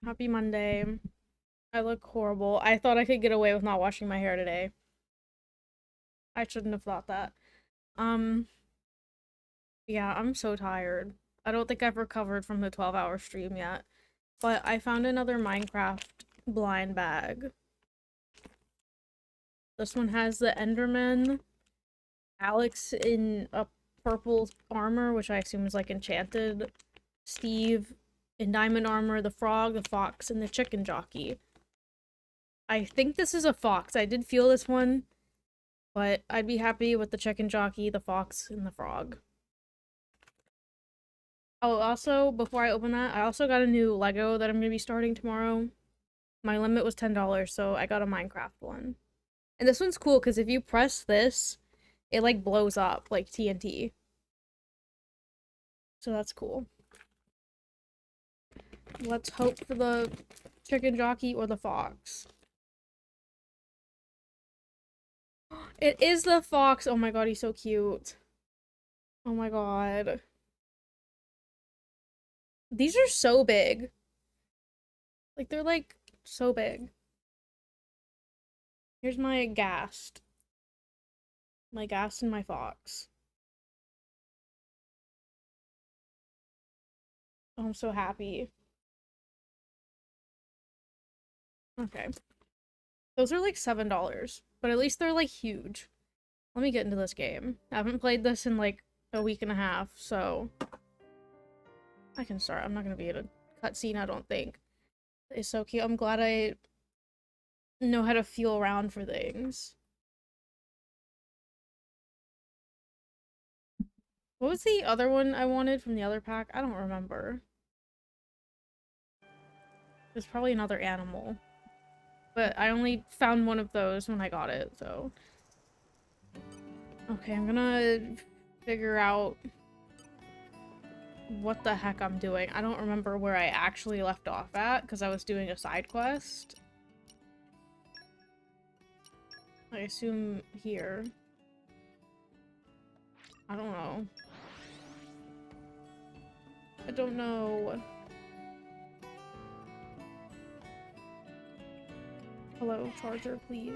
Happy Monday. I look horrible. I thought I could get away with not washing my hair today. I shouldn't have thought that. Um, yeah, I'm so tired. I don't think I've recovered from the 12-hour stream yet. But I found another Minecraft blind bag. This one has the Enderman, Alex in a purple armor, which I assume is like enchanted, Steve in diamond armor, the frog, the fox, and the chicken jockey. I think this is a fox. I did feel this one, but I'd be happy with the chicken jockey, the fox, and the frog. Oh, also, before I open that, I also got a new Lego that I'm going to be starting tomorrow. My limit was $10, so I got a Minecraft one. And this one's cool, because if you press this, it, like, blows up, like TNT. So that's cool. Let's hope for the chicken jockey or the fox. It is the fox! Oh my god, he's so cute. Oh my god. These are so big. Like, they're, like, so big. Here's my ghast. My ghast and my fox. Oh, I'm so happy. Okay. Those are like $7, but at least they're like huge. Let me get into this game. I haven't played this in like a week and a half, so I can start. I'm not gonna be in a cutscene, I don't think. It's so cute. I'm glad I know how to feel around for things. What was the other one I wanted from the other pack? I don't remember. There's probably another animal. But I only found one of those when I got it, so. Okay, I'm gonna figure out what the heck I'm doing. I don't remember where I actually left off at, because I was doing a side quest. I assume here. I don't know. I don't know. Hello, charger, please.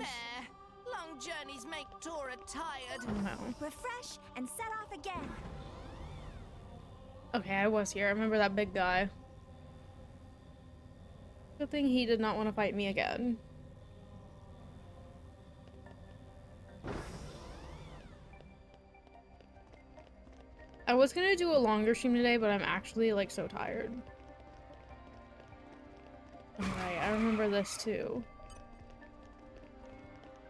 Long journeys make Tora tired. Oh no. Refresh and set off again. Okay, I was here. I remember that big guy. Good thing he did not want to fight me again. I was gonna do a longer stream today, but I'm actually like so tired. Alright, I remember this too.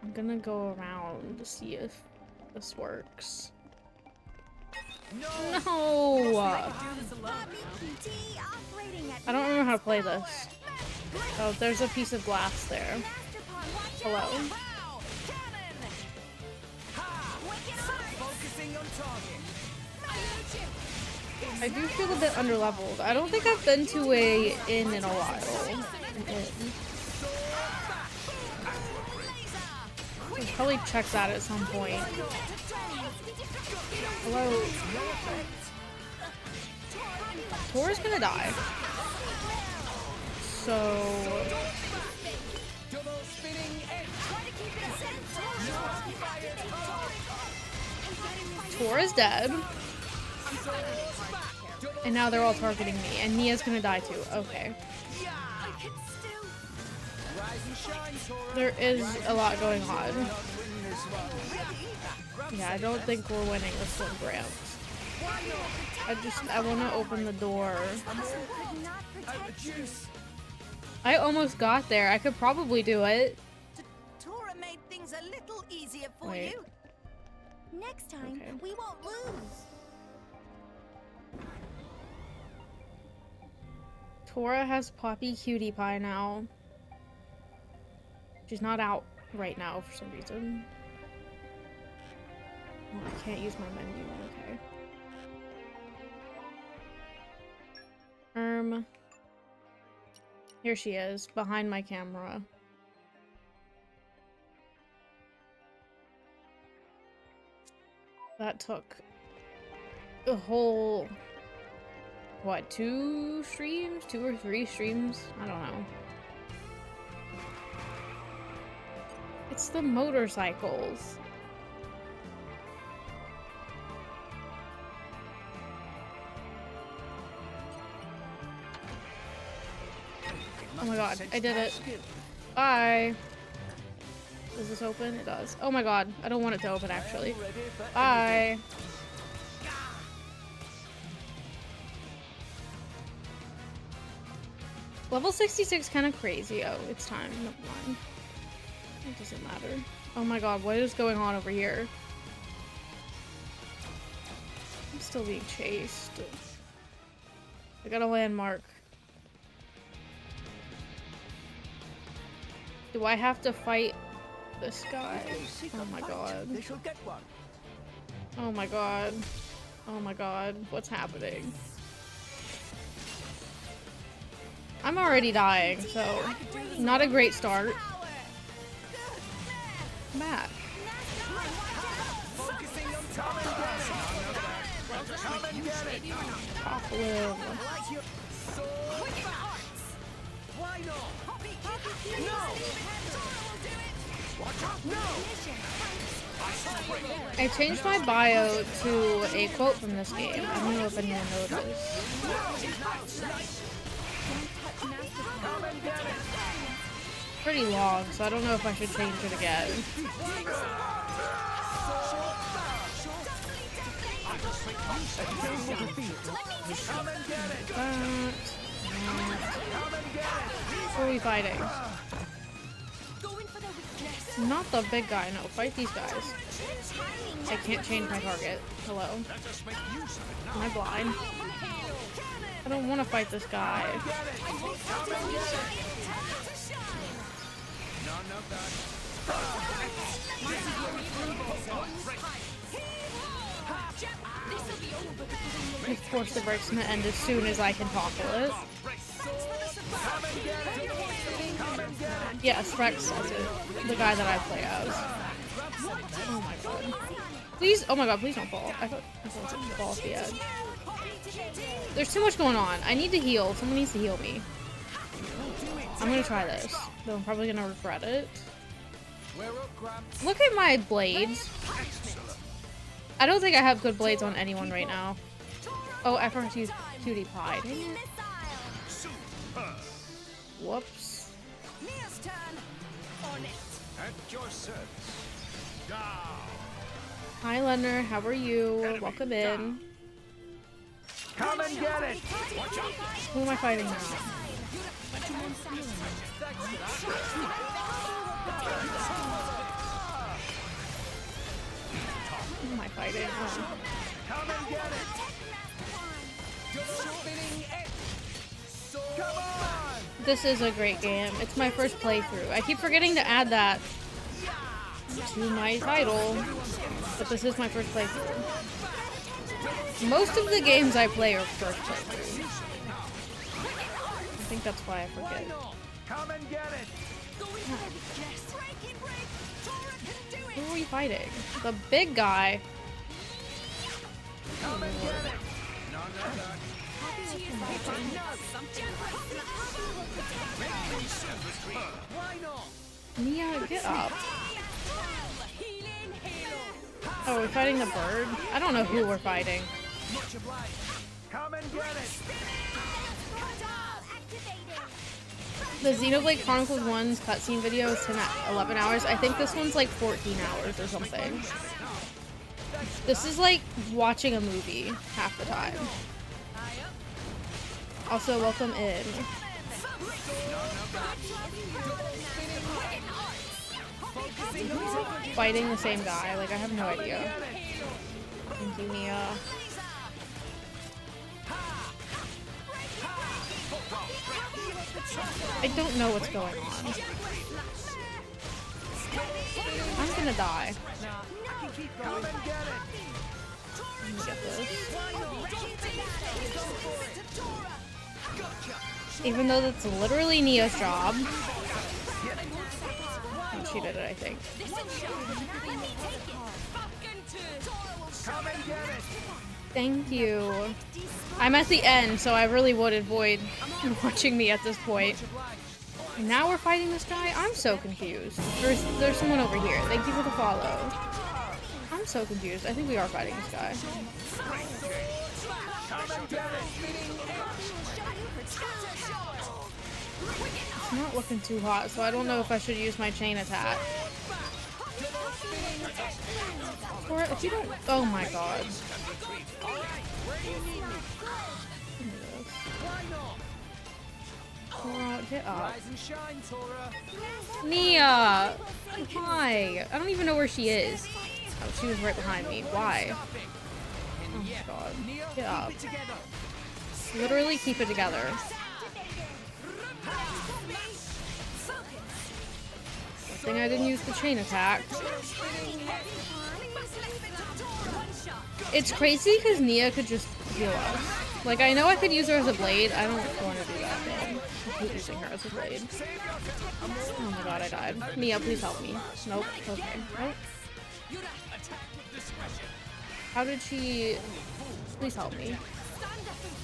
I'm gonna go around to see if this works. No! I don't remember how to play this. Oh, there's a piece of glass there. Hello. I do feel a bit underleveled. I don't think I've been to a inn in a while. I should probably check that at some point. Hello. Tora's gonna die. So... Tora's dead. And now they're all targeting me. And Nia's gonna die too. Okay. There is a lot going on. Yeah, I don't think we're winning this one, Gramps. I want to open the door. I almost got there. I could probably do it. Tora made things a little easier for Wait. you. Next time, Okay. we won't lose. Tora has Poppy Cutie Pie now. She's not out right now for some reason. Oh, I can't use my menu. Okay. Here she is, behind my camera. That took a whole what, 2 streams? 2 or 3 streams? I don't know. It's the motorcycles. Oh my god, I did it. Bye. Does this open? It does. Oh my god, I don't want it to open actually. Bye. Level 66 kind of crazy. Oh, it's time. Never mind. It doesn't matter. Oh my god, what is going on over here? I'm still being chased. I got a landmark. Do I have to fight this guy? Oh my god. Oh my god. Oh my god. What's happening? I'm already dying, so not a great start. Come back. Top live. I changed my bio to a quote from this game. I don't know if anyone noticed. Pretty long, so I don't know if I should change it again. Who are we fighting? Not the big guy, no. Fight these guys. I can't change my target. Hello. Am I blind? I don't want to fight this guy. Of course the break's gonna end as soon as I can topple it. Yes, Rex says it. The guy that I play as. Oh my god. Please, oh my god, please don't fall. I thought I was gonna fall off the edge. There's too much going on. I need to heal. Someone needs to heal me. I'm gonna try this, though I'm probably gonna regret it. Look at my blades. I don't think I have good blades on anyone right now. Oh, I forgot to use Cutie Pie. Dang it. Whoops. Hi, Leonard. How are you? Welcome in. Come and get it! Who am I fighting now? Who am I fighting? Oh. Come and get it! Come on! This is a great game. It's my first playthrough. I keep forgetting to add that to my title, but this is my first playthrough. Most of the games I play are first playthrough. I think that's why I forget. Come and get it! Who are you fighting? The big guy. Come and get it! Mia, get up. Oh, we're fighting the bird? I don't know who we're fighting. Come and get it! The Xenoblade Chronicles 1's cutscene video is 11 hours. I think this one's like 14 hours or something. This is like watching a movie half the time. Also, welcome in. Fighting the same guy, like I have no idea. Thank you, Mia. I don't know what's going on. I'm gonna die. Come and get it! Let me get this. Even though that's literally Nia's job. And she did it, I think. Come and get it. Thank you. I'm at the end, so I really would avoid watching me at this point. And now we're fighting this guy? I'm so confused. There's someone over here. Thank you for the follow. I'm so confused. I think we are fighting this guy. It's not looking too hot, so I don't know if I should use my chain attack. Or if you don't— oh my god. Get up. Nia! Hi! I don't even know where she is. Oh, she was right behind me. Why? Oh my god. Get up. Literally keep it together. Good thing I didn't use the chain attack. It's crazy because Nia could just heal us. Like, I know I could use her as a blade. I don't want to do that though. I hate using her as a blade. Oh my god, I died. Nia, please help me. Nope. Okay. Nope. How did she— please help me.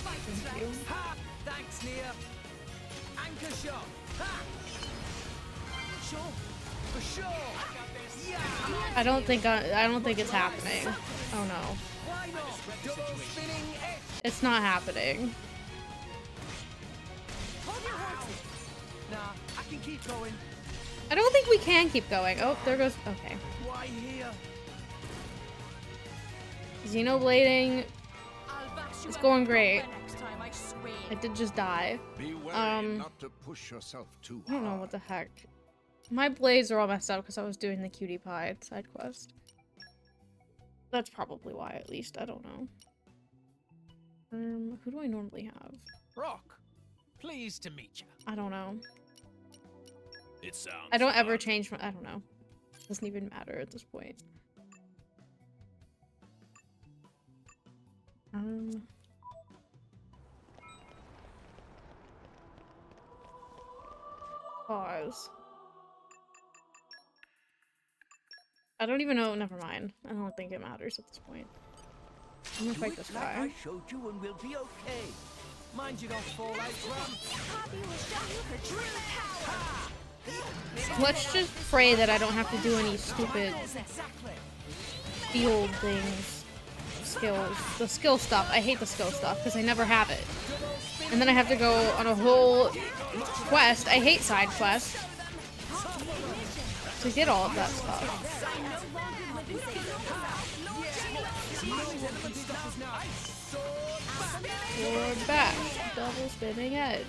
Thank you. Thanks, Nia. Anchor shot. For sure. I don't think it's happening. Oh no. Why not? Double spinning it. It's not happening. Nah, I can keep going. I don't think we can keep going. Oh, there goes— okay. Why here? Xenoblading. I'll bash you It's going out great. next time, I swear. I did just die. Be wary not to push yourself too I don't know hard. what the heck. My blades are all messed up because I was doing the cutie pie side quest. That's probably why, at least. I don't know. Who do I normally have? Rock, pleased to meet you. I don't know. It sounds. I don't ever change my— I don't know. Doesn't even matter at this point. Pause. I don't even know— never mind. I don't think it matters at this point. I'm gonna fight this guy. I showed you and we'll be okay. Mind you don't fall out, Ram. Poppy will show you her true power. Let's just pray that I don't have to do any stupid Exactly. field things. Skills. The skill stuff. I hate the skill stuff because I never have it. And then I have to go on a whole quest. I hate side quests to get all of that stuff. Sword bash. Double spinning edge.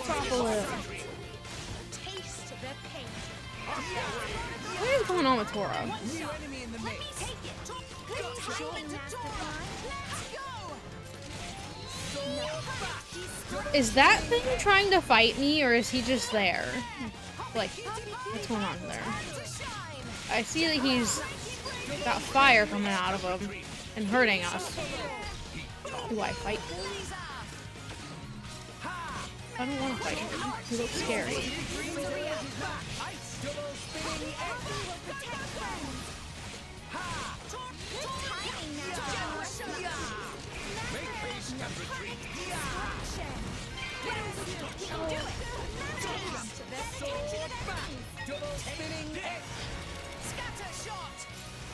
Topple him. Taste the pain. What is going on with Tora? New enemy in the mix. Good timing, Master Let's go. Is that thing trying to fight me, or is he just there? Like, what's going on there? I see that he's got fire coming out of him and hurting us. Do I fight him? I don't want to fight him. He looks scary.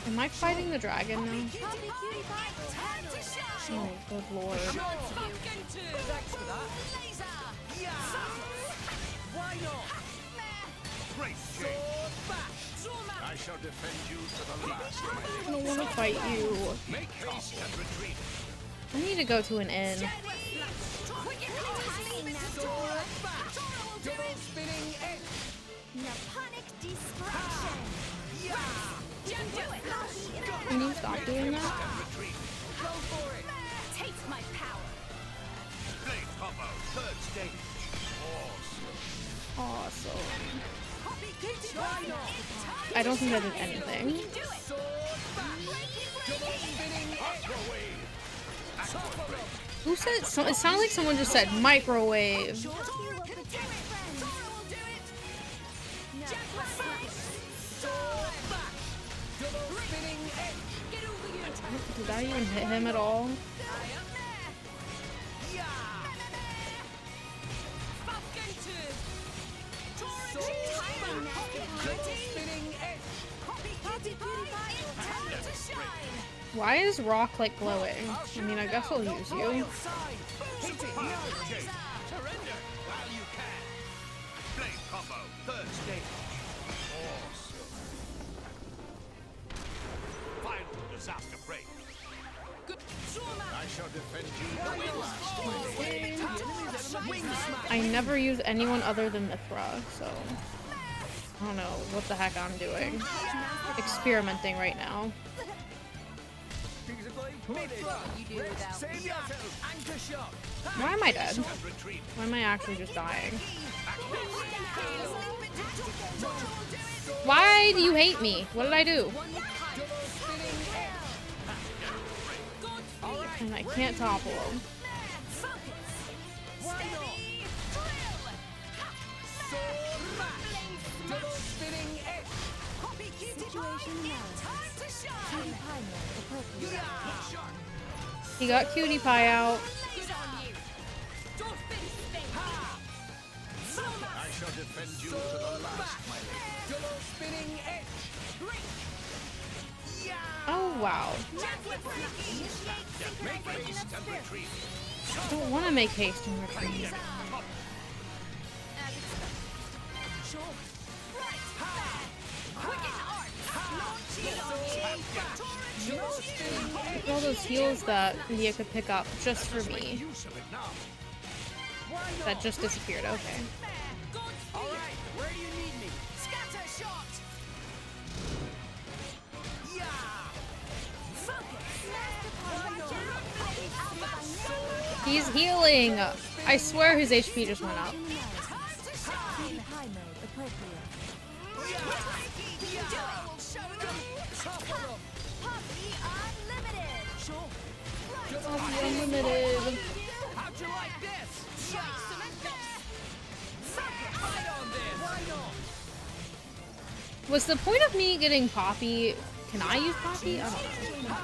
Am I fighting the dragon now? Oh, good lord. Why not? Great change. I shall defend you to the last. I don't want to fight you. Make haste and retreat. I need to go to an inn. Can you stop doing that? Taste my power. Blade combo, third stage. Awesome. Awesome. I don't think that did anything. Who said— so, it sounded like someone just said microwave. Did I even hit him at all? Why is Rock like glowing? I mean, I guess I'll use you. Surrender while you can. Blade combo, third stage. Awesome. Final disaster break. I shall defend you. I never use anyone other than Mithra, so I don't know what the heck I'm doing. Experimenting right now. Why am I dead? Why am I actually just dying? Why do you hate me? What did I do? And I can't topple him. He got Cutie Pie out. I shall defend you to the last, my lady. Oh wow. Make haste and retreat. I don't want to make haste and retreat. Look at all those heals that Leah could pick up just for me. Use of it now. That just disappeared. Okay. Alright, where do you need me? Scatter shot! He's healing. I swear his HP just went up. Unlimited. How'd you like this? Fight on this! Why not? Was the point of me getting Poppy? Can I use Poppy? I don't know.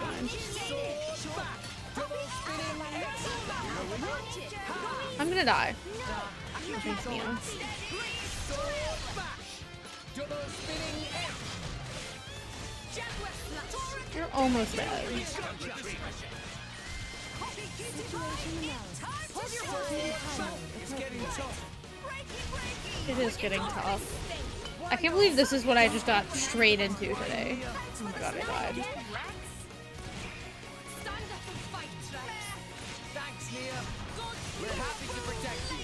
I'm gonna die. Thanks, Mia. You're almost dead. It is getting tough. I can't believe this is what I just got straight into today. Oh my god, I died. Thanks, Mia. We're happy to protect you.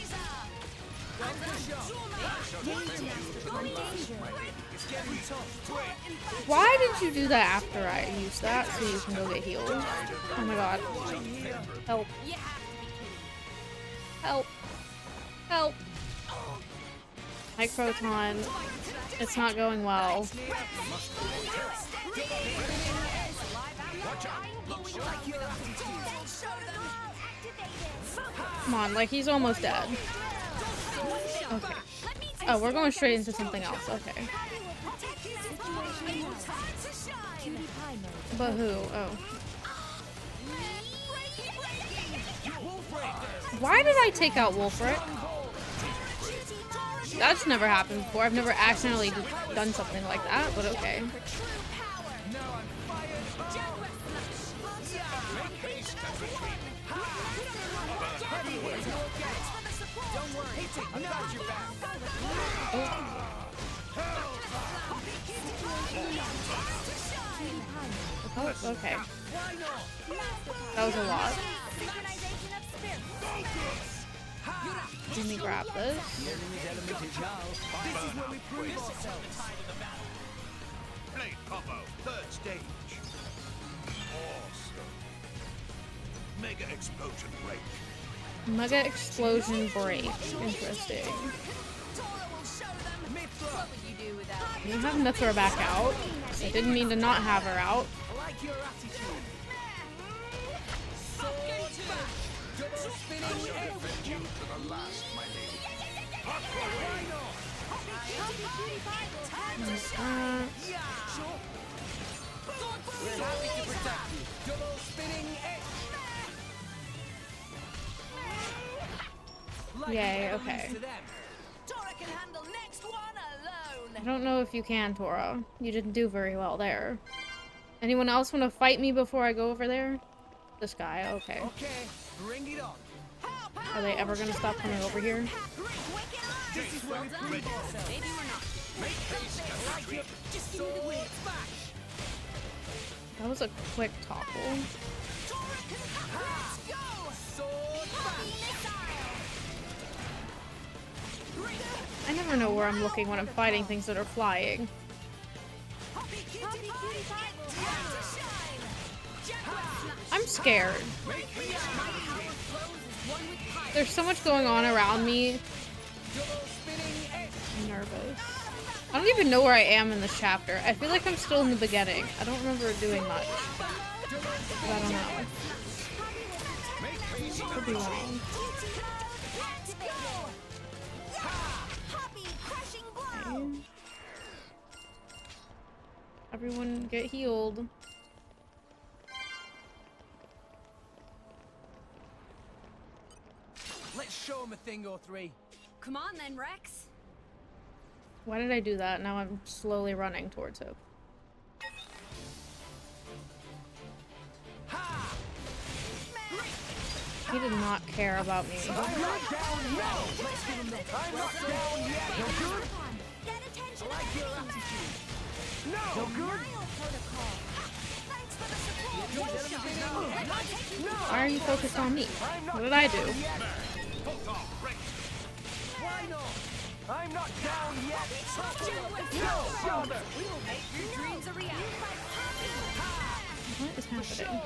It's getting tough. Why did you do that after I used that so you can go get healed? Oh my god. Help. Help. Help. Microton. It's not going well. Come on, like he's almost dead. Okay. Oh, we're going straight into something else. Okay. But who? Oh. Why did I take out Wolfric? That's never happened before. I've never accidentally done something like that, but okay. Oh, okay. That was a lot. Let me grab this. Blade combo, third stage. Awesome. Mega explosion break. Mega explosion break. Interesting. You have Mithra back out. I didn't mean to not have her out. I like your attitude. Defend you to the last, my lady. We're happy to protect you. Double spinning edge. Like Yay, you never okay. lose to them. Tora can handle next one I alone. don't know if you can, Tora. You didn't do very well there. Anyone else want to fight me before I go over there? This guy, okay. Okay, bring it on. Are they ever gonna stop coming over here? This is where we prove ourselves. Maybe we're not. Make haste and Like your retreat. Just give me the word. smash. That was a quick topple. Tora can let's go. Sword bash. I never know where I'm looking when I'm fighting things that are flying. Hoppy cutie pie, get time to shine. Jaguar. I'm scared. Make haste and retreat. There's so much going on around me. Double spinning edge. I'm nervous. I don't even know where I am in this chapter. I feel like I'm still in the beginning. I don't remember doing much. But I don't know. Make haste Could and be retreat. wrong. Let's go. Hoppy, crushing blow. Okay. Everyone get healed. Let's show him a thing or three. Come on then, Rex. Why did I do that? Now I'm slowly running towards it. Ha! He did not care about me. I'm not down yet. Let's give him the. I'm not down yet. No good. Get attention. I like your attitude. No good. Nile protocol. Thanks for the support. Why are you focused on me? I'm not What did I do? down yet. Hold on, break. Why not? I'm not down yet. No, brother. We will make your dreams a reality. What is happening?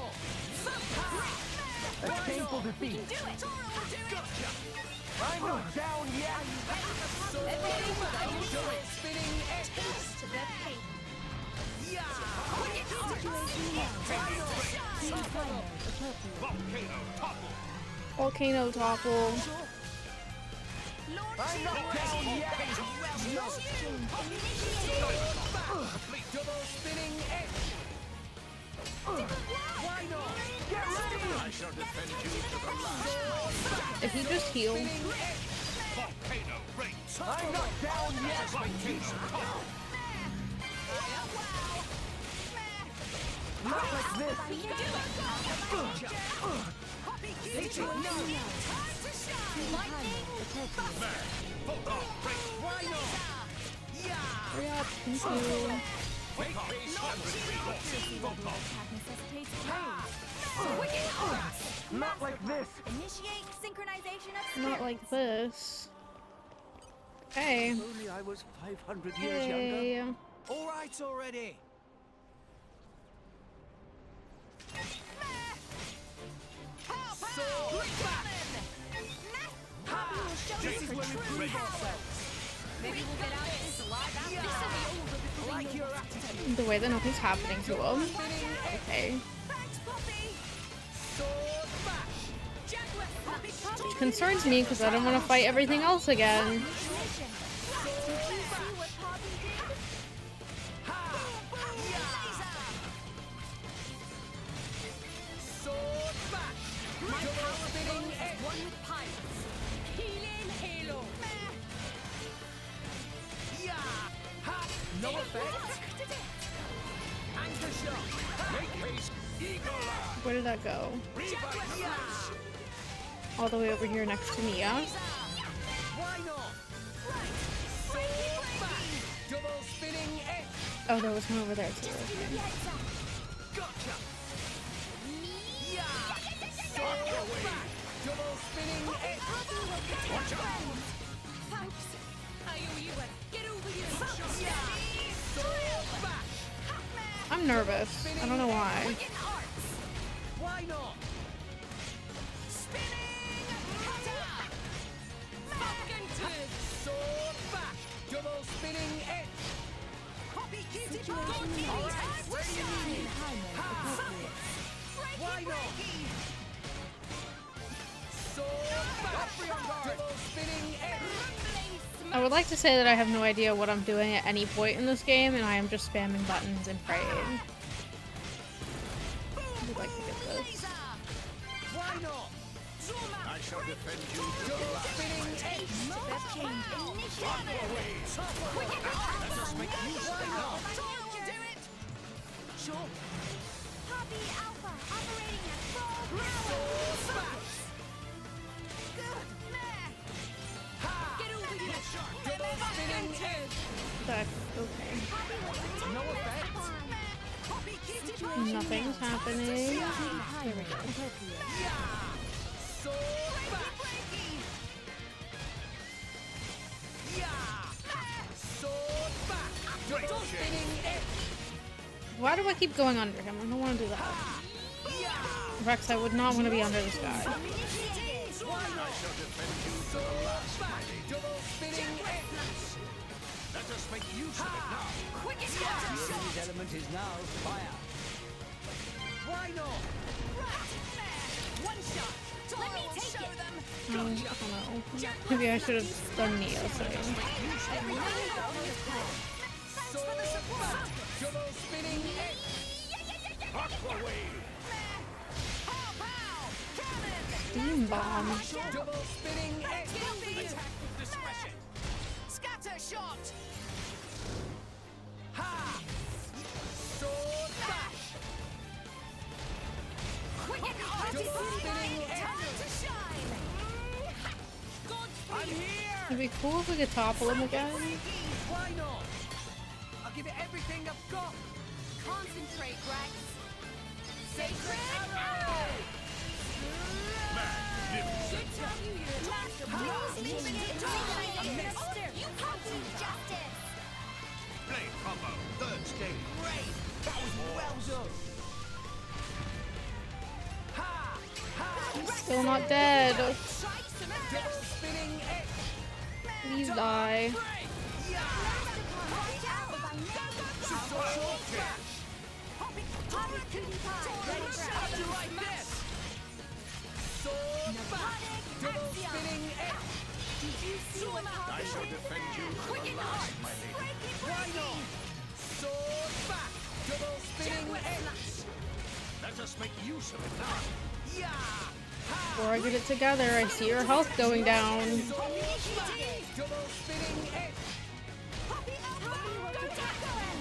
A painful defeat. Do it. Gotcha. I'm not down yet. Double spinning edge. To the pain. Yeah. Volcano topple. Volcano topple. I'm not down yet. Double spinning edge. Why not? Get ready. I shall defend you to the last. If he just healed. Volcano rage. I'm not down yet. Volcano topple. Not like this. We can do it. Lightning. Hold on, break. Why not? Yeah. Hurry up. Thank you. Make haste and retreat. Not like this. Initiate synchronization of Not like this. Hey. Only I was 500 years younger. Hey. All right already. This is where we prove ourselves. Maybe we'll get out of this alive after this will be over before Like we your know attitude. The way that nothing's happening to him. Spinning edge. Okay. Sword bash. Which concerns me because I don't want to fight everything else again. Did you see what Poppy did? Sword bash. My Double power spinning flows edge. as one with pirates. Healing halo. Yeah. Ha. No effect. Anchor shot. Make haste. Eagle eye. Where did that go? Yeah. All the way over here next to Mia. Why not? Sword bash. Double spinning edge. Oh, there was one over there too. Okay. Gotcha. Yeah. Sword bash. Double spinning edge. Watch out. Thanks. I owe you one. Get over here. Sword bash. I'm nervous. I don't know why. Why not? Sword bash. Double spinning edge. Why not? Sword bash. Double spinning edge. I would like to say that I have no idea what I'm doing at any point in this game and I am just spamming buttons and praying. would like to get this. Laser. Why not? I shall defend you to the last. Spinning edge. Step change. Let us make use of it now. You'll do it. Sure. Poppy Alpha operating at full power. Good. There. Ha! Get over here. Double spinning edge. That's okay. Poppy will protect No the effect. pawn. Copy kitty. Nothing's happening. Here we go. Yeah. Sword back. Breaky. Yeah. Sword back. Double spinning edge. Why do I keep going under him? I don't want to do that. Yeah. Rex, I would not want to be under this guy. I shall defend you to the last. Back. Double spinning edge. Let us make use of it now. Quickest The water shot. enemy's element is now fire. Why not? Right. There. One shot. Let me I will take show it. them. I don't know. Maybe I should have done Neo thing. Sword back. Double spinning edge. Aquaway. Pow, pow. Cannon. Steam bomb. Double spinning edge. Attack with discretion. Scatter shot. Ha! Sword back. Quicken Double spinning edge. Time to shine. I'm here. It'd be cool if we could topple him again. Why not? I'll give it everything I've got. Concentrate, Rex. Sacred arrow. Good job, you master. You Poppy justice. Blade combo. Third stage. Great. That was well done. Ha! Ha! Still not dead. Double spinning edge. Please die. Yeah! Watch out. Sword back. Poppy cutie pie. Ready for How'd you action. like this? Sword back. Double spinning edge. Did you see what I Poppy shall did? defend you to the last, my lady. Why not? Sword back. Double spinning edge. Let us make use of it now. Yeah! Ha! Before I get it together, I see her health going down. Sword back. Double spinning edge. Poppy will protect them.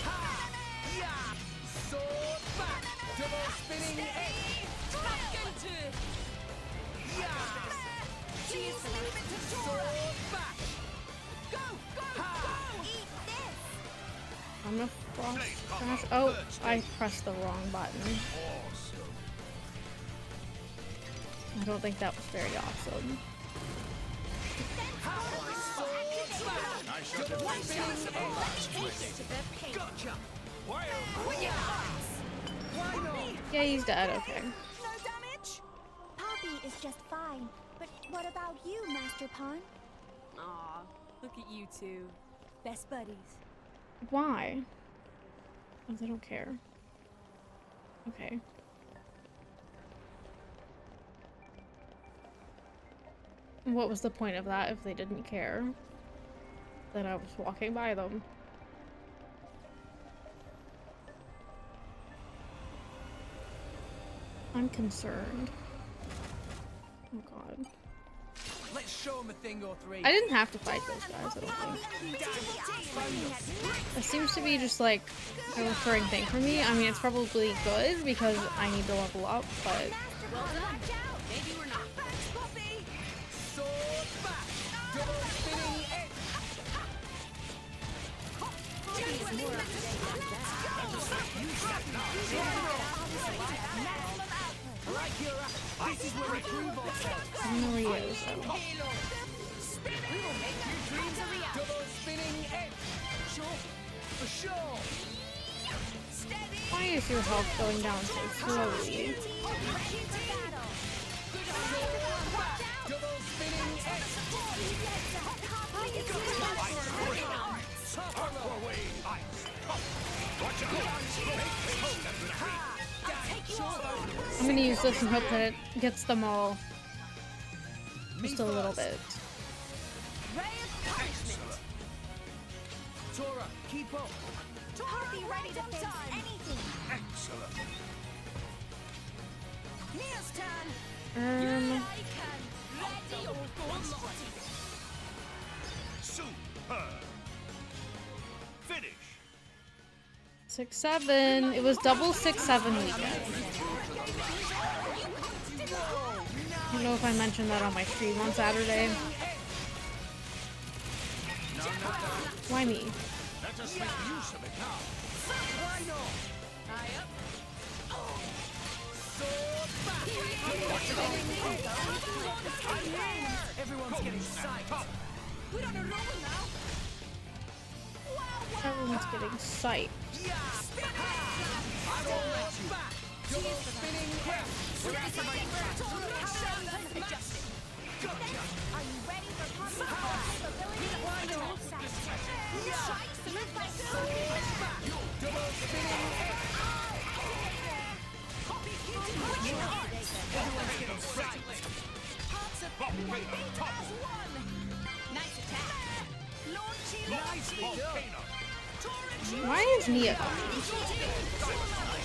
Ha! Yeah! Sword back. Double spinning edge. Yeah! Sword back. Ha! Eat this. I'm gonna frost crash. Oh, I pressed the wrong button. Awesome. I don't think that was very awesome. Sword back. I shall Double defend you spinning to the last. edge. Gotcha. Why Why not? Yeah, he's dead. Okay. No damage. Poppy is just fine. But what about you, Master Pawn? Aw, look at you two. Best buddies. Why? Oh, they don't care. Okay. What was the point of that if they didn't care that I was walking by them? I'm concerned. Oh god. Let's show him a thing or three. I didn't have to fight those guys, I don't think. It seems to be just like a recurring thing for me. I mean, it's probably good because I need to level up, but Well done. Watch out. Maybe we're not. Thanks, Poppy. Sword back. Double spinning edge. I like your This is where we prove ourselves. I don't know where he is, so. We will make your dreams a reality. Double spinning edge. Sure. For sure. Steady. Why is your health going down so slowly? Ready for battle. Sword back. Double spinning edge. Poppy is Aquaway. Ice. Watch out. Make haste and retreat. I'm gonna use this and hope that it gets them all just a little bit. Ray of punishment. Tora, keep up. I'll be ready to face anything. Excellent. Mia's turn. Um, Ready or go. Superb. Finish. 6-7. It was double 6-7 weekend. I don't know if I mentioned that on my stream on Saturday. Why me? Let us make use of it now. Why not? I'm here! Everyone's getting psyched. We're on a roll now. Everyone's getting psyched. I won't let you back. Double spinning hip. We're after my Gotcha. Are you ready for combat capability? Why not? Double spinning hip. Everyone's getting psyched. Parts of everyone beat as one. Nice attack. Launching. Nicely done. Why is Nia coming? I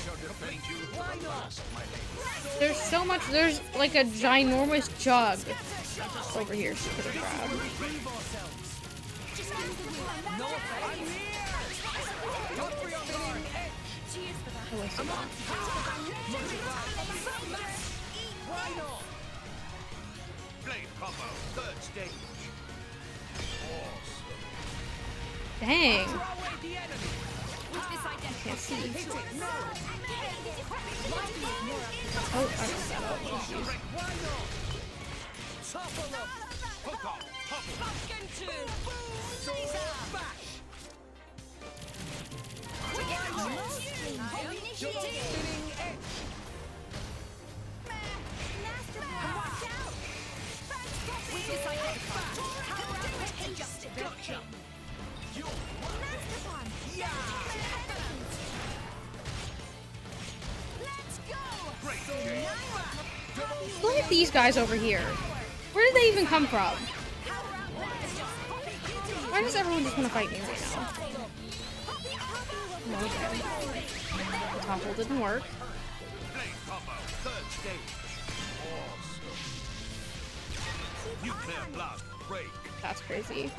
shall defend you to Why the not? last, my lady. There's so much. There's like a ginormous jug over here. She could have grabbed. Leave ourselves. No, I'm here. Don't free up spinning hip. I wasted that. Why not? Blade combo, third stage. Awesome. Dang. Throw away the enemy. Can't see. Hit it. No. Oh, I messed that up. Why not? Topple them. Hook on, topple. Sword bash. Double spinning edge. Gotcha. Great change. Look at these guys over here. Where did they even come from? Why does everyone just want to fight me right now? Oh, okay. The topple didn't work. Blade combo, third stage. Awesome. Nuclear blood, break. That's crazy.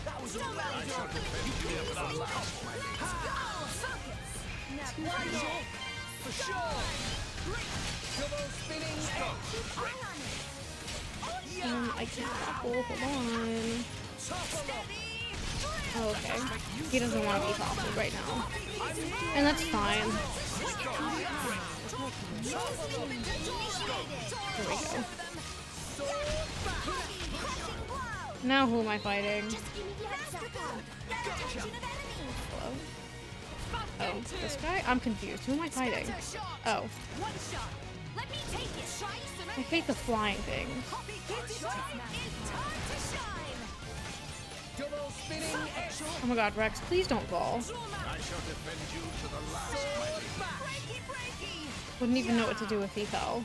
That was a well I shall done. defend you to the last, my lady. Why not? For sure. Double spinning edge. I can't topple. Hold on. Topple them. Oh, okay. He doesn't want to be toppled right now. And that's fine. There we go. Now who am I fighting? Hello? Oh, this guy? I'm confused. Who am I fighting? Oh. One shot. Let me take it. I hate the flying things. Double spinning edge. Oh my god, Rex, please don't fall. I shall defend you to the last, my lady. Wouldn't even know what to do if he fell.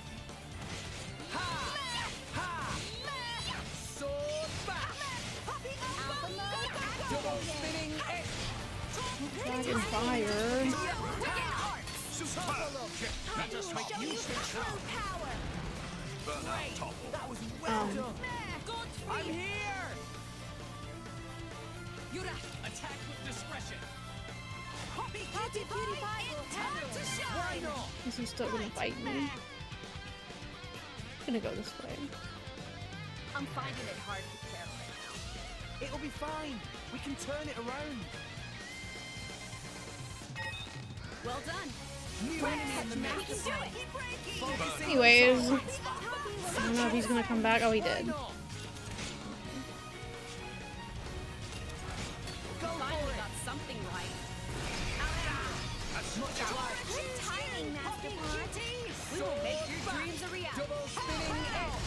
Sword bash. Double spinning edge. Dragon fire. Superb. Let us make use of it now. Burn out topple. That was well done. I'm here. Attack with discretion. Why not? Is he still gonna fight me? I'm gonna go this way. I'm finding it hard to tell right now. It'll be fine. We can turn it around. Well done. New enemy in the We middle. can do it. Focusing Anyways, on I don't know if he's gonna come back. Oh, he Why did. not? Go for Finally it. got something right. As much as like. Timing, Master Pawn. We will Sword make your bash. dreams a reality. Double spinning edge.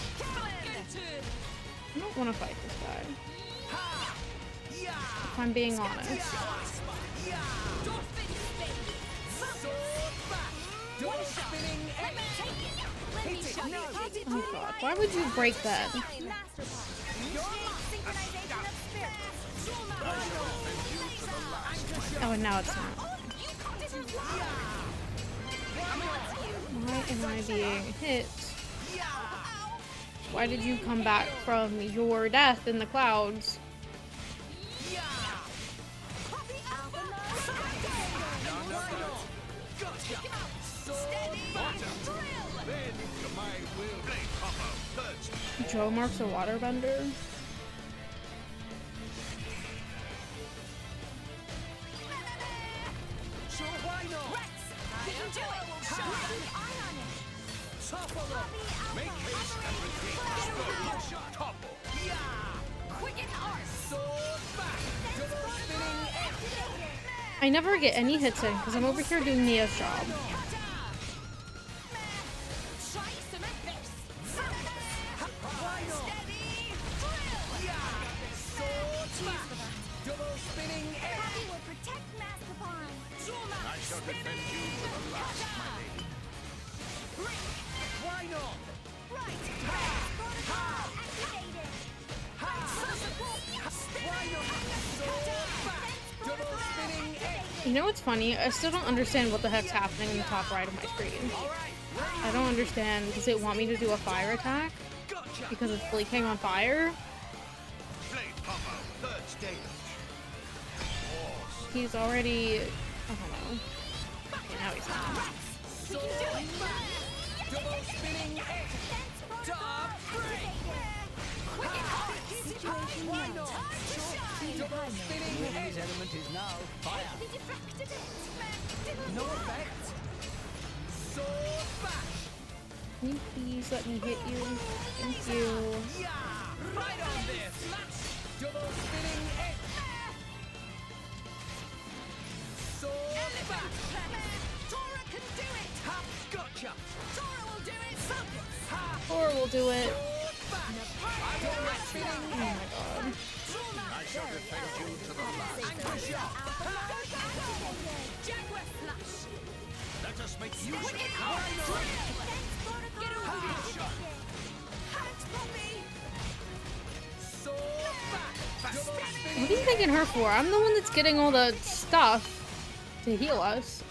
I don't want to fight this guy. Ha! Yeah! If I'm being honest. Yeah! Sword bash. Double spinning Let me edge. take it. Let me Hit it. show you. No. Oh god, why would you break that? Master Pawn. Synchronization of spirits. I shall defend you to the Oh, and now it's not. Why am I being hit? Why did you come back from your death in the clouds? Joe marks a waterbender. Sure, why not? You can do it! Make haste and retreat. Slow. Topple. Quicken arts! Sword back. Double spinning edge. I never get any hits in because I'm over here doing Nia's job. Why not? Sword back. Double spinning edge. will protect Masterpon! I shall defend you to the last, my lady. Why not? Right! Protocol activated! Why not? Sword back. Double spinning edge. You know what's funny? I still don't understand what the heck's happening in the top right of my screen. I don't understand. Does it want me to do a fire attack? Because it's blinking on fire? Blade combo. Third stage. He's already... I don't know. Okay, now he's not. Sword back. Double spinning edge. Top break. Why not? Double spinning edge. Element is now fire. No effect. Sword bash. Can you please let me hit you? Thank you. Yeah. Right on this. Double spinning edge. Sword bash. Tora can do it! Ha. Gotcha. Tora will do it! Focus! Ha. Or we'll do it. Sword bash. Double spinning Oh my god. I shall defend you to the last. anchor shot. Jaguar flush! Let us make use of Quicken it. arts! Get over here! Sword bash. Double What spinning are you thanking her for? I'm the one that's getting all the stuff to heal us.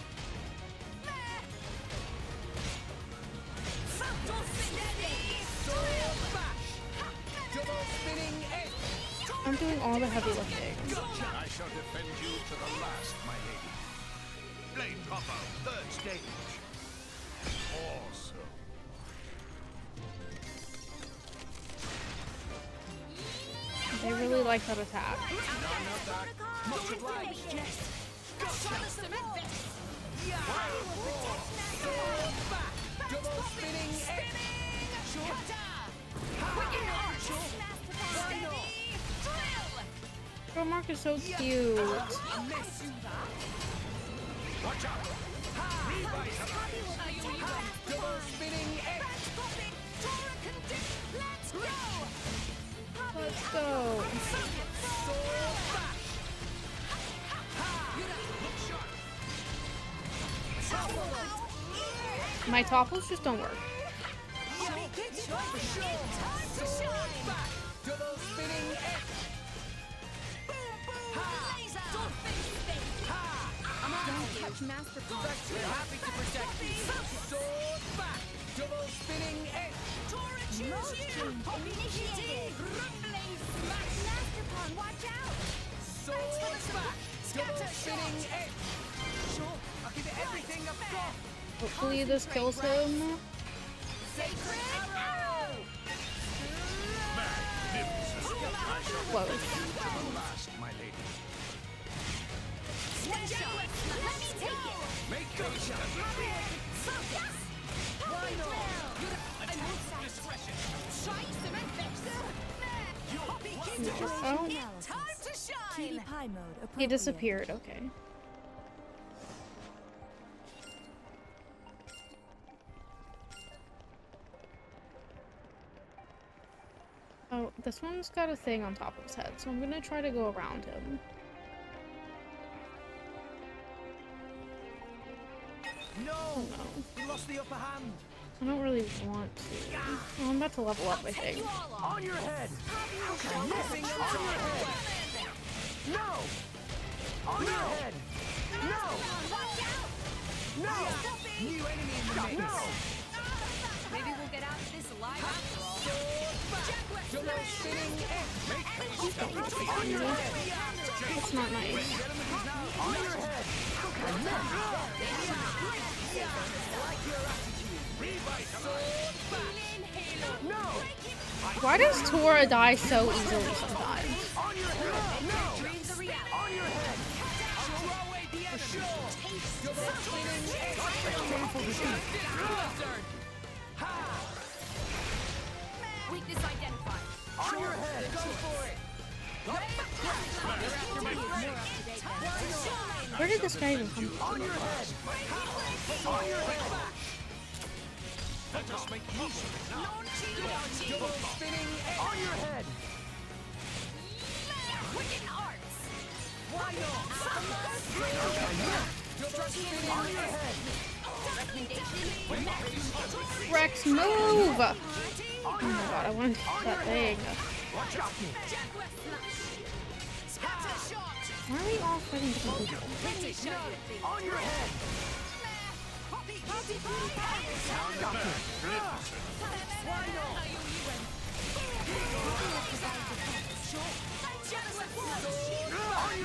sword bash. Double spinning edge. I'm doing all the heavy lifting. I shall defend you to the last, my lady. Blade combo. Third stage. Awesome. I really like that attack. Much obliged. Sword back. Double spinning edge. Why not? Girl Mark is so cute. Miss. Watch out. Double spinning edge. Let's go. Sword bash. My topples just don't work. Sword back. Double spinning edge. Touch Masterpon! We're happy to protect you. Sword back. Double spinning edge. Initiated! Rumbling smash! Masterpon, watch out! Sword back. Double spinning edge. Sure, I'll give it everything I've got. Hopefully this kills him. Sacred arrow! Magnificent. I shall Close. defend you to the last, my lady. Let me take it! Make haste and retreat. Focus! Why Oh, Time to shine! PvP mode he appropriate. disappeared. Okay. Oh, this one's got a thing on top of his head, so I'm gonna try to go around him. No! Oh no. You lost the upper hand. I don't really want to. Oh, I'm about to level up, I think. On your head! Missing on your head! No! On your head! No! No! New enemy in the mix! No! Maybe we'll get out of this alive after all. Double spinning edge! On your head. That's not nice. On your head! I like your attitude. No! Why does Tora die so easily sometimes? On your head! No! On your head! Throw away the enemy! Double spinning edge! Painful defeat! Ha! Weakness identified. On your head! Go for it! Where did this guy even come from? On your head! On your head! Let us make use of it now. Double spinning edge! On your head! Wicked arts. Why not? Double spinning on your head! Recommendation. Rex, move! Oh my god, I wanted to hit that thing. Why are we all fighting different people? On your head!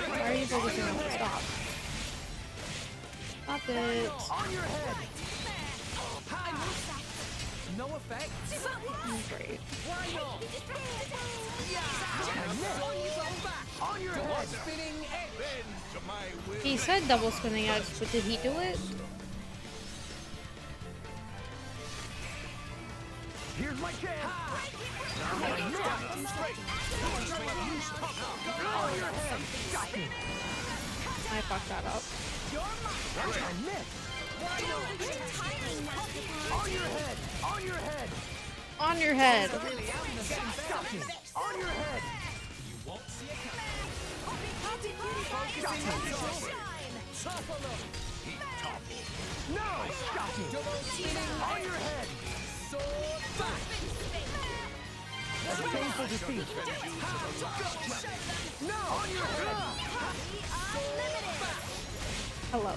Why are you focusing on it? Stop. Stop it. On your head! No effect? Great. Why not? On your head! Spinning edge! Bend to my will. He said double spinning edge, but did he do it? Here's my chance! I fucked that up. I missed! On your head! On your head! On your head. On your head! You won't see a count. No! Double spinning on your head! Sword back! That's painful defeat! No! On your head! Sword back! Hello.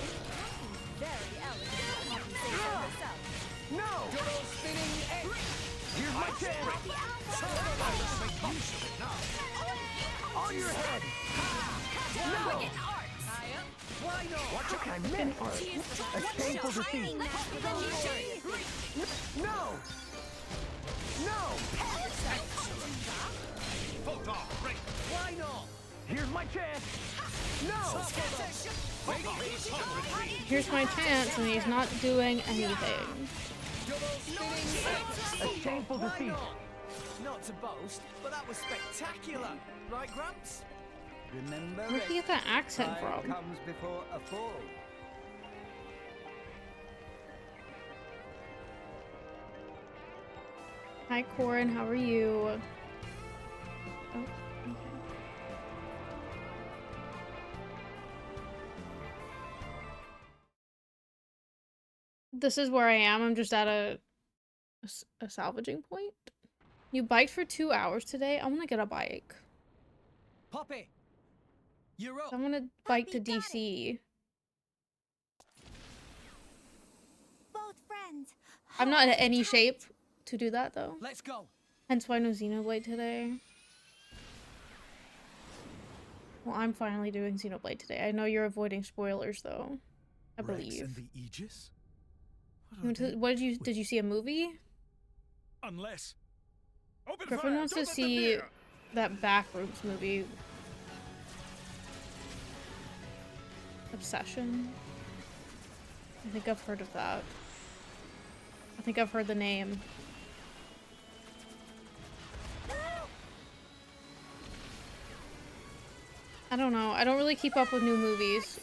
No! Double spinning edge! Here's my chance! On your head! No! Why not? I missed! A painful defeat! No! No! Both are great. Why not? Here's my chance! No! Here's my chance, and he's not doing anything. Double spinning edge! A painful defeat! Not to boast, but that was spectacular! Right, Gramps? Remember Where'd he get that accent from? comes before a fall. Hi, Corin. How are you? Oh, okay. This is where I am. I'm just at a salvaging point. You biked for 2 hours today? I want to get a bike. Poppy! You're up! I want to bike to DC. Both friends. I'm not in any shape to do that, though. Let's go! Hence why no Xenoblade today. Well, I'm finally doing Xenoblade today. I know you're avoiding spoilers, though. I Rex believe. and the Aegis? What did you see a movie? Unless. Open Griffin fire! wants to Don't let them see near! that Backrooms movie. Obsession. I think I've heard of that. I think I've heard the name. I don't know. I don't really keep up with new movies.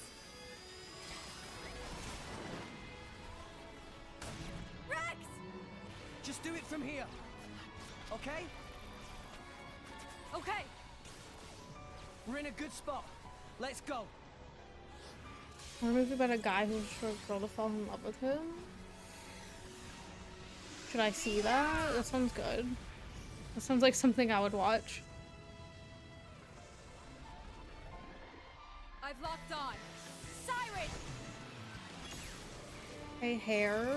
Rex! Just do it from here. Okay? Okay. We're in a good spot. Let's go. A movie about a guy who's for a girl to fall in love with him. Should I see that? That sounds good. That sounds like something I would watch. I've locked on. Okay, hair.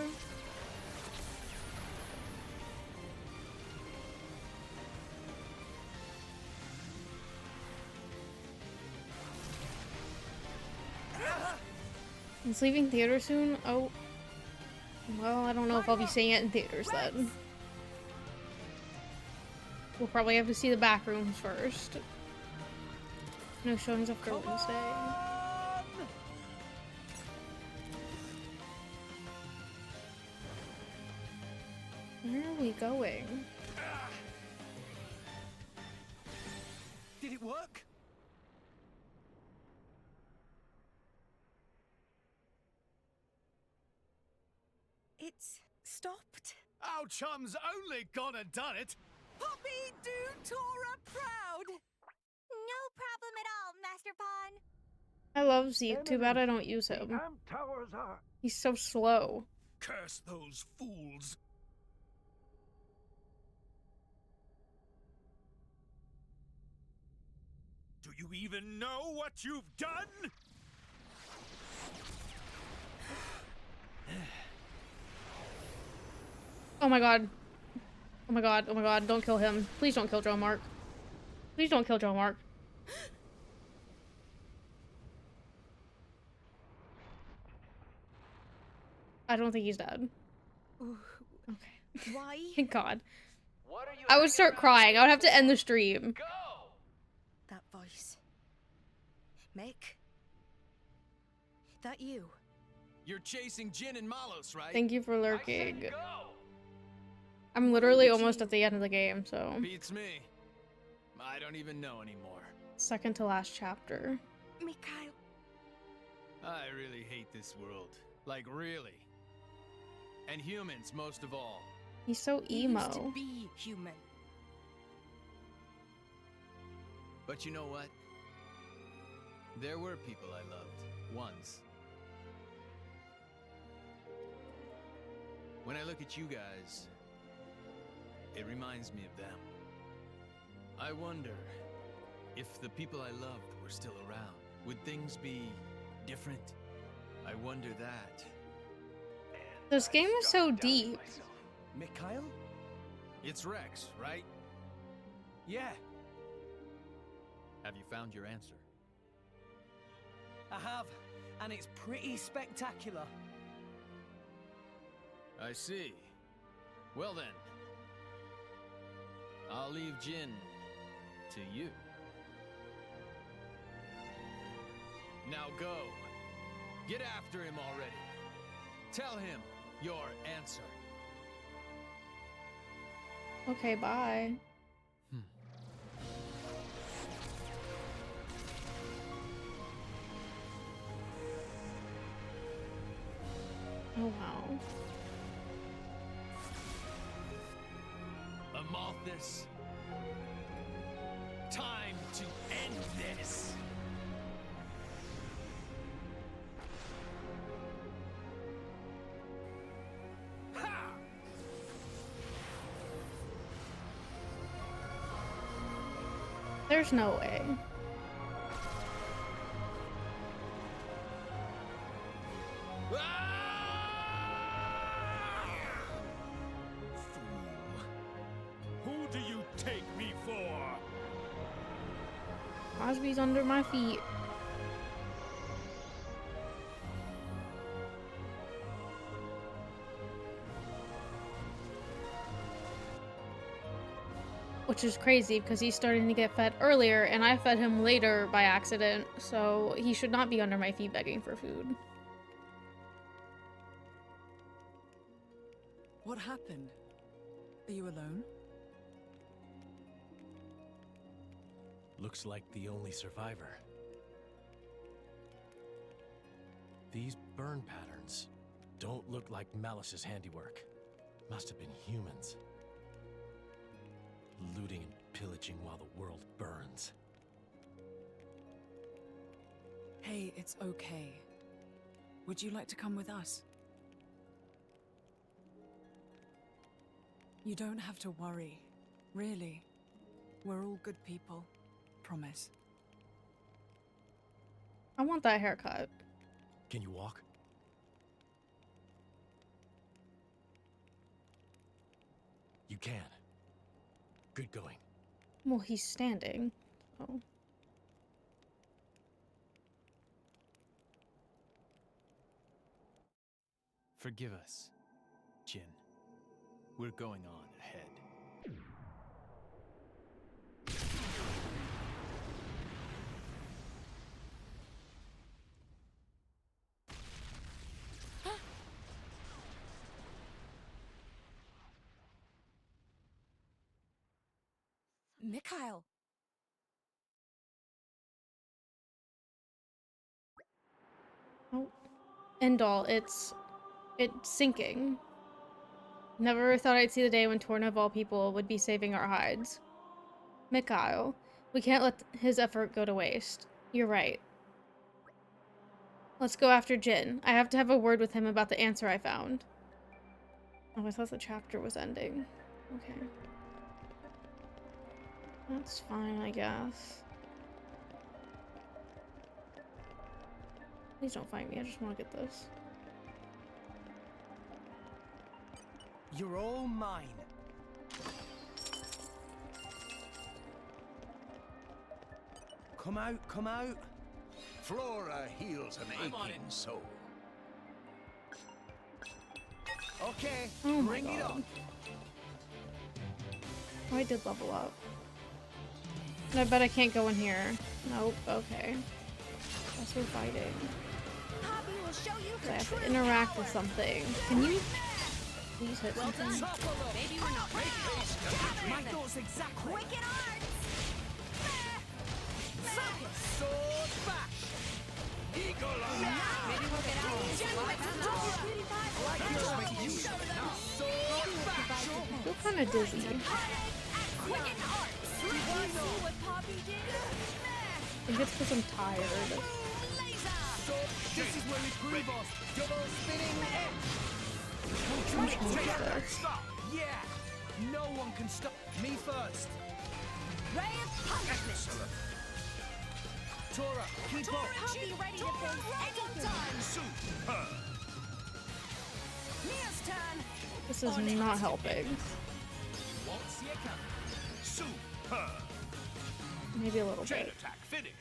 It's leaving theater soon? Oh. Well, I don't know if I'll be seeing it in theaters then. We'll probably have to see the back rooms first. No showings after Wednesday. Where are we going? Did it work? It's stopped. Our chum's only gone and done it. Poppy, do Tora proud. No problem at all, Master Pawn. I love Zeke. Too bad I don't use him. Towers are. He's so slow. Curse those fools. Do you even know what you've done? Oh my god. Oh my god. Oh my god. Don't kill him. Please don't kill Joe Mark. Please don't kill Joe Mark. I don't think he's dead. Okay. Why? Thank god. What are you I would start crying. I would have to end the stream. Go! That voice. Mick? That you? You're chasing Jin and Malos, right? Thank you for I lurking. said go! I'm literally almost at the end of the game, so. Beats me. I don't even know anymore. Second to last chapter. Mikhail. I really hate this world. Like, really. And humans, most of all. He's so You used to emo. be human. But you know what? There were people I loved. Once. When I look at you guys, it reminds me of them. I wonder if the people I loved were still around. Would things be different? I wonder that. This game is so deep. Mikhail? It's Rex, right? Yeah. Have you found your answer? I have, and it's pretty spectacular. I see. Well then, I'll leave Jin to you. Now go. Get after him already. Tell him your answer. Okay, bye. Oh wow. Amalthus. Time to end this. Ha! There's no way. Who do you take me for? Osby's under my feet. Which is crazy because he's starting to get fed earlier and I fed him later by accident, so he should not be under my feet begging for food. What happened? Are you alone? Looks like the only survivor. These burn patterns don't look like Malice's handiwork. Must have been humans. Looting and pillaging while the world burns. Hey, it's okay. Would you like to come with us? You don't have to worry. Really. We're all good people. Promise. I want that haircut. Can you walk? you can. Good going. Well, he's standing. Oh. Forgive us, Jin. We're going on ahead. Mikhail. Oh. Endall, it's sinking. Never thought I'd see the day when Torna of all people would be saving our hides. Mikhail, we can't let his effort go to waste. You're right. Let's go after Jin. I have to have a word with him about the answer I found. Oh, I thought the chapter was ending. Okay. That's fine, I guess. Please don't fight me, I just want to get this. You're all mine. Come out, come out. Flora heals an aching soul. Okay, Oh my bring it God. on. Oh, I did level up. And I bet I can't go in here. Nope, okay. Guess we're fighting. Poppy will show you I her have true to interact power. with something. Can you please hit something? Maybe we're not ready. My thoughts exactly. Wicked arts. Sword back. Eagle eye. Maybe we'll get out of this. Like you're making use of it now. Sword back. I feel kind of dizzy. Wicked arts. See what Poppy did? I think it's because I'm tired. This is where we prove us. Double spinning edge. Which one is this? Yeah. No one can stop me first. Ray of punishment. Tora, keep up. Poppy ready to face anything. Superb. Mia's turn. This is not helping. Won't see it coming. Superb. Maybe a little Chain bit. attack finish.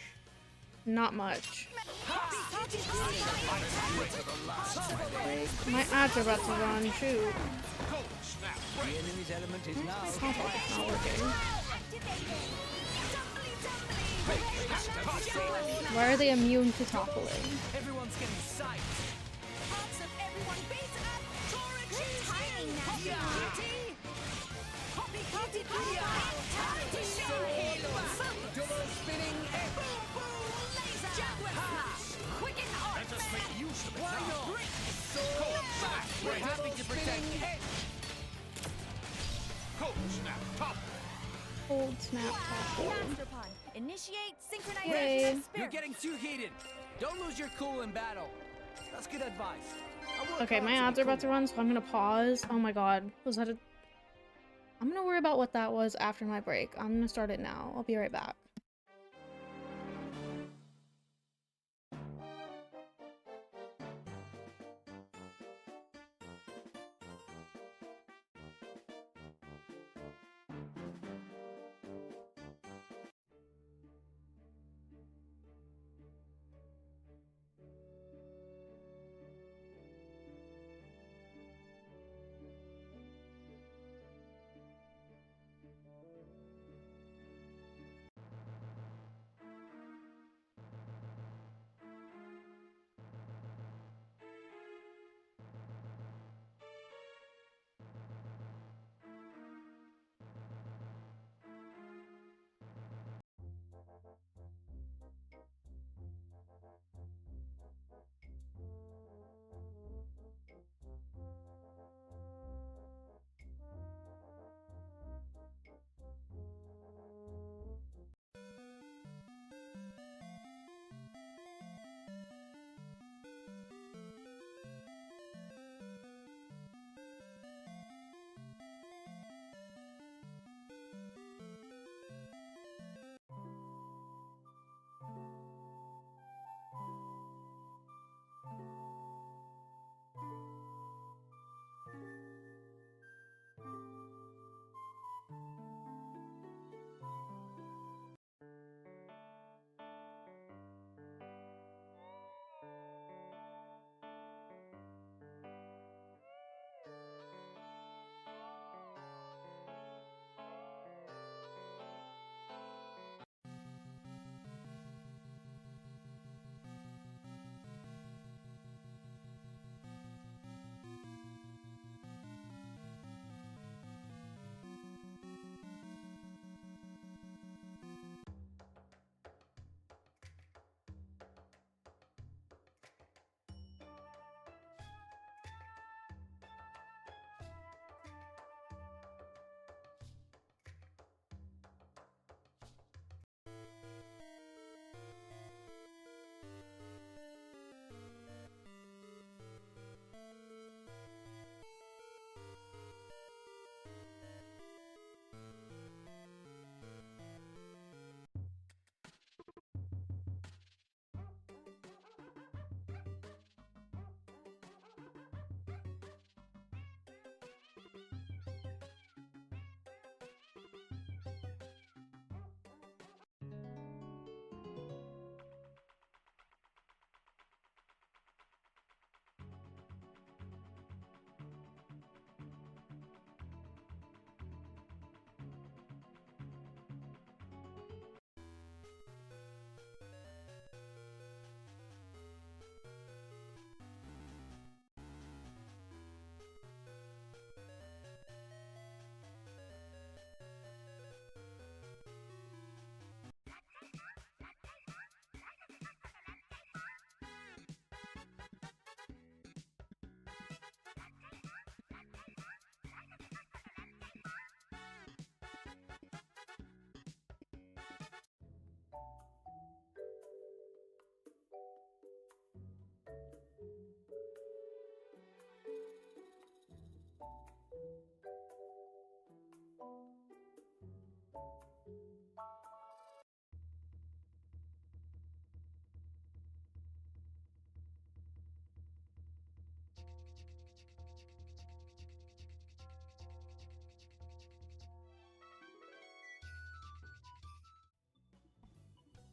Not much. Poppy's Like, my ads are about to run. Shoot. Cold snap. The enemy's element is now. Sounds like it's not working. Why are they immune to toppling? Everyone's getting psyched. Parts of everyone beat up. Good timing now, cutie. Poppy, cutie, time to shine. Double spinning edge. Laser. Jaguar flash. Quicken arc. Let us make use of it Why now. not? Sword back. We're happy to protect edge. Cold snap. Top. Cold snap topple. Master pun. Initiate synchronization Yay. of You're spirit. getting too heated. Don't lose your cool in battle. That's good advice. I work Okay, hard my to be ads are about to cool. run, so I'm gonna pause. Oh my god. Was that a... I'm gonna worry about what that was after my break. I'm gonna start it now. I'll be right back.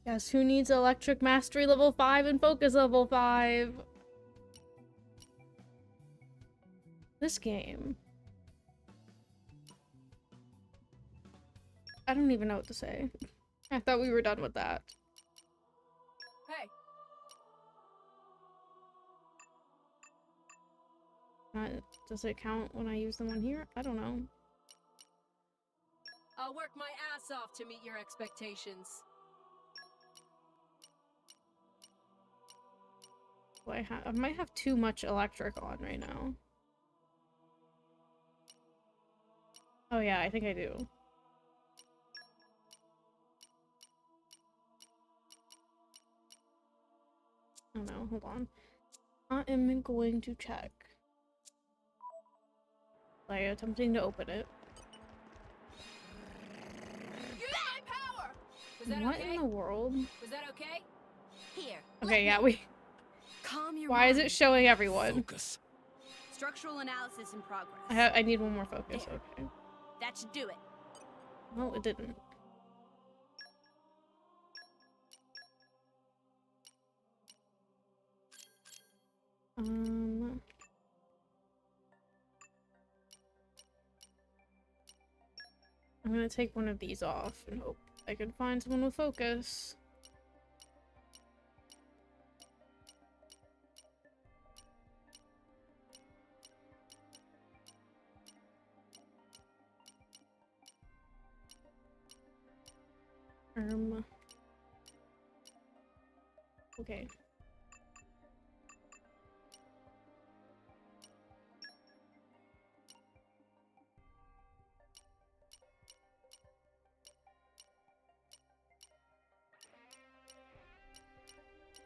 Yes, who needs electric mastery level 5 and focus level 5? This game. I don't even know what to say. I thought we were done with that. Hey, Does it count when I use them on here? I don't know. I'll work my ass off to meet your expectations. Do I might have too much electric on right now. Oh yeah, I think I do. Oh no, hold on. I am going to check. Like, attempting to open it. Use my power! Was that What okay? in the world? Was that okay? Here. Okay, yeah, we. Calm your Why is mind. it showing everyone? Focus. Structural analysis in progress. I need one more focus. There. Okay. That should do it. Well, it didn't. I'm gonna take one of these off and hope I can find someone with focus. Okay.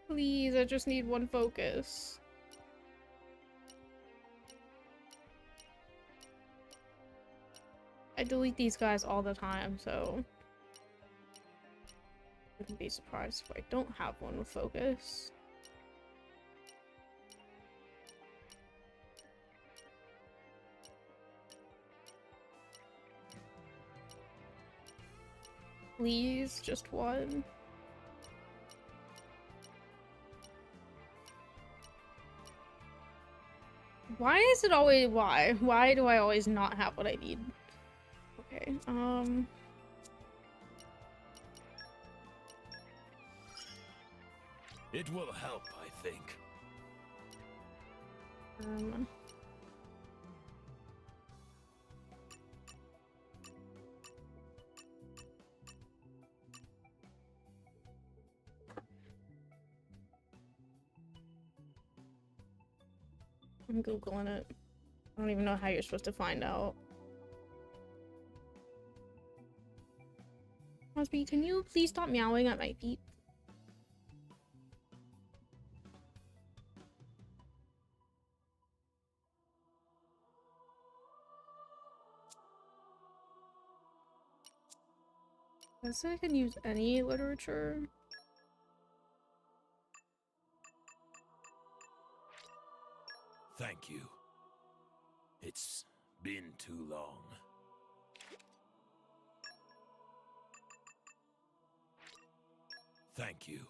Please, I just need one focus. I delete these guys all the time, so wouldn't be surprised if I don't have one with focus. Please, just one. Why is it always why? Why do I always not have what I need? Okay, It will help, I think. I'm Googling it. I don't even know how you're supposed to find out. Crosby, can you please stop meowing at my feet? I guess I can use any literature. Thank you. It's been too long. Thank you.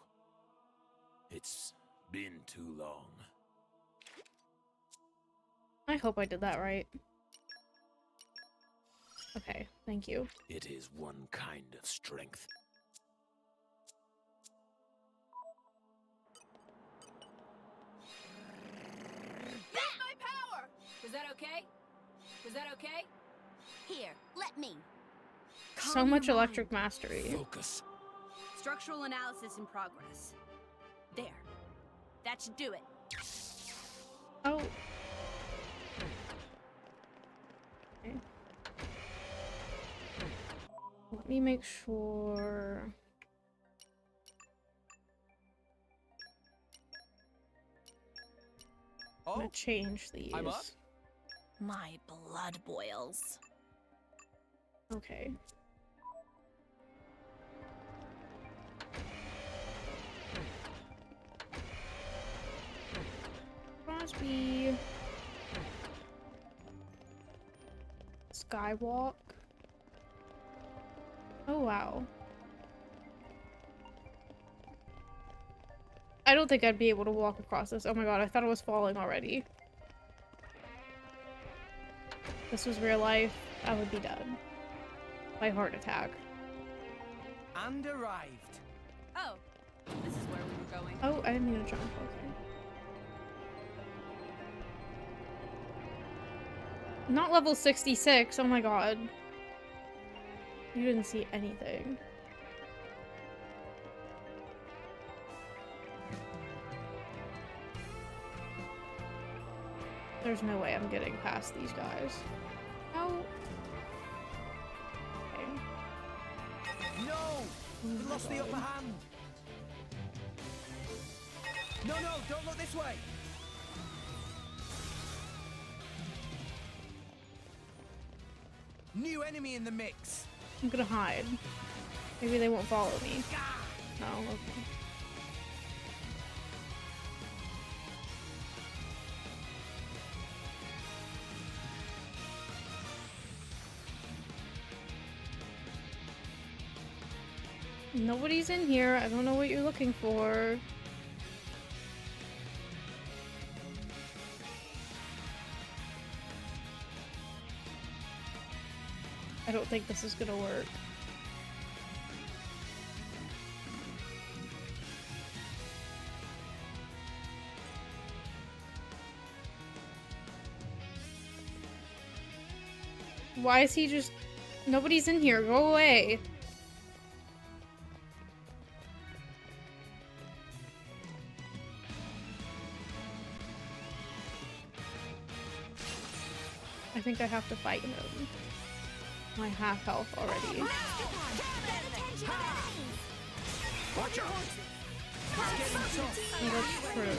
It's been too long. I hope I did that right. Okay, thank you. It is one kind of strength. Use my power! Was that okay? Was that okay? Here, let me. So Calm much your mind. electric mastery. Focus. Structural analysis in progress. There. That should do it. Oh. Okay. Let me make sure. I'm gonna change these. I'm up. My blood boils. Okay. Crosby. Skywalk. Oh wow. I don't think I'd be able to walk across this. Oh my god, I thought it was falling already. If this was real life, I would be dead. By heart attack. And arrived. Oh, this is where we were going. Oh, I didn't mean to jump. Okay. Not level 66. Oh my god. You didn't see anything. There's no way I'm getting past these guys. No. Okay. No! We lost the upper hand. No, don't look this way. New enemy in the mix. I'm gonna hide. Maybe they won't follow me. No, okay. Nobody's in here. I don't know what you're looking for. I don't think this is gonna work. Why is he just... Nobody's in here. Go away. I think I have to fight him. My half health already. Watch out! Oh, that's true.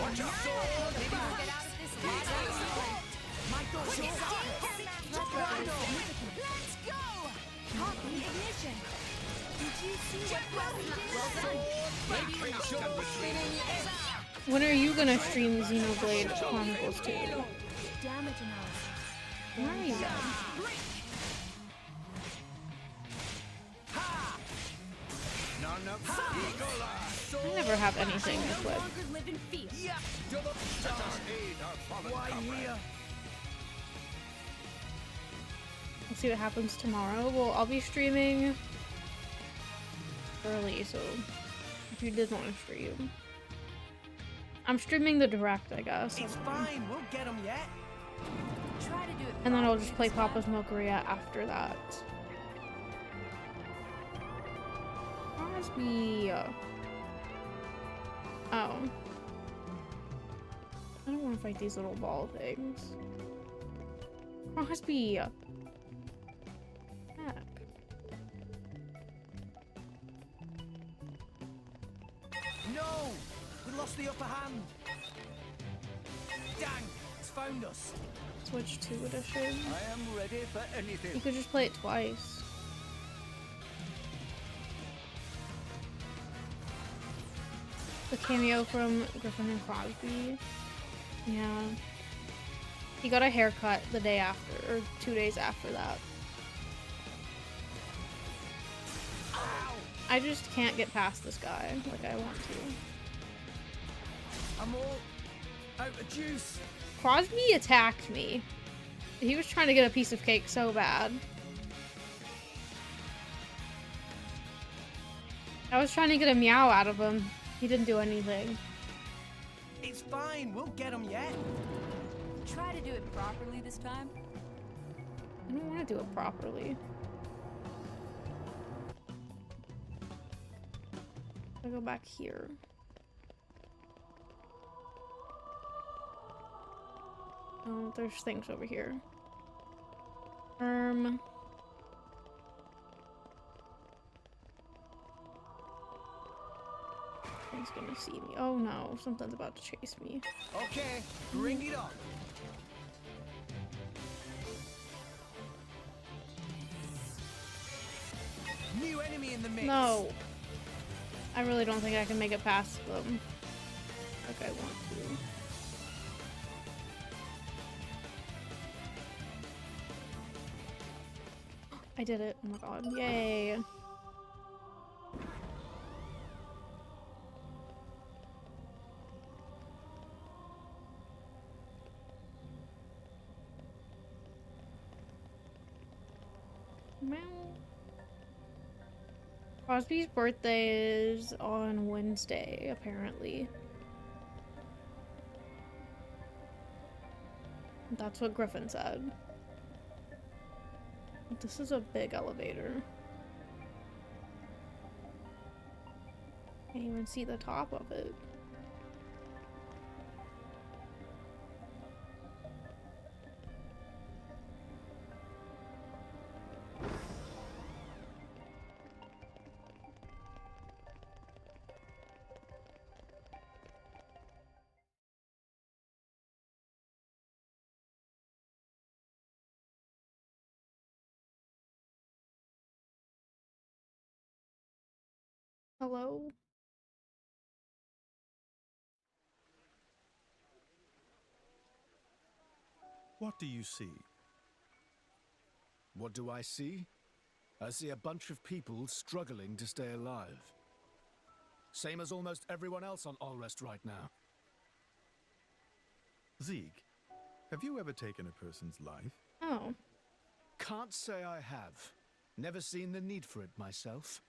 Watch out! Get out of this My door's Let's go! Copy ignition. Did you see what we did? When are you gonna stream Xenoblade Chronicles 2? Damage analysis. Where are you then? I never have anything equipped. live in fear. Why here? Let's see what happens tomorrow. Well, I'll be streaming early, so if you did want to stream. I'm streaming the direct, I guess. It's fine, we'll get them yet. Try to do it. And then I'll just play Papa's Milkeria after that. Crosby. Oh. I don't want to fight these little ball things. Crosby. Heck. No! We lost the upper hand. Dang! It's found us. Switch to edition. I am ready for anything. You could just play it twice. The cameo from Griffin and Crosby. Yeah. He got a haircut the day after, or 2 days after that. Ow! I just can't get past this guy like I want to. I'm all out of juice. Crosby attacked me. He was trying to get a piece of cake so bad. I was trying to get a meow out of him. He didn't do anything. It's fine, we'll get them yet. Try to do it properly this time. I don't want to do it properly. I'll go back here. Oh, there's things over here. He's gonna see me. Oh no, something's about to chase me. Okay, bring it on. New enemy in the mix. No. I really don't think I can make it past them. Like I want to. I did it. Oh my god. Yay. Meow. Crosby's birthday is on Wednesday, apparently. That's what Griffin said. This is a big elevator. Can't even see the top of it. Hello? What do you see? What do I see? I see a bunch of people struggling to stay alive. Same as almost everyone else on Allrest right now. Zeke, have you ever taken a person's life? Oh. Can't say I have. Never seen the need for it myself.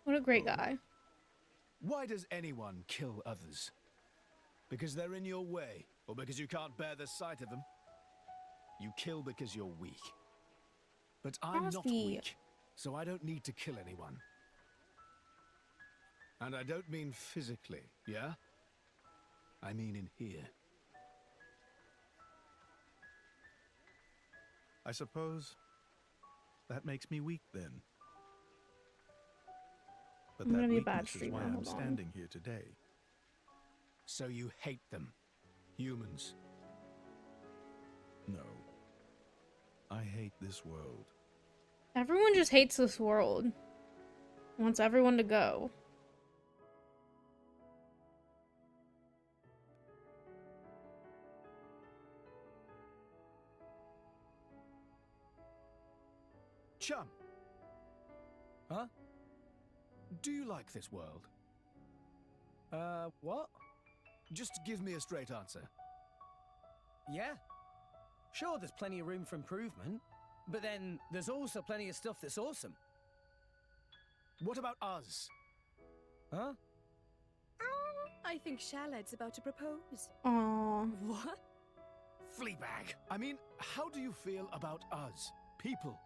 What a great guy. Why does anyone kill others? Because they're in your way, or because you can't bear the sight of them? You kill because you're weak. But I'm not weak, so I don't need to kill anyone. And I don't mean physically, yeah? I mean in here. I suppose that makes me weak then. But I'm that gonna be a weakness bad is streamer, why I'm hold on. standing here today. So you hate them, humans? No. I hate this world. Everyone just hates this world. Wants everyone to go. Chum, Huh? do you like this world? What? Just give me a straight answer. Yeah. Sure, there's plenty of room for improvement, but then there's also plenty of stuff that's awesome. What about us? Huh? I think Charlotte's about to propose. Aww. What? Fleabag, I mean, how do you feel about us, people?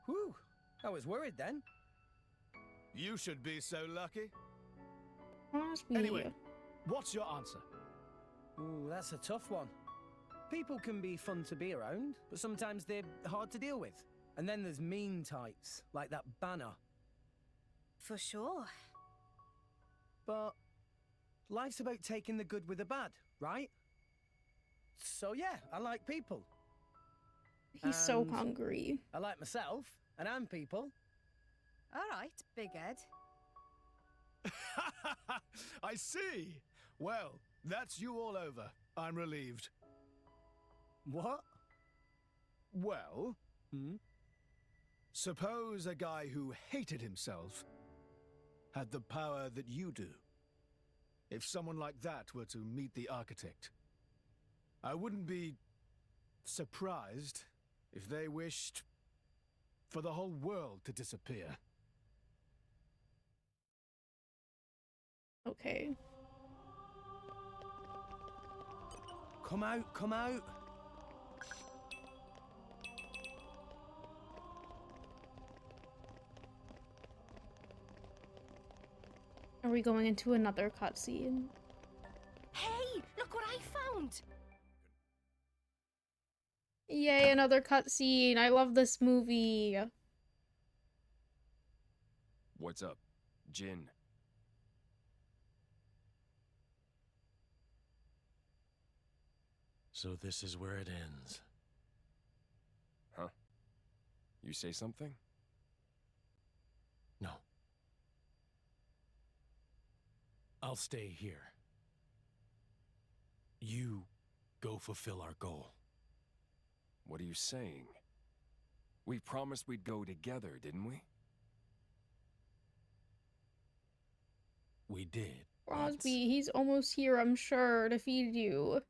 Whew. I was worried then. You should be so lucky. Crosby. Anyway, what's your answer? Ooh, that's a tough one. People can be fun to be around, but sometimes they're hard to deal with. And then there's mean types, like that Banner. For sure. But life's about taking the good with the bad, right? So yeah, I like people. He's so And hungry. I like myself, and I'm people. All right, Big Ed. I see. Well, that's you all over. I'm relieved. What? Well, suppose a guy who hated himself had the power that you do. If someone like that were to meet the architect, I wouldn't be surprised if they wished for the whole world to disappear. Okay. Come out, come out. Are we going into another cutscene? Hey, look what I found! Yay, another cutscene. I love this movie. What's up, Jin? So this is where it ends. Huh? You say something? No. I'll stay here. You go fulfill our goal. What are you saying? We promised we'd go together, didn't we? We did. Crosby, he's almost here, I'm sure, to feed you.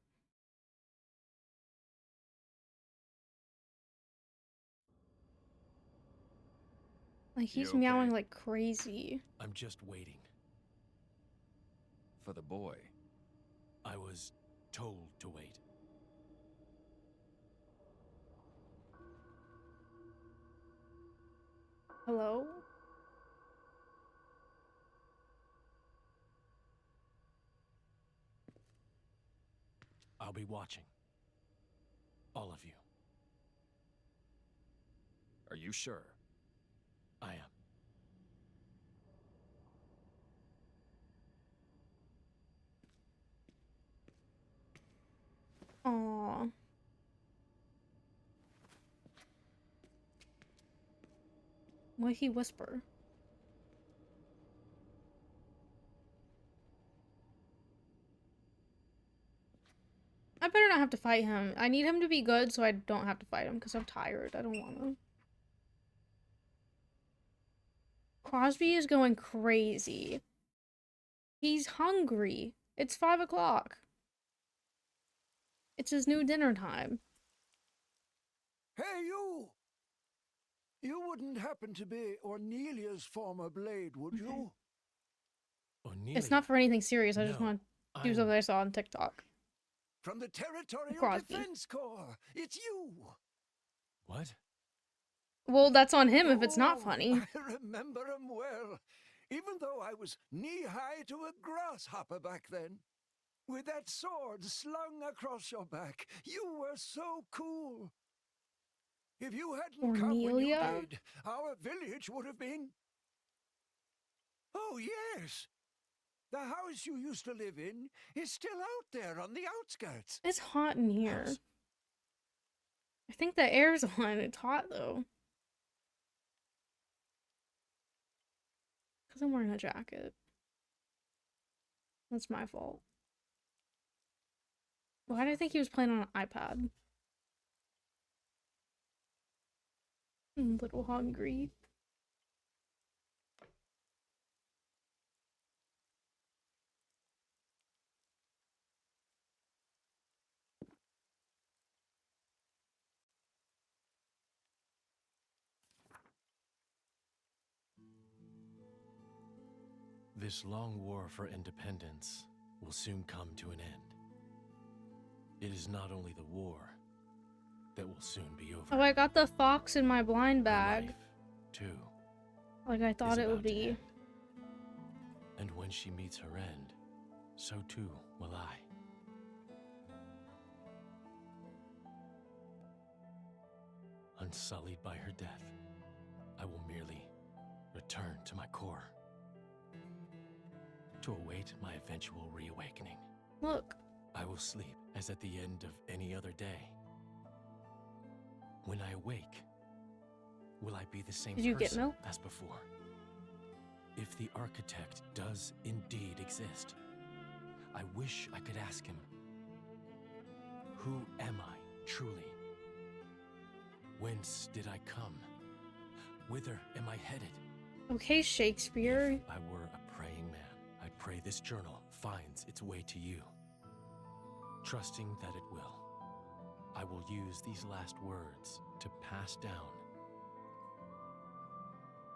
Like, he's You meowing okay? like crazy. I'm just waiting. For the boy. I was told to wait. Hello? I'll be watching. All of you. Are you sure? I am. Aww. Why'd he whisper? I better not have to fight him. I need him to be good so I don't have to fight him because I'm tired. I don't want to. Crosby is going crazy. He's hungry. It's 5 o'clock. It's his new dinner time. Hey, you! You wouldn't happen to be Ornelia's former blade, would you? Ornelia. It's not for anything serious. I just No, want to do something I saw on TikTok. From the Territorial Crosby. Defense Corps! It's you! What? Well, that's on him if it's not funny. I remember him well, even though I was knee-high to a grasshopper back then. With that sword slung across your back, you were so cool. If you hadn't come when you Ornelia? did, our village would have been... Oh, yes! The house you used to live in is still out there on the outskirts. It's hot in here. House. I think the air's on. It's hot though. Because I'm wearing a jacket. That's my fault. Why did I think he was playing on an iPad? I'm a little hungry. This long war for independence will soon come to an end. It is not only the war that will soon be over. Oh, I got the fox in my blind Her bag. life, too, Like I thought is it would about to be. end. And when she meets her end, so too will I. Unsullied by her death, I will merely return to my core to await my eventual reawakening. Look. I will sleep as at the end of any other day. When I awake, will I be the same Did you get person milk? as before? If the architect does indeed exist, I wish I could ask him, who am I truly? Whence did I come? Whither am I headed? Okay, Shakespeare. If I were a praying man, I pray this journal finds its way to you. Trusting that it will, I will use these last words to pass down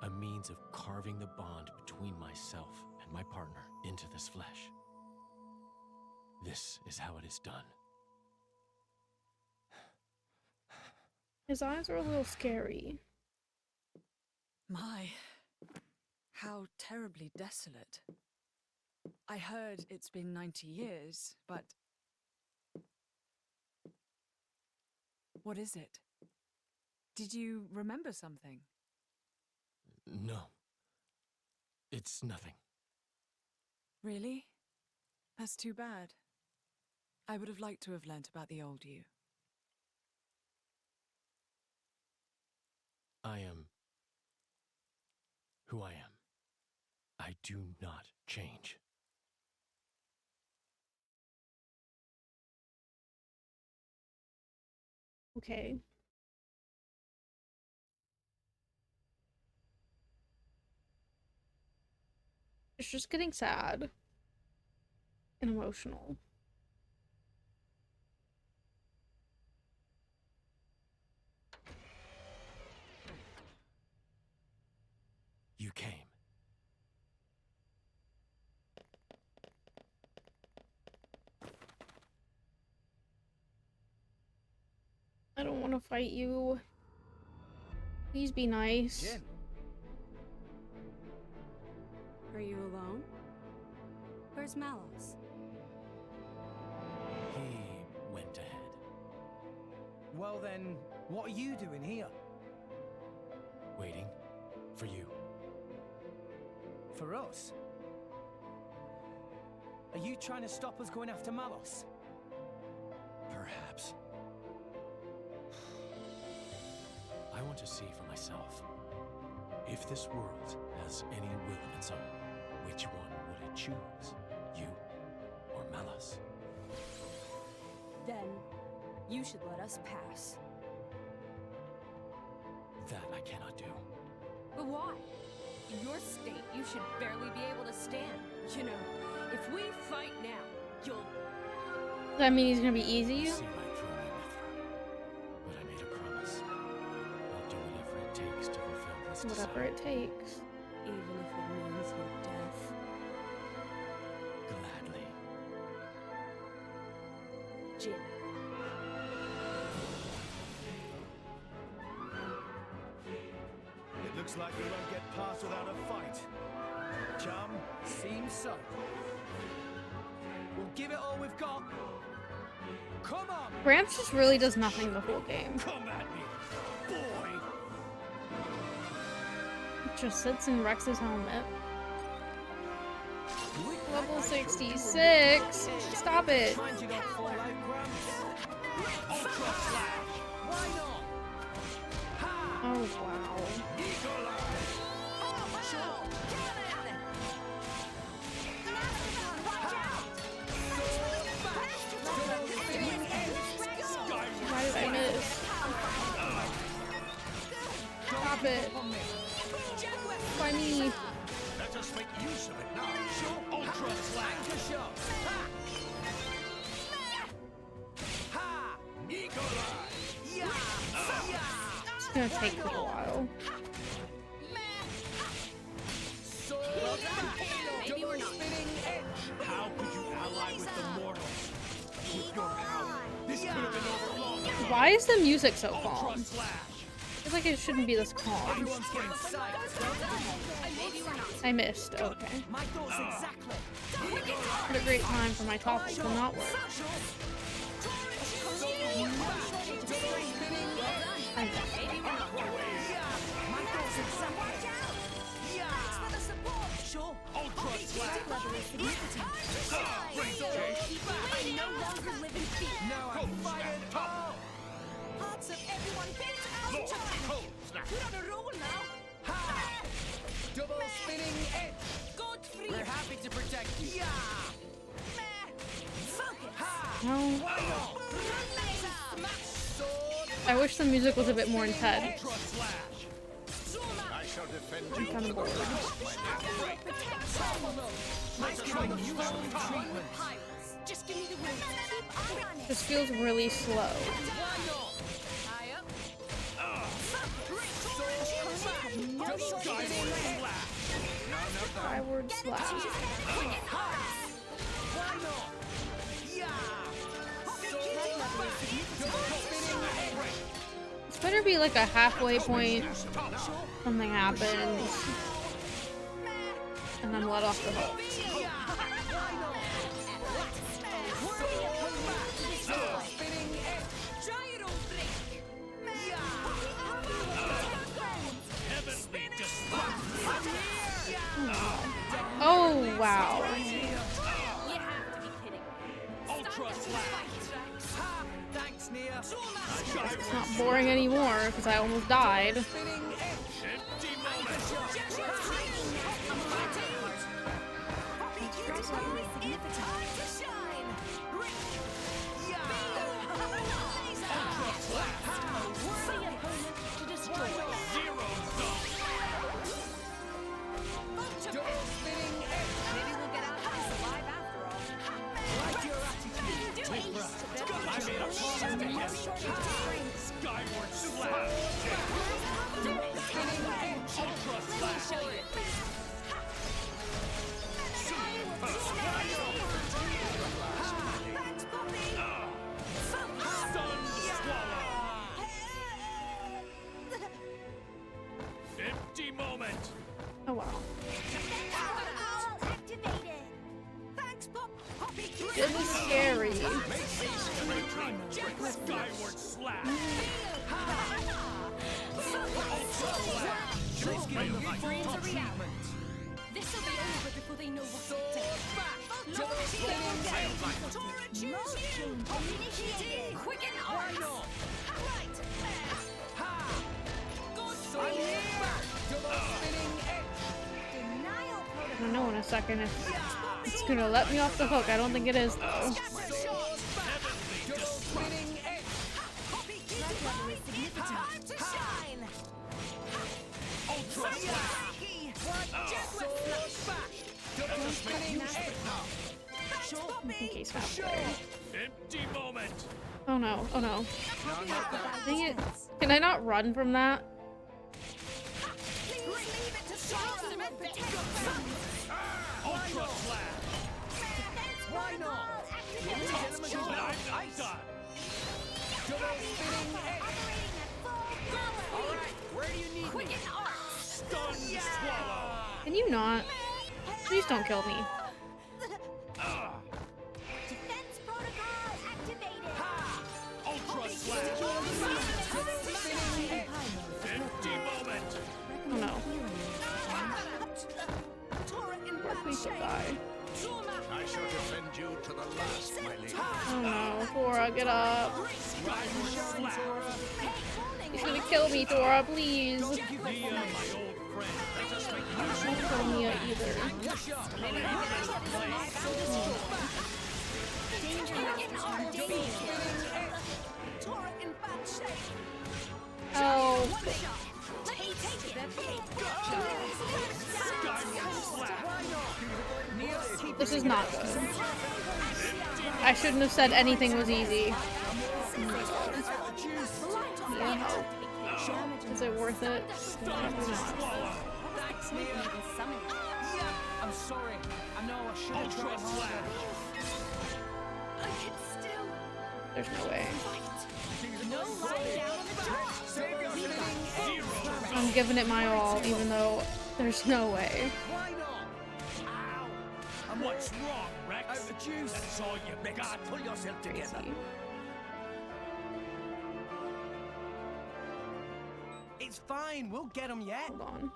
a means of carving the bond between myself and my partner into this flesh. This is how it is done. His eyes are a little scary. My, how terribly desolate. I heard it's been 90 years, but... What is it? Did you remember something? No. It's nothing. Really? That's too bad. I would have liked to have learnt about the old you. I am who I am. I do not change. Okay. It's just getting sad and emotional. I don't want to fight you. Please be nice. Jin. Are you alone? Where's Malos? He went ahead. Well then, what are you doing here? Waiting for you. For us? Are you trying to stop us going after Malos? Perhaps. I want to see for myself. If this world has any will of its own, which one would it choose? You or Malos? Then, you should let us pass. That I cannot do. But why? In your state, you should barely be able to stand. You know, if we fight now, you'll... Does that mean he's gonna be easy? See right through me, Mithra. But I made a promise. I'll do whatever it takes to fulfill this Whatever it takes. Even if it means your death. Gladly. Jin. It looks like we won't get past without a fight. Chum? Seems so. We'll give it all we've got. Come on! Gramps just really does nothing the whole game. Come at me, boy! Just sits in Rex's helmet. Level 66. Stop it. Mind you don't fall out, Gramps. Ultra Slash! Why not? Ha! Oh wow. Why did I miss? Stop it. Why me? Let us make use of it now. Ultra Slash! Ha! Eagle Eye! It's gonna take me a while. Maybe we're not. How could you ally with the mortals? With your power, this could have been over long ago. Why is the music so Ultra calm? Slash! I feel like it shouldn't be this calm. Everyone's getting psyched. Maybe we're not. I missed. Okay. My thoughts exactly. What a great time for my topple to not work. I'm back. Maybe we're not. My thoughts exactly. Sure. Ultra Slash! I no longer live in fear. Now I'm fired up. Hearts of everyone beat out Lord, time. cold snap! We're on a roll now. Ha! Double spinning edge. God free. We're happy to protect you. Yeah. Focus. Ha! No. Sword. I wish the music was a bit more intense. Ultra Slash! I shall defend I'm you. kind of bored. Let's try to use some treatment. Just give me the wings. Keep on it. This feels really slow. Why not? High up. Double spinning edge. Skyward slash. Why not? Yeah. Double spinning edge. This better be like a halfway point. Something happens. And I'm let off the hook. Oh, wow. You have to be kidding. Ultra Slash! Thanks, Nia. It's not boring anymore because I almost died. Spinning edge. Empty moment! Zero zone! Double spinning edge. Maybe we'll get out of this alive after all. Like your attitude. I made a promise to him! Skyward Slash! Double spinning edge. Ultra Slash! Stun Swallow! be scary. Skyward slash. Dreams are reality. This'll be over before they know what to do. Quicken arms. I don't know in a second if it's gonna let me off the hook. I don't think it is though. I think he's halfway. Empty moment. Oh no, oh no. Dang it. Can I not run from that? Ultra slash. Why not? I'm done. Alright, where do you need me? Stun swallow. Can you not? Please don't kill me. defense protocol activated. Ultra slash. Empty moment. Oh no. Please don't die. I shall defend you to the last, my lady. Oh no, Tora, get up. He's gonna kill me, Tora, please. Nia, my old friend. Don't kill Nia either. Oh. This is not good. I shouldn't have said anything was easy. Yeah. Is it worth it? Probably not. I'm sorry. I know I should have tried harder. There's no way. I'm giving it my all, even though there's no way. What's wrong, Rex? That's all you got. Pull yourself together. Crazy. It's fine. We'll get them yet. Hold on.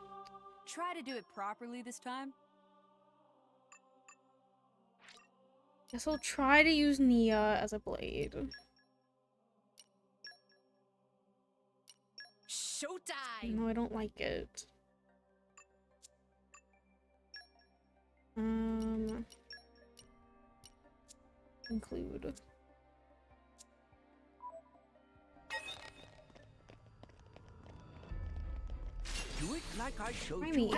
Try to do it properly this time. Guess I'll try to use Nia as a blade. Showtime! No, I don't like it. Include. Do it like I showed I you. mean,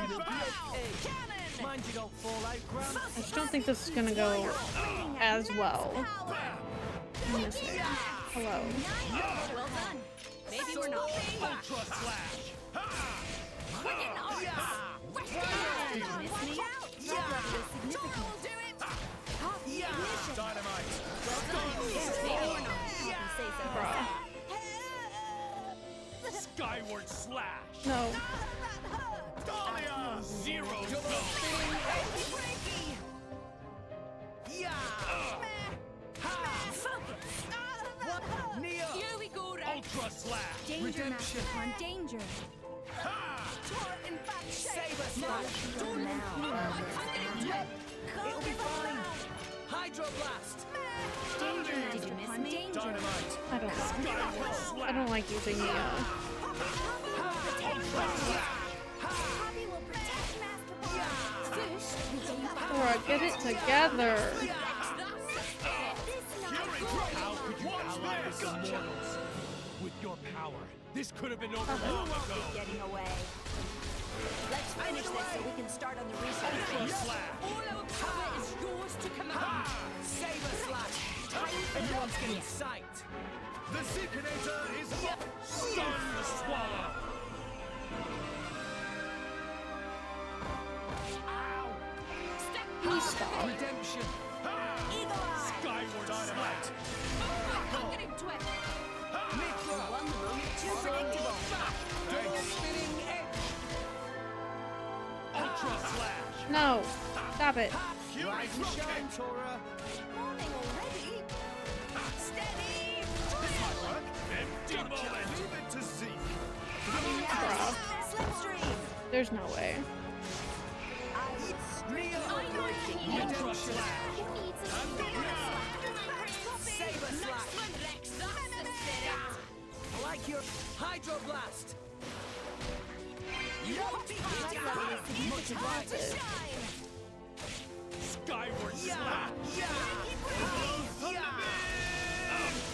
Mind you don't fall out, Grant. I just don't think this is gonna go as well. I'm gonna say, hello. Well done. Maybe we're not. Ultra slash. Quicken arms. Did you miss me? That level is significant. Dynamite. Maybe we're not. You can say so. Bruh. Skyward slash. No. Dahlia. Zero go. Here we go, Rex. Ultra slash. Danger, Master Khan, danger. Save us, lad. It'll be fine. Hydroblast. Danger, Did Master you miss Khan, me? danger. Dynamite. I don't know. I don't like using Nia. Poppy will protect Master Khan. Tora, get it together. How could you ally with the mortals? With your power, this could have been over long ago. Getting away. Let's finish this so we can start on the research. Slash. All our power is yours to command. Save us, lad. Everyone's getting psyched. The Seekinator is up. Stun the swallow. Please stop. Redemption. Skyward dynamite. I'm getting to it. One room, too predictable. Double spinning edge. Ultra slash. No. Stop it. Rise and shine, Tora. Morning, There's no way. I like your Hydro Blast. Much obliged. Skyward slash.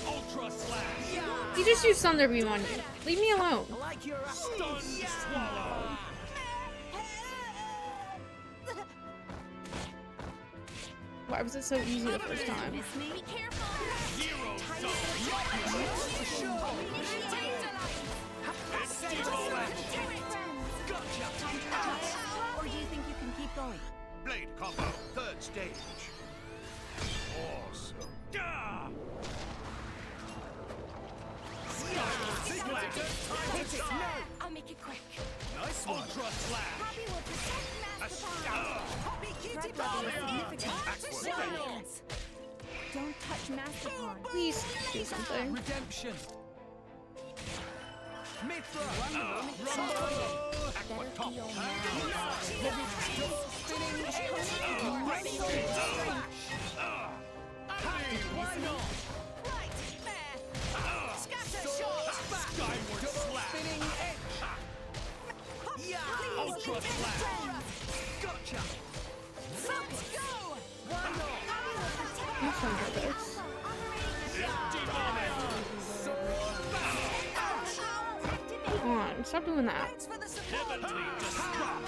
Ultra slash. He just used Thunder Beam on you. Leave me alone. I like your Stun swallow. Why was it so easy the first time? Be careful. Zero zone. Or do you think you can keep going? Blade combo, third stage. Awesome. Gah! I'll make it quick. Nice one. Ultra slash. Poppy will protect Master Palm. Poppy cutie Red ball. level is significant. Don't touch Master Palm. Please do something. Redemption. Mithra. Better feel now. Spinning why not? Right there. Scatter shot. Skyward slash. Spinning Ultra slash. Gotcha. Let's go. Why not? That's fun for this. Come on, stop doing that. Thanks for the support. Heavenly destruct.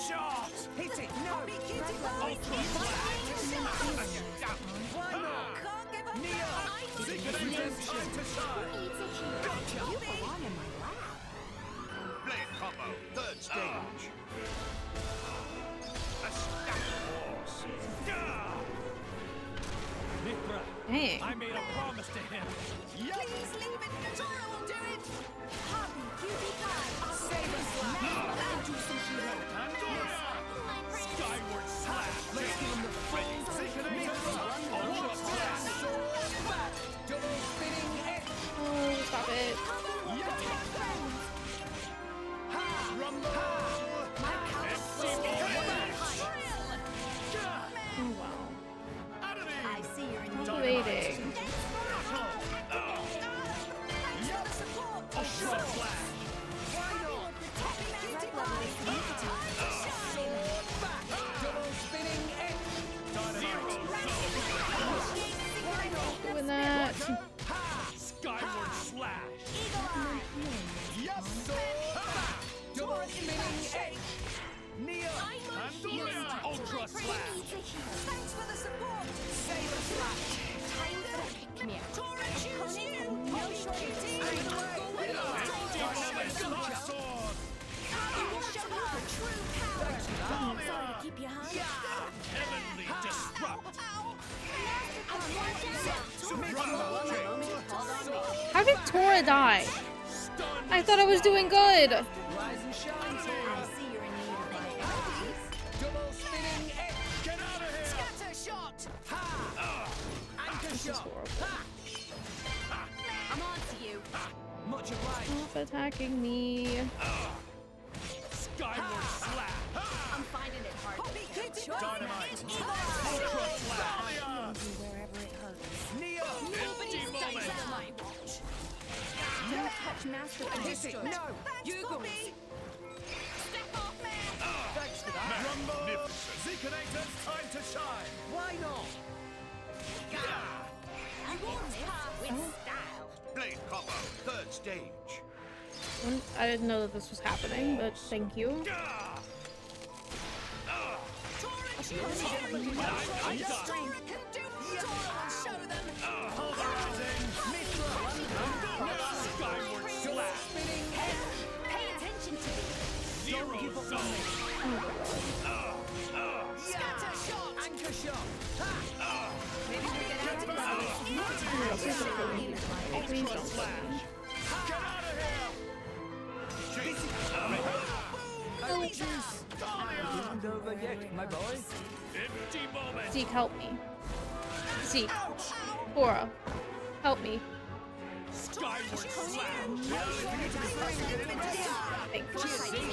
Shot. Hit it. No. Ultra slash. Why not? Can't give up. Neo. Redemption. Time to shine. Gotcha. You belong in my lab. Blade combo, third stage. Awesome. Mithra, Dang. I made a promise to him. Please leave it. Tora will do it. Poppy, cutie pie. Saber slash. Skyward slash. Let's give him the full Mithra. Ultra slash. Back. Double spinning edge. Oh, stop it. Rumble. Oh, wow. I see you're in need. Stop evading. Ultra slash. Red level is significant. Double spinning edge. Doing that. Skyward slash. Yes, double spinning edge. Neo. Ultra slash. Thanks for the support. Saber slash. Time for a pick-me-up. Tora choose you. No shortage. Dynamic sword. True power. Sorry to keep you high. Heavenly disrupt. How did Tora die? I thought I was doing good. Rise and shine. I see you're in need of that. Double spinning edge. Get out of here. Scatter shot. Anchor This is shot. horrible. I'm on to you. Much obliged. Stop attacking me. Skyward slash. I'm finding it hard to pick. Dynamite. Ultra slash. Wherever it hurts. Neo. Empty moment. Don't touch Master Palm. Hit it. No. You go. Step off, man. Thanks for that. Rumble. Zeekinator's time to shine. Why not? You won't pass with style. Blade combo, third stage. I didn't know that this was happening, but thank you. Skyward slash. Pay attention to me. Zero zone. Scatter shot. Anchor shot. Maybe we get out of this. Please Ultra don't. slash. Get out of here. Oh, juice. Not over yet, my boy. Empty moment. Zeke, help me. Zeke. Tora, help me. Skyward slash.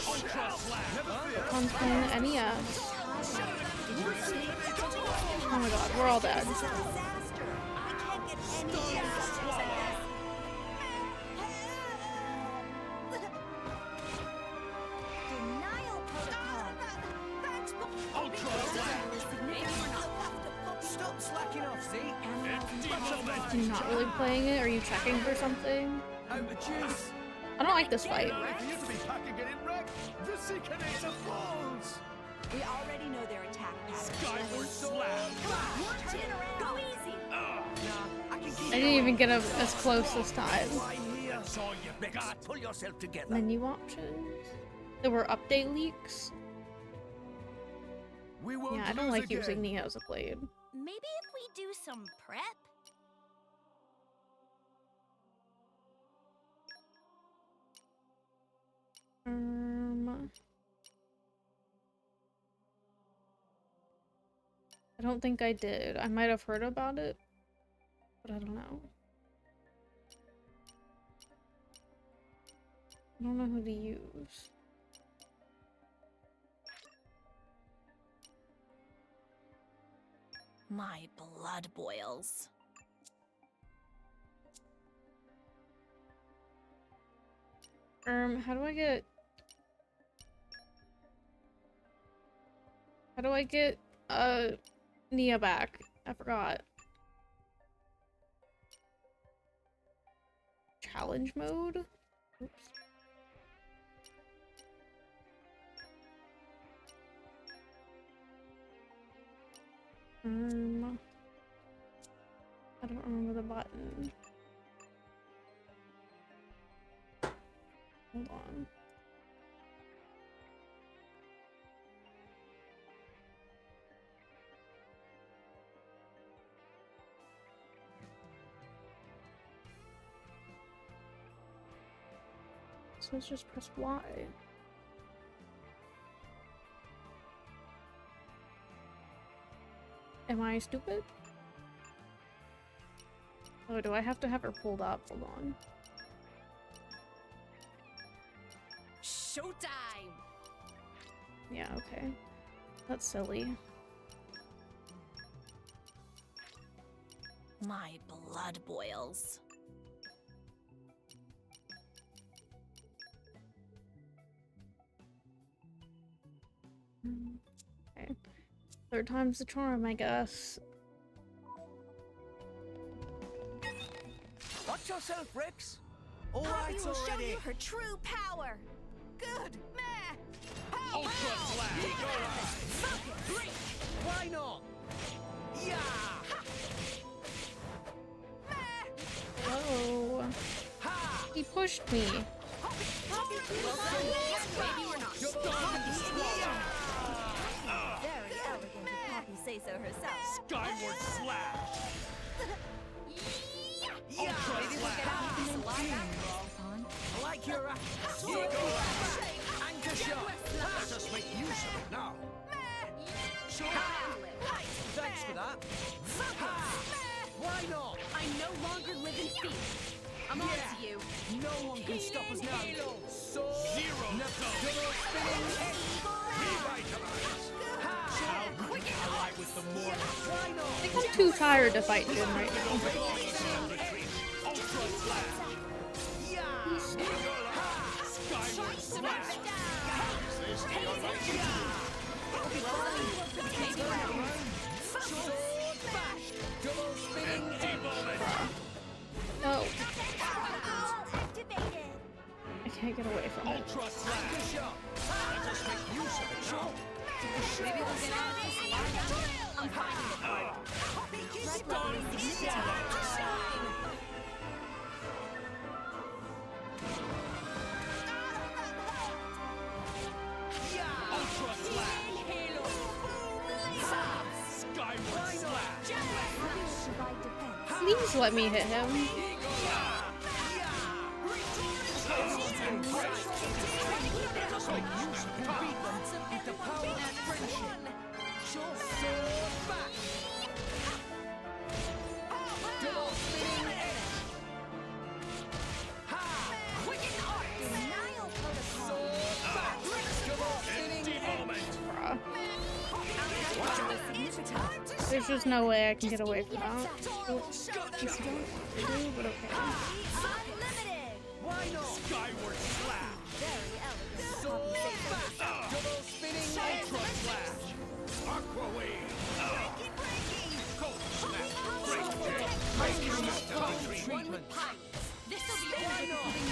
Ultra slash. One's playing the NES. Oh my god, we're all dead. Ultra slash. Stop slacking off, Z. You're not really playing it? Are you checking for something? Out the juice. I don't like this fight. For you to be packing it in wreck, the Seekinator falls! We already know their attack pattern. Skyward slash. Go easy. I didn't even get as close this time. That's all you got. Pull yourself together. Menu options. There were update leaks. We won't Yeah, I don't lose like again. using Neo as a blade. Maybe if we do some prep? I don't think I did. I might have heard about it, but I don't know. I don't know who to use. My blood boils. How do I get Nia back? I forgot. Challenge mode? Oops. I don't remember the button. Hold on. So let's just press Y. Am I stupid? Oh, do I have to have her pulled up? Hold on. Showtime! Yeah, okay. That's silly. My blood boils. Okay. Third time's the charm, I guess. Watch yourself, Rex. All Poppy right will show already. you her true power. Good, meh. Ultra slash. Why not? Yeah. Oh. He pushed me. Maybe we're not. Very elegant if Poppy say so herself. Skyward slash. Yeah. Ultra slash. I like your anchor shot. Let us make use of it now. Sure. Thanks for that. Why not? I no longer live in fear. I'm on to you. No one can stop us now. So Zero zone. How quick ally with the morning. I think I'm too tired to fight him right now. Ultra slash. Skyward slash. Empty moment. No. I can't get away from it. Ultra slash. Let us make use of it now. Maybe we'll get out of this alive. I'm finding it. Ultra slash. Skyward slash. Please let me hit him. There's just no way I can get away from that. Tora will show them. It's do, but okay. Unlimited. Why not? Skyward Slash! Very elegant. Sword back! Double spinning Ultra Slash! Aqua Wave! Breaky, breaky. Cold Snap! Break kick! treatment. This'll be over.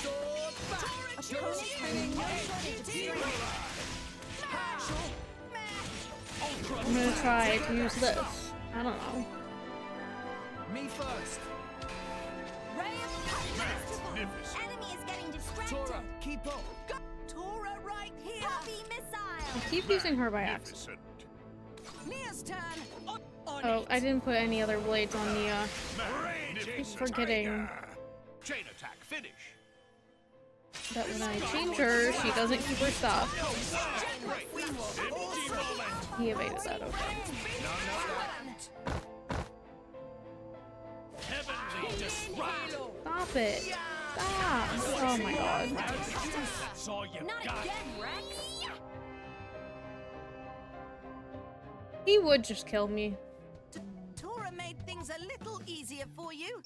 Sword back! Double spinning I'm gonna try to use this. I don't know. Me first. Ray of punch. Magnificent! Enemy is getting distracted. Tora, keep up. Tora right here. Puppy I missile. keep using her by accident. Mia's turn. Oh, I didn't put any other blades on the, keep forgetting Chain attack, finish! that when I change her, she doesn't keep her stuff. He evaded that, okay. Heavenly disrupt! Stop it. Stop. Oh my god. That's all you Not got! again, Rex. He would just kill me. Tora made things a little easier for you.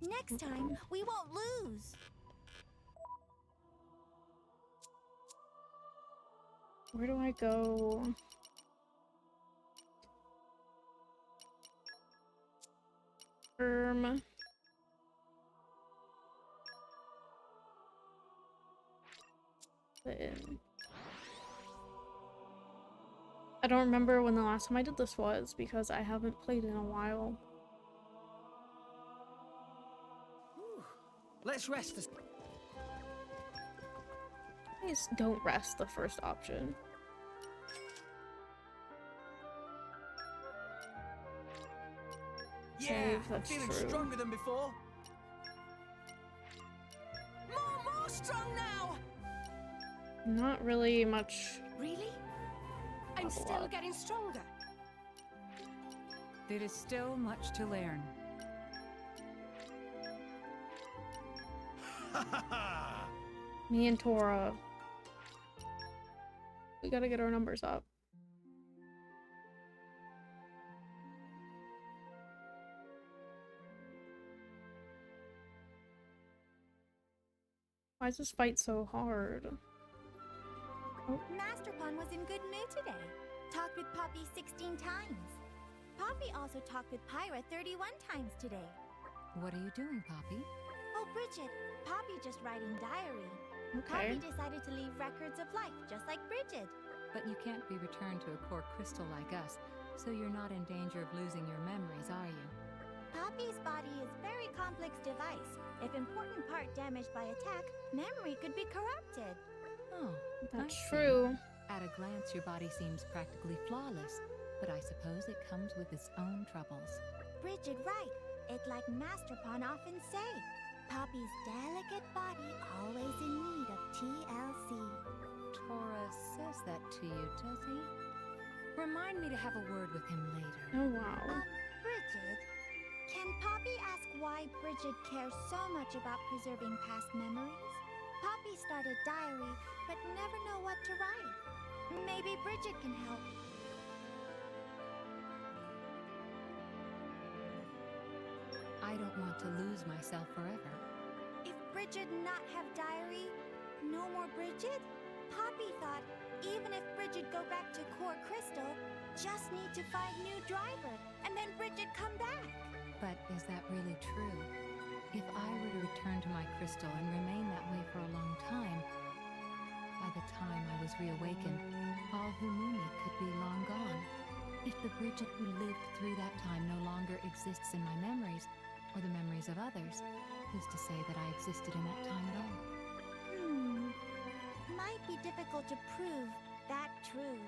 Next time, we won't lose. Where do I go? I don't remember when the last time I did this was because I haven't played in a while. Let's rest. Please don't rest the first option. Yeah, Save, that's feeling true. stronger than before. More strong now. Not really much. Really? I'm Not a still lot. getting stronger. There is still much to learn. Me and Tora. We gotta get our numbers up. Why is this fight so hard? Master Pawn was in good mood today. Talked with Poppy 16 times. Poppy also talked with Pyra 31 times today. What are you doing, Poppy? Oh, Bridget, Poppy just writing diary. Okay. Poppy decided to leave records of life, just like Bridget. But you can't be returned to a core crystal like us, so you're not in danger of losing your memories, are you? Poppy's body is a very complex device. If important part damaged by attack, memory could be corrupted. Oh, That's I see. true. At a glance, your body seems practically flawless, but I suppose it comes with its own troubles. Bridget right. It like Master Pawn often say. Poppy's delicate body always in need of TLC. Tora says that to you, does he? Remind me to have a word with him later. Oh wow. Bridget, can Poppy ask why Bridget cares so much about preserving past memories? Poppy started diary, but never know what to write. Maybe Bridget can help. I don't want to lose myself forever. If Bridget not have diary, no more Bridget? Poppy thought even if Bridget go back to Core Crystal, just need to find new driver, and then Bridget come back. But is that really true? If I were to return to my crystal and remain that way for a long time, by the time I was reawakened, all who knew me could be long gone. If the Bridget who lived through that time no longer exists in my memories, or the memories of others, who's to say that I existed in that time at all? Might be difficult to prove that true.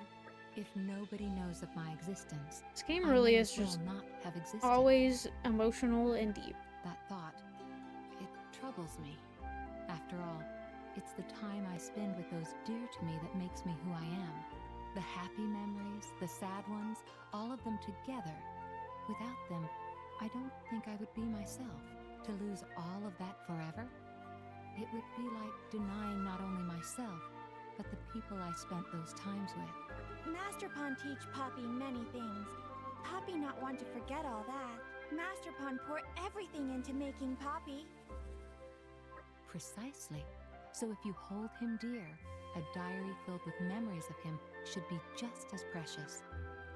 If nobody knows of my existence, This game I really may is as well just not have existed. always emotional and deep. That thought, it troubles me. After all, it's the time I spend with those dear to me that makes me who I am. The happy memories, the sad ones, all of them together. Without them, I don't think I would be myself. To lose all of that forever? It would be like denying not only myself, but the people I spent those times with. Master Pawn teach Poppy many things. Poppy not want to forget all that. Master Pawn pour everything into making Poppy. Precisely. So if you hold him dear, a diary filled with memories of him should be just as precious.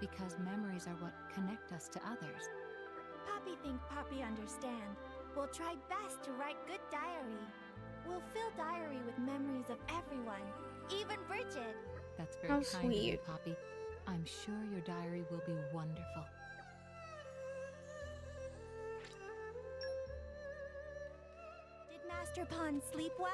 Because memories are what connect us to others. Poppy think Poppy understand. We'll try best to write good diary. We'll fill diary with memories of everyone, even Bridget. That's very How kind of you, sweet. Poppy. I'm sure your diary will be wonderful. Did Master Pawn sleep well?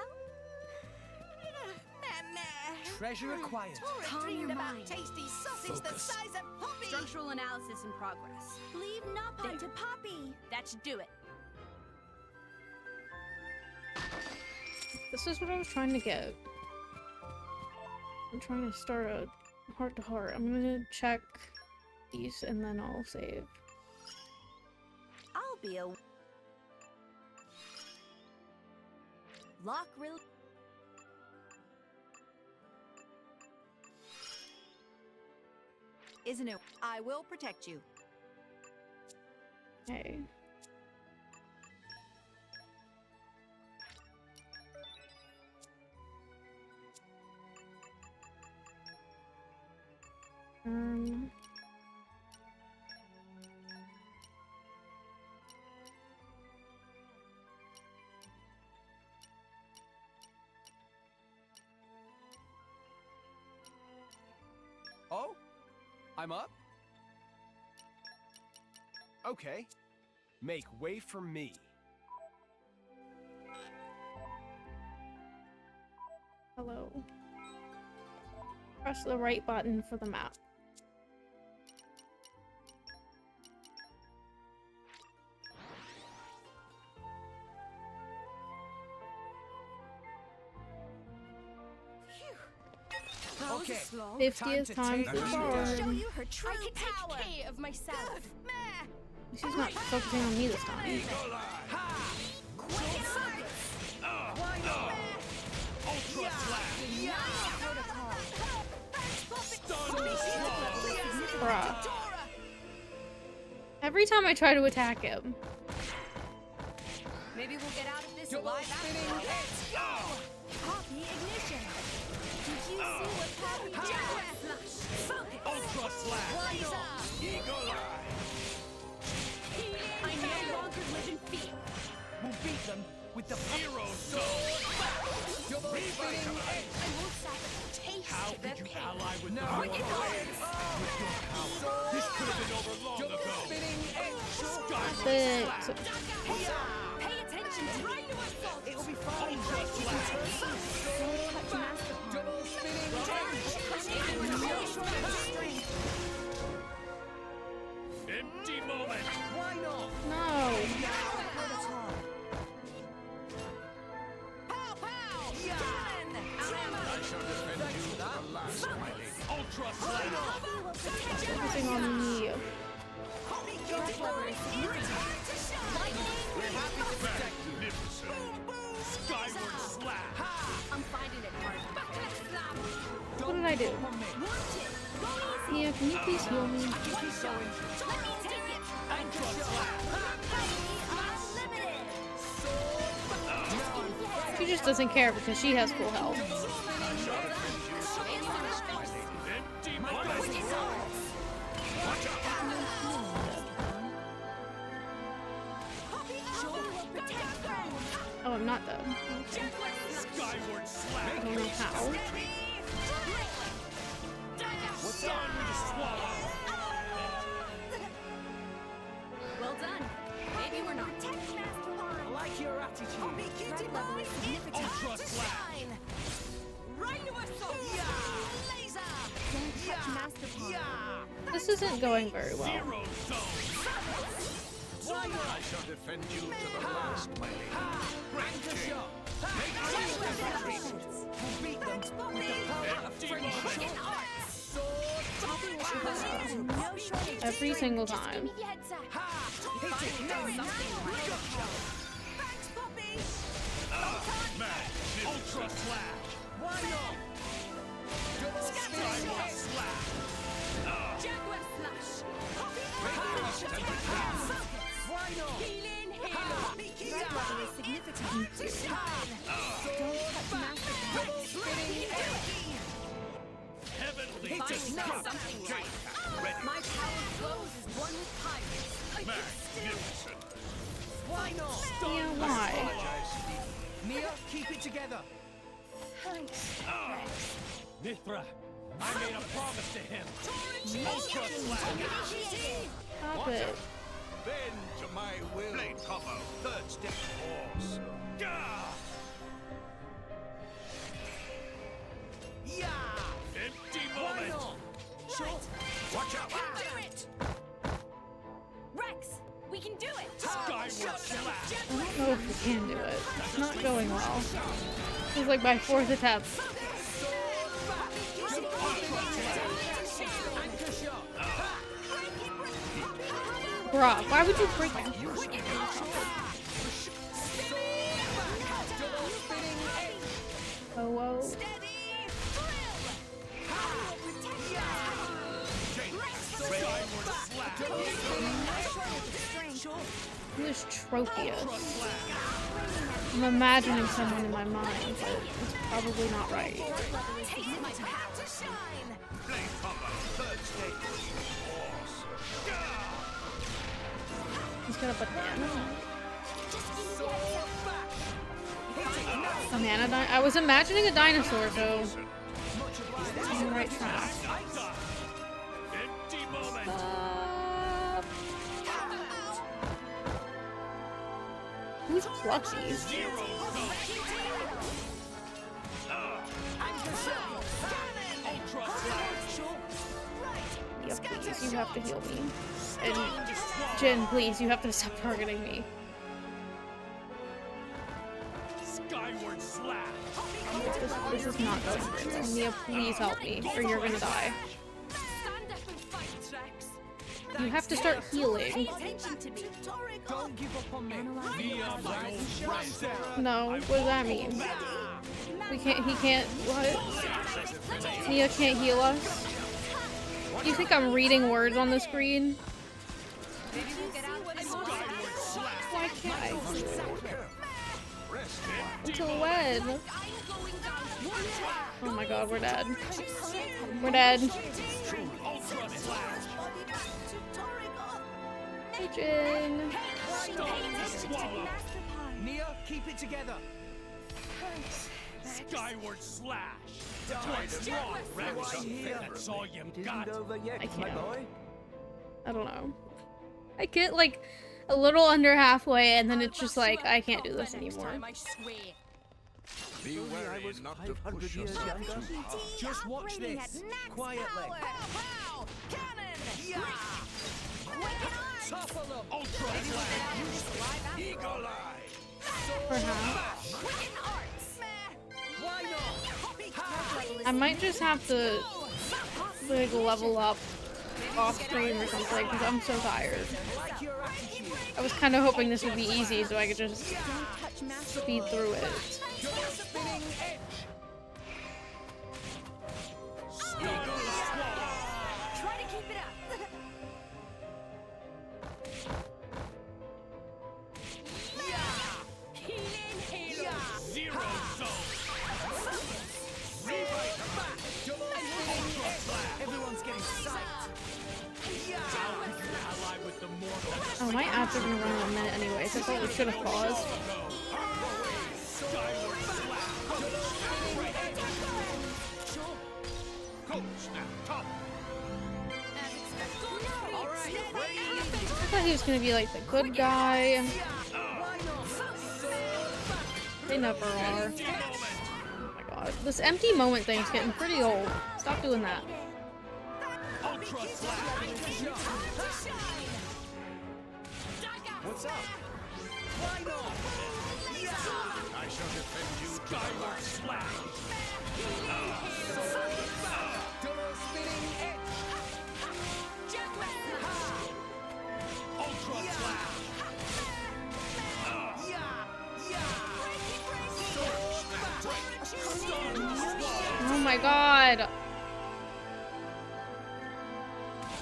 Treasure acquired. Tora Calm dreamed your about mind. tasty sausage the size of Poppy. Structural analysis in progress. Leave Nopon to There. Poppy. That should do it. This is what I was trying to get. I'm trying to start a heart-to-heart. I'm gonna check these and then I'll save. I'll be a lock real. Isn't it? I will protect you. Okay. Oh? I'm up? Okay. Make way for me. Hello. Press the right button for the map. Okay. 50th time for Bard. Show you her true I can power. take care of myself. Good, meh. She's not focusing on me this time. Quick focus. Ultra slash. Bruh. Every time I try to attack him. Maybe we'll get out of this Double alive. spinning hit. Poppy ignition. Did you see what Poppy did? Focus. Ultra slash. Eagle eye. I no longer live in fear. We'll beat them with the Hero zone. double spinning hit. I won't sacrifice taste How their could you pain. ally with the No. Horde? Wicked This could have been over long Double ago. spinning hit. That's it. So- Pay attention to right to assault. It'll be fine. Ultra slash. Touch Master Pawn. Double spinning hit. Empty moment. Why not? No. Pow, pow. Cannon. I shall defend you to the last, my lady. Ultra slash. Focusing on me. Poppy guilty boy. It's time to shine. Magnificent. Skyward slash. I'm finding it hard. What did I do? Yeah, can you please heal me? Let me take it. Ultra slash. Unlimited. She just doesn't care because she has full health. Empty moment. Watch out. Oh, I'm not dead. Skyward slash. I don't know how. What's on to swallow? Well done. Maybe we're not. I like your attitude. Threat level is significant. Ultra slash. Right to assault. Laser. Don't touch Master Pawn. This isn't going very well. Zero zone. I shall defend you to the last, my lady. Anchor shot. We'll beat them with the power of friendship. Every single time. Ultra slash. Why not? Jaguar slash. Healing halo. Threat level is significant. Don't touch master Heavenly something right. My power flows as one with pirates. Magnificent. Why not? Yeah, why? Nia, keep it together. Mithra, I made a promise to him. Ultra slash. Stop it. Bend to my will. Blade combo. Third step. Awesome. Yeah. Empty Why moment. not? Sure. Watch out. Do it. Rex, we can do it. Skyward slash. I don't know if we can do it. It's not going well. This is like my 4th attempt. Bruh, why would you break my Oh, whoa. Who is Tropius? I'm imagining someone in my mind, but it's probably not right. Blade combo. Third stage. Awesome. He's got a banana. I was imagining a dinosaur, so I'm on the right track. Empty moment. Who's Pluxies? Yeah, please, you have to heal me. And Jin, please, you have to stop targeting me. Skyward slash. This is not going very well. Nia, please help me, or you're gonna die. Stand up and fight, Rex. You have to start healing. Don't give up on me. No, what does that mean? He can't, what? Nia can't heal us? You think I'm reading words on the screen? Why can't I heal? Until when? Oh my god, we're dead. We're dead. Hey, Jin. Nia, keep it together. Skyward slash. What's wrong, Rex? That's all you got. I can't. I don't know. I get like a little under halfway and then it's just like, I can't do this anymore. Be wary not to push yourself too hard. Just watch this. Quietly. Ultra slash. Eagle eye. Perhaps. Why not? I might just have to like level up off stream or something because I'm so tired. I was kind of hoping this would be easy so I could just speed through it. Try to keep it up. Healing halo. Zero zone. Everyone's getting psyched. Ally with the mortal. Oh, my ads are gonna run in a minute anyway, so I thought we should have paused. Skyward slash. Cold snap. Top. I thought he was gonna be like the good guy. They never are. Oh my god. This empty moment thing's getting pretty old. Stop doing that. What's up? I shall defend you. Skyward slash. Ultra slash. Oh my my god!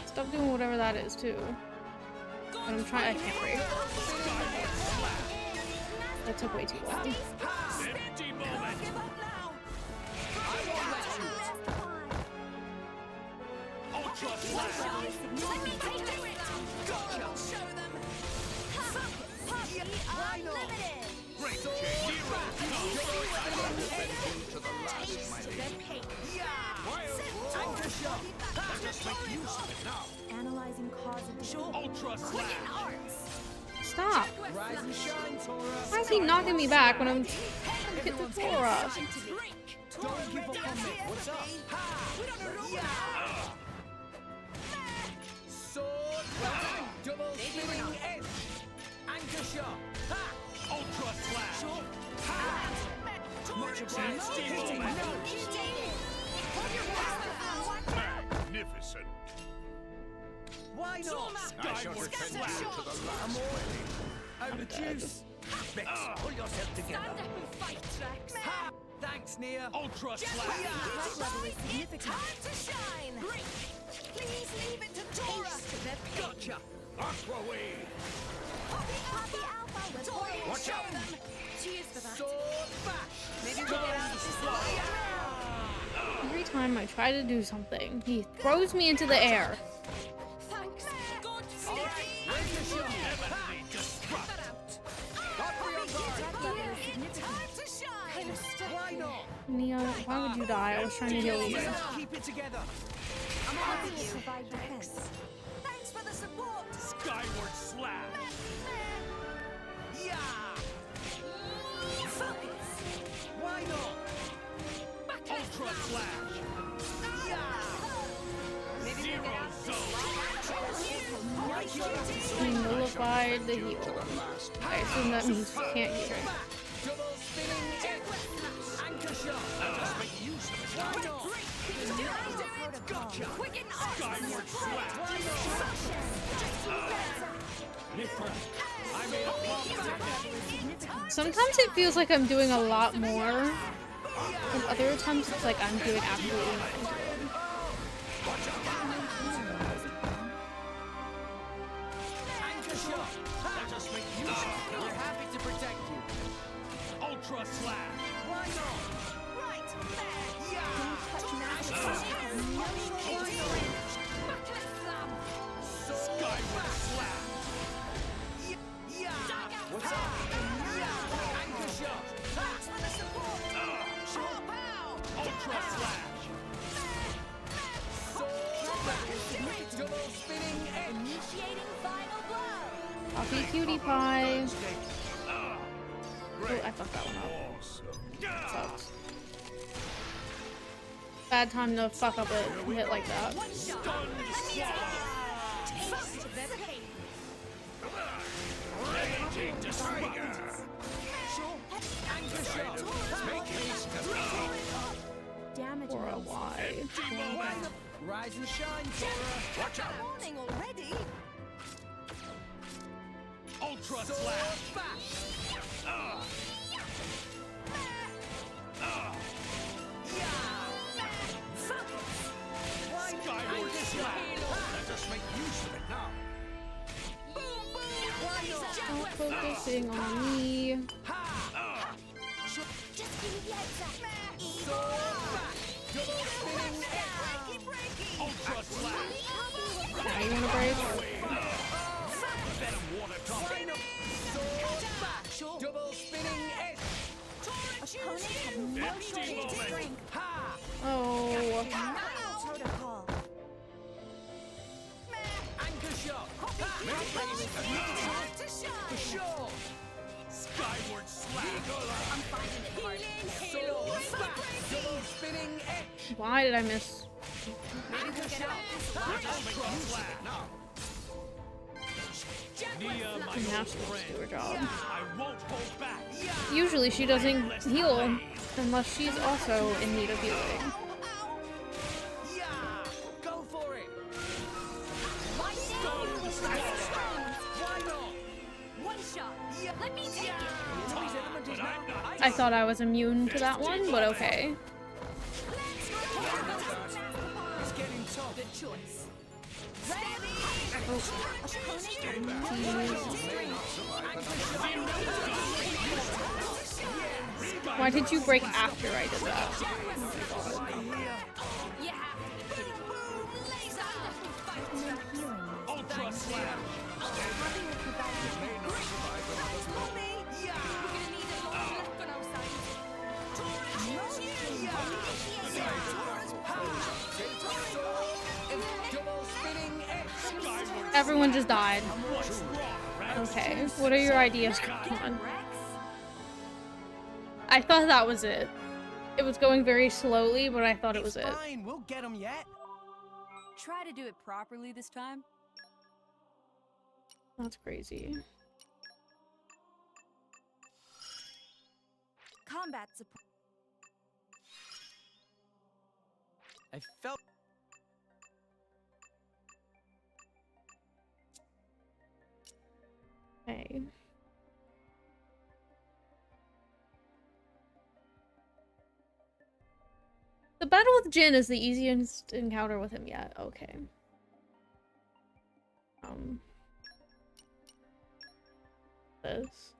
Stop doing whatever that is too. But I'm trying. I can't break. That took way too long. Empty moment. Ultra slash. Let me take it. Gotcha. Show them. Puppy unlimited. Great kick. Hero. To the last, my lady. Anchor shot. Let us make use of it now. Analyzing cause of the Ultra slash. Stop! Rise and shine, Tora. Why is he knocking me back when I'm trying to get the Tora? Don't give up on me. What's up? Sword bang. Double spinning edge. Anchor shot. Ha! Ultra slash. Ha! Much obliged. Magnificent. Why not? I shall defend you to the last, my lady. Over juice. Bex, pull yourself together. Stand up and fight, Rex. Ha! Thanks, Nia. Ultra slash. It's time to shine. Please leave it to Tora. Gotcha. Aqua wave. Poppy Alpha with Watch out. Cheers for that. Sword bash. Maybe we get out of Every time I try to do something, he throws me into the air. Thanks. God All right. Anchor shot. Evidently destruct. Time to shine. Why not? Nia, why would you die? I was trying to heal you. Keep it together. I'm happy to provide defense. Thanks for the support. Skyward slash. Yeah. Focus. Why not? Ultra slash. Zero zone. He nullified the heal. I assume that means he can't heal. Double spinning edge. Anchor shot. Just make use of it. Why not? Gotcha. Skyward slash. Nifra. I made a promise. Sometimes it feels like I'm doing a lot more, and other times it's like I'm doing absolutely nothing. Anchor shot. Let us make use of it. We're happy to protect you. Ultra slash. Why not? Right there. Skyward slash. What's up? Anchor shot. Thanks for the support. Sure pow. Ultra slash. Sword back. Double spinning edge. Initiating final blow. Poppy cutie pie. Oh, I fucked that one up. Sucks. Bad time to fuck up a hit like that. Taste the pain. Raging destroyer. Anchor shot. Make haste to me. Damage Or a Y. Empty moment. Rise and shine, Tora. Watch out. Morning already. Ultra Sword slash. bash. Skyward slash. Let us make use of it now. Stop focusing on me. Just give me the heads up. Sword bash. Double spinning edge. Ultra slash. Now you wanna break? Venom water drop. Sword bash. Double spinning edge. Opponents have no Empty shortage of moment. strength. Ha! Oh. Protocol. Anchor shot. For sure. Skyward slash. I'm finding it hard. Sword bash. Double spinning edge. Why did I miss? Anchor shot. Ultra slash. Nia, my Now old she wants to friend. do her job. I won't hold back. Usually she doesn't heal unless she's also in need of healing. Yeah. Go for it. Why not? One shot. Let me take it. But I'm not. I thought I was immune to that one, but okay. Let's go. choice. Why did you break after I did that? You have to be kidding me. Ultra Slam! Everyone just died. Okay, what are your ideas? Come on. I thought that was it. It was going very slowly, but I thought it was it. Fine, we'll get him yet. Try to do it properly this time. That's crazy. Combat support. I felt. Okay. The battle with Jin is the easiest encounter with him yet. Okay. This.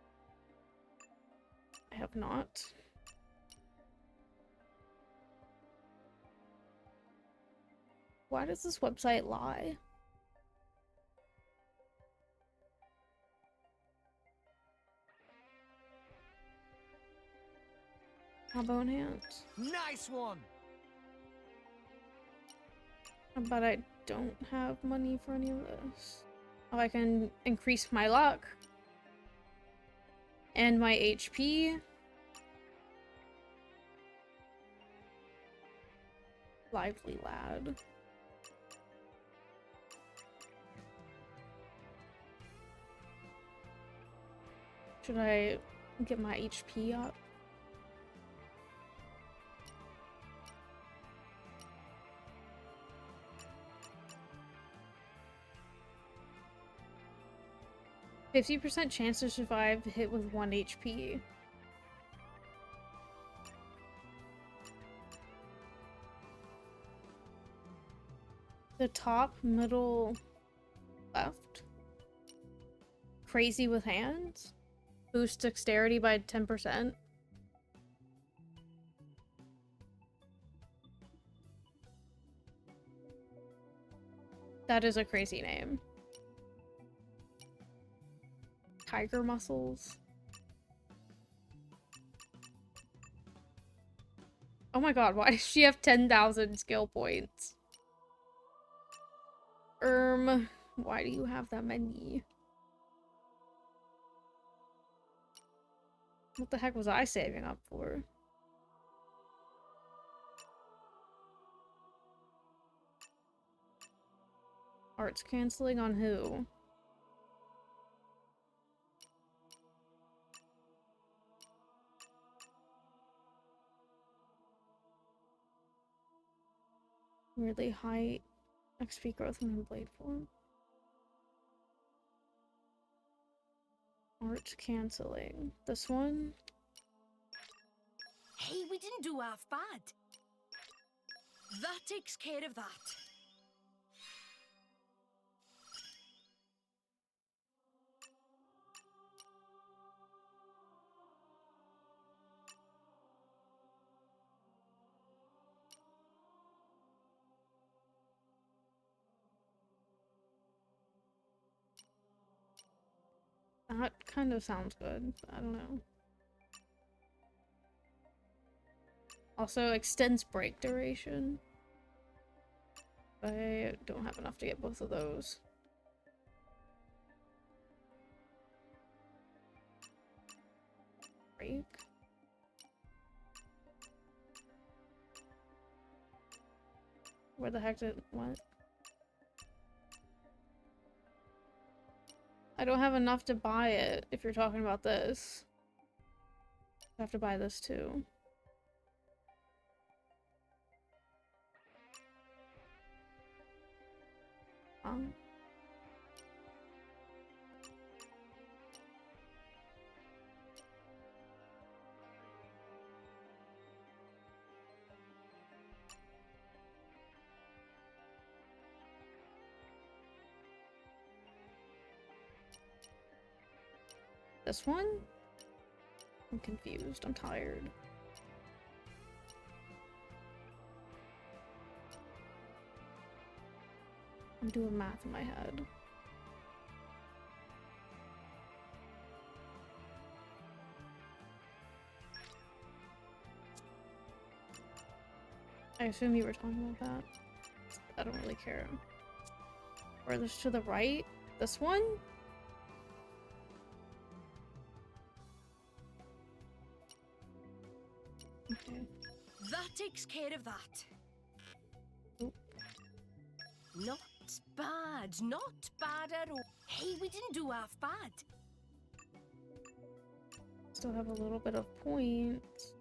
I have not. Why does this website lie? Bone hands. Nice one. But I don't have money for any of this. Oh, I can increase my luck. And my HP. Lively lad. Should I get my HP up? %50 chance to survive hit with 1 HP. The top, middle, left. Crazy with hands. Boost dexterity by 10%. That is a crazy name. Tiger muscles. Oh my god, why does she have 10,000 skill points? Why do you have that many? What the heck was I saving up for? Arts canceling on who? Really high XP growth in blade form. Art canceling. This one? Hey, we didn't do half bad. That takes care of that. That kind of sounds good. I don't know. Also extends break duration. I don't have enough to get both of those. Break. Where the heck did it what? I don't have enough to buy it if you're talking about this. I have to buy this too. This one? I'm confused. I'm tired. I'm doing math in my head. I assume you were talking about that. I don't really care. Furthest to the right? This one? Okay. That takes care of that. Oop. Not bad. Not bad at all. Hey, we didn't do half bad. Still have a little bit of points.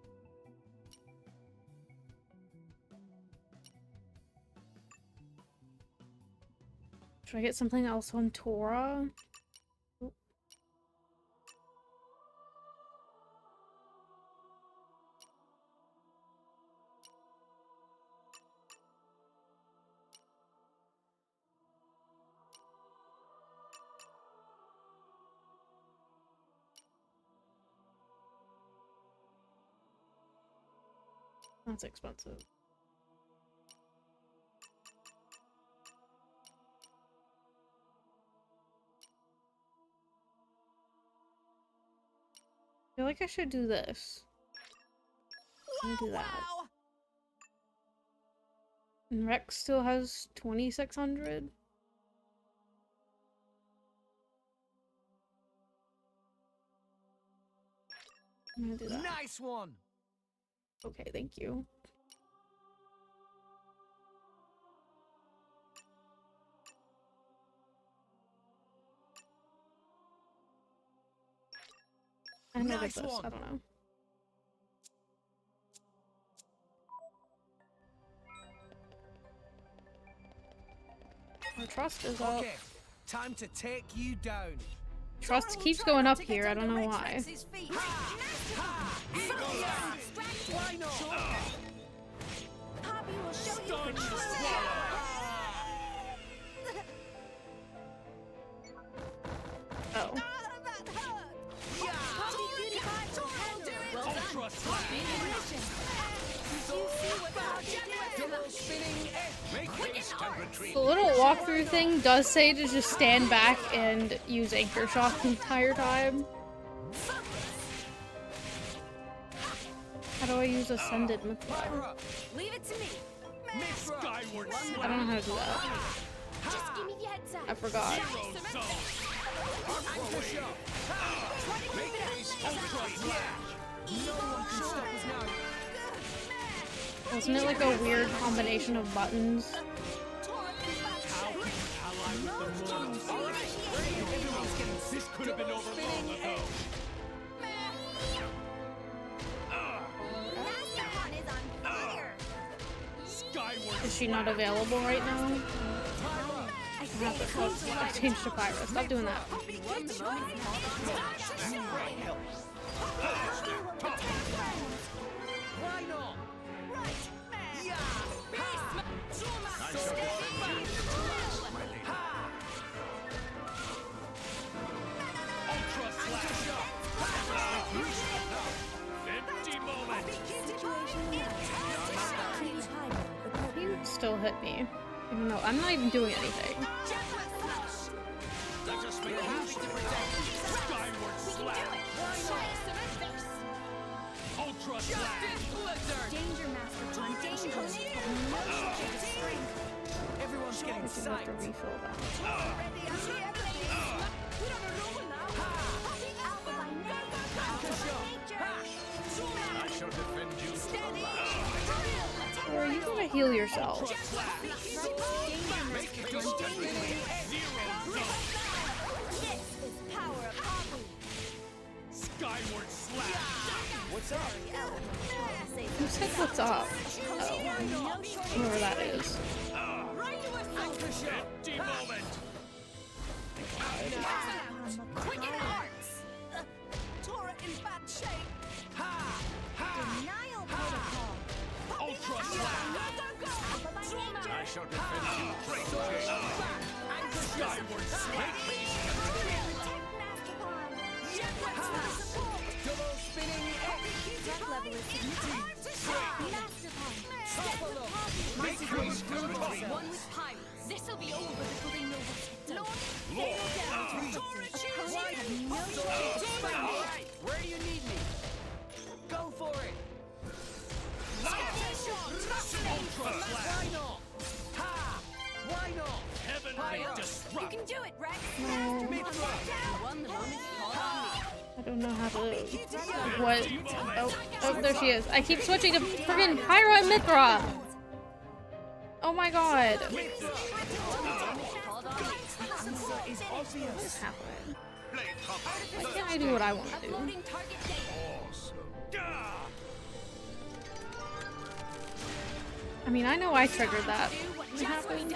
Should I get something else on Torah? Oop. That's expensive. I feel like I should do this. Let me do that. And Rex still has 2,600. I'm gonna do that. Nice one. Okay, thank you. I know Nice this. one. I don't know. Our trust is up. Okay, time to take you down. Trust keeps going up here. I don't know why. Why not? Poppy will show you Stun control. Oh. Ultra slap. The little walkthrough thing does say to just stand back and use anchor shock the entire time. How do I use ascended Mythra? Leave it to me. Skyward I don't know how to do that. Just give me the heads up. I forgot. Wasn't it like a weird combination of buttons? This could have been over long ago. Is she not available right now? I have to change to Pyra. Stop doing that. Why not? Empty moment. He still hit me. Even though I'm not even doing anything. Let us make skyward slap. Ultra slap. Danger, Master John. Danger. Everyone's getting I just have psyched. to refill that. I shall defend you. Or you gotta heal yourself. Make it instantly. Zero zone. Skyward slap. What's up? Who said what's up? Oh. Whoever that is. Empty moment. Quick and hearts. Tora in bad shape. Denial protocol. Ultra slap. I shall defend you. Great Skyward slap. This'll be over before they know what's done. Lord, Alright, where do you need me? Go for it! Ultra Slash! Why not? Ha! Why not? Heavenly You Disrupt! can do it, Rex. No. You won the moment. Call on me. I don't know how to. What? Oh, there she is. I keep switching to friggin' Pyro and Mithra! Oh my god. What is happening? Why can't I do what I want to do? I mean, I know I triggered that. What happened?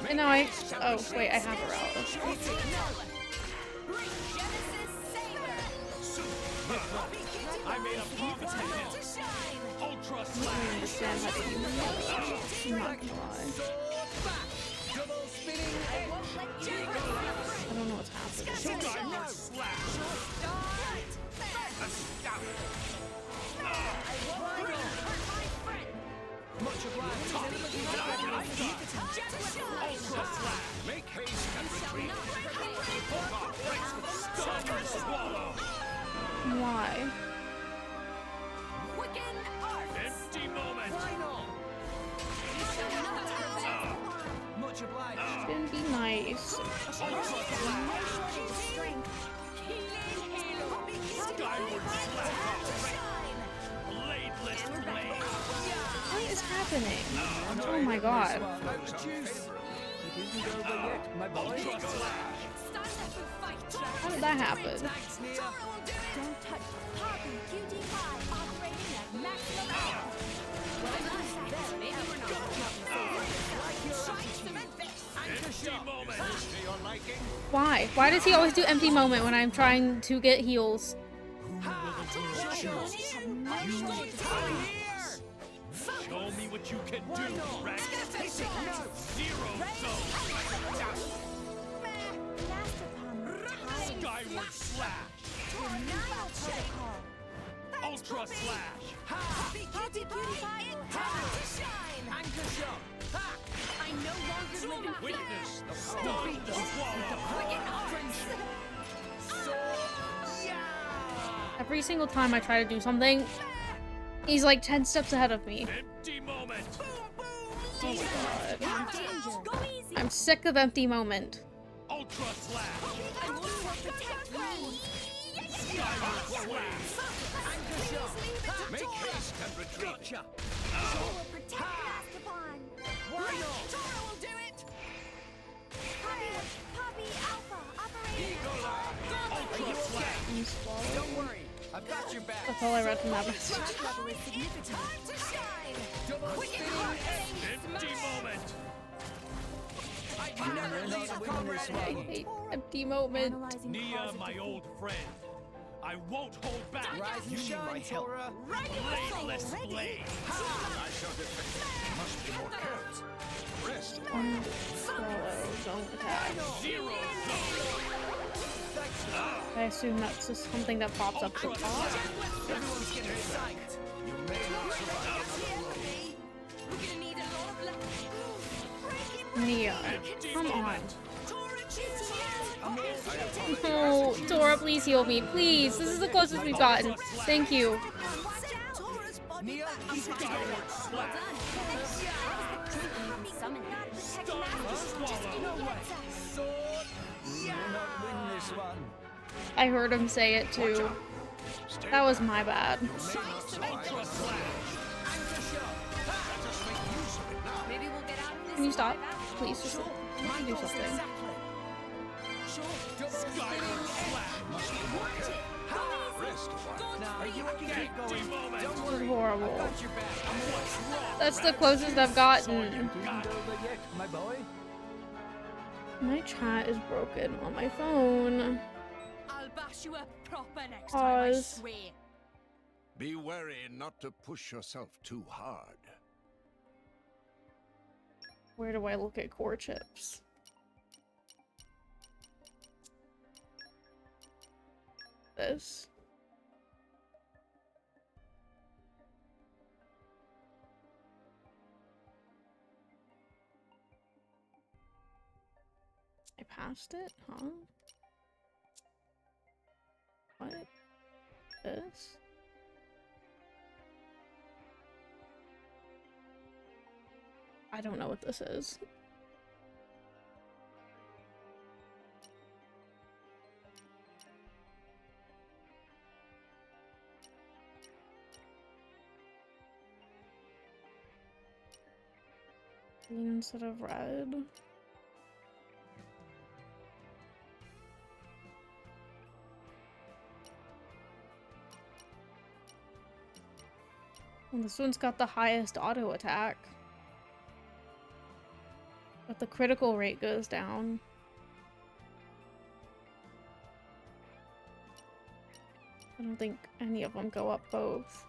And now I. Oh, wait, I have her out. I made a promise to him. Ultra I Slash! don't understand how to use that. I'm not gonna lie. Double spinning I don't know what's happening. Skyward Slash! Much obliged. Ultra Slash! Make haste and retreat. Stubborn Swallow! Why? Empty moment! Much obliged. Didn't be nice. Ultra Slash! Skyward Slash! Bladeless Blade! What is happening? Oh my god. Ultra Slash! How did that happen? Don't touch Poppy QT5 operating at maximum power. Empty moment! To your liking? Why? Why does he always do empty moment when I'm trying to get heals? Show me what you can do, Rex! Zero Zone! Skyward Slash! Ultra Slash! Anchor shot. Ha! I no longer live in fear. Witness the power of the Swallow! Every single time I try to do something, he's like 10 steps ahead of me. Empty moment! Oh my god. I'm sick of empty moment. Ultra Slash! Make haste and retreat. Gotcha. Why Tora will do it. Poppy Alpha operating. Ultra Slash! Don't worry. I've got your back. That's all I read from that message. Level is significant. Time to shine. Double spinning. Empty moment! I never leave a comrade. I hate empty moment. Nia, my old friend. I won't hold back. Rise and shine, Tora. Bladeless Blade! I shall defend. Must be more careful. Rest. Swallow, don't attack. Zero Zone! I assume that's just something that pops up at the top. Everyone's getting psyched. You may not survive. We're gonna need a lot of luck. Nia, Empty come on. moment! No, Tora, please heal me. Please. This is the closest we've gotten. Thank you. Nia, Skyward Slash! I heard him say it too. That was my bad. Ultra Slash! Maybe we'll get out of this. Can you stop? Please, just do something. Skyward Slash! Rest a while. Are you okay? Empty moment! This is horrible. Got your back. What's wrong? That's the closest I've gotten. My boy. My chat is broken on my phone. I'll bash you up proper next time, I Pause. swear. Be wary not to push yourself too hard. Where do I look at core chips? This. I passed it? Huh? What? This? I don't know what this is. Green instead of red. And this one's got the highest auto attack. But the critical rate goes down. I don't think any of them go up both.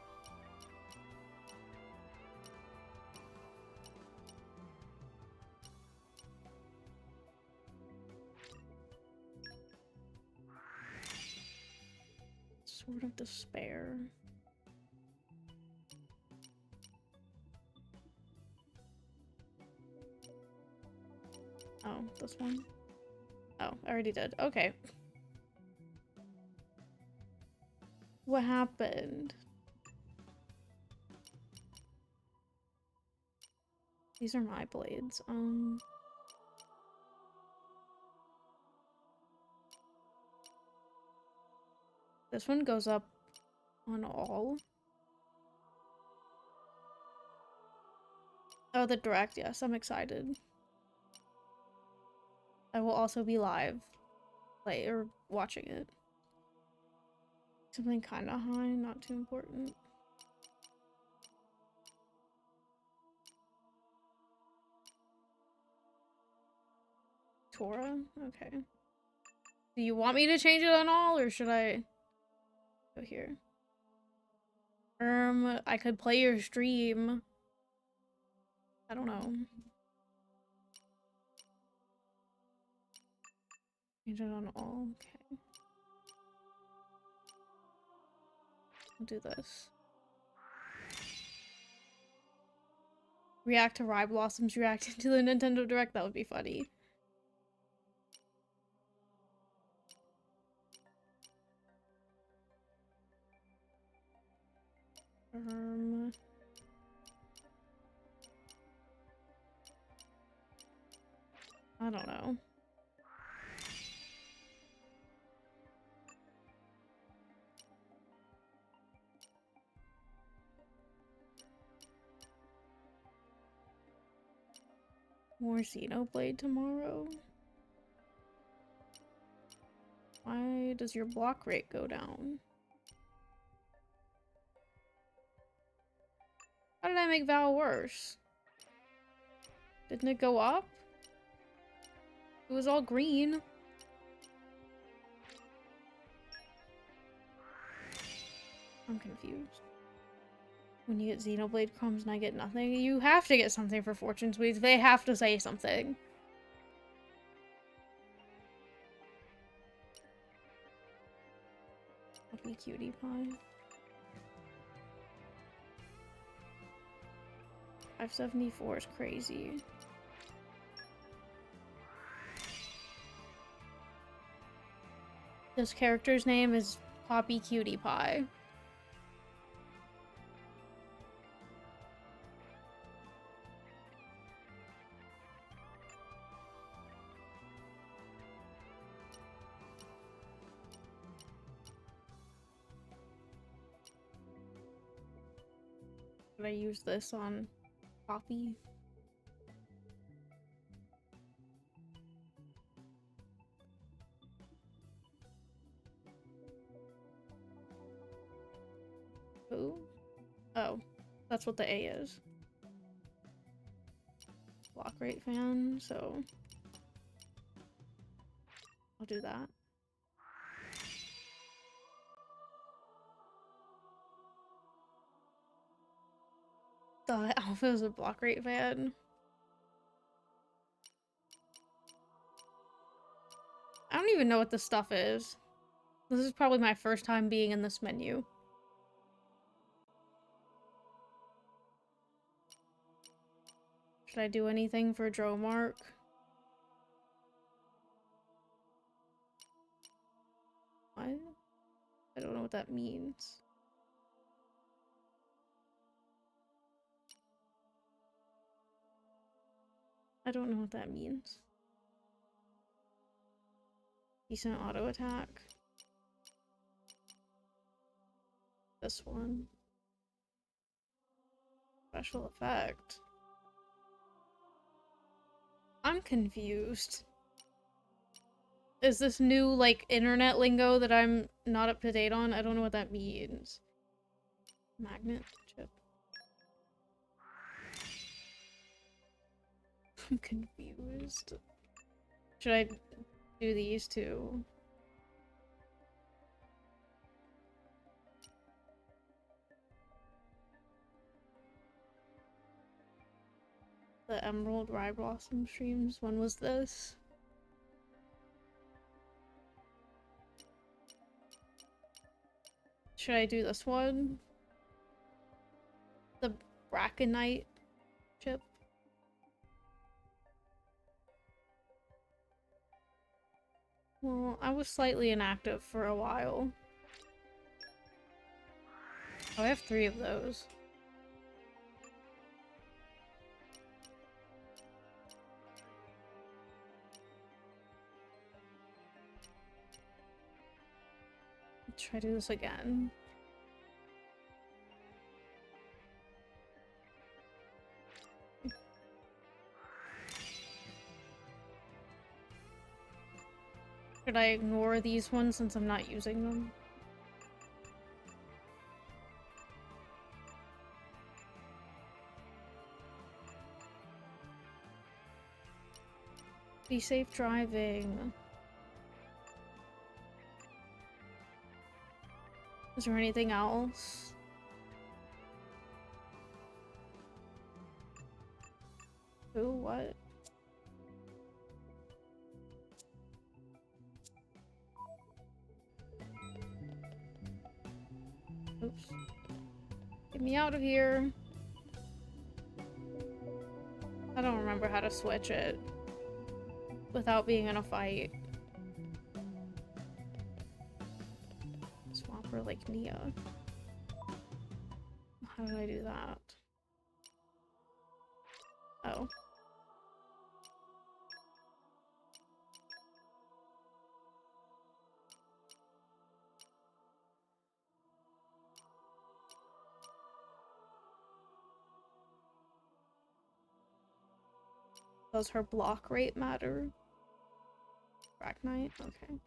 Sword of Despair. Oh, this one? Oh, I already did. Okay. What happened? These are my blades. This one goes up on all. Oh, the direct, yes, I'm excited. I will also be live, or watching it. Something kind of high, not too important. Torah? Okay. Do you want me to change it on all, or should I go here? I could play your stream. I don't know. Change it on all, okay. I'll do this. React to Rye Blossoms reacting to the Nintendo Direct, that would be funny. I don't know. More Xenoblade tomorrow? Why does your block rate go down? How did I make Val worse? Didn't it go up? It was all green. I'm confused. When you get Xenoblade crumbs and I get nothing, you have to get something for Fortune Sweets. They have to say something. Puppy cutie pie. 574 is crazy. This character's name is Poppy Cutie Pie. Should I use this on Poppy? Who? Oh, that's what the A is. Block rate fan, so I'll do that. The alpha is a block rate fan. I don't even know what this stuff is. This is probably my first time being in this menu. Should I do anything for Dromark? What? I don't know what that means. I don't know what that means. Decent auto attack. This one. Special effect. I'm confused. Is this new, like, internet lingo that I'm not up to date on? I don't know what that means. Magnet chip. I'm confused. Should I do these two? The Emerald Rye Blossom streams. When was this? Should I do this one? The Brackenite chip. Well, I was slightly inactive for a while. Oh, I have 3 of those. Let's try to do this again. Should I ignore these ones since I'm not using them? Be safe driving. Is there anything else? Who? What? Oops. Get me out of here. I don't remember how to switch it without being in a fight. Swap her like Nia. How did I do that? Oh. Does her block rate matter? Arachnite? Okay.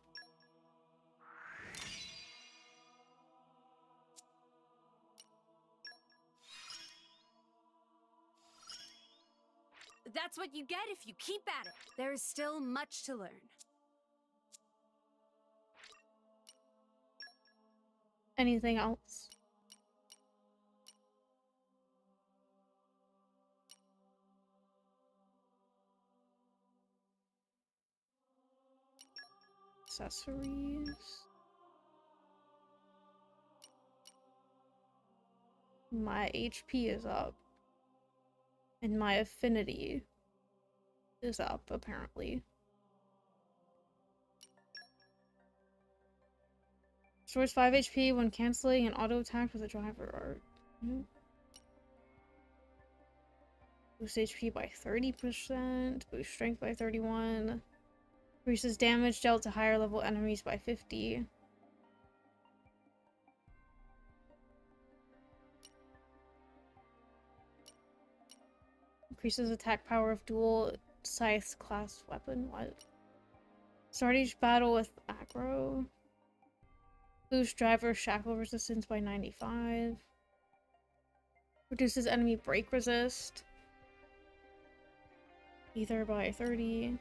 That's what you get if you keep at it. There is still much to learn. Anything else? Accessories. My HP is up. And my affinity is up, apparently. Restores 5 HP when canceling an auto attack with a driver art. Boost HP by 30%. Boost strength by 31. Increases damage dealt to higher level enemies by 50. Increases attack power of dual scythe class weapon. What? Start each battle with aggro. Boost driver shackle resistance by 95. Reduces enemy break resist. Ether by 30.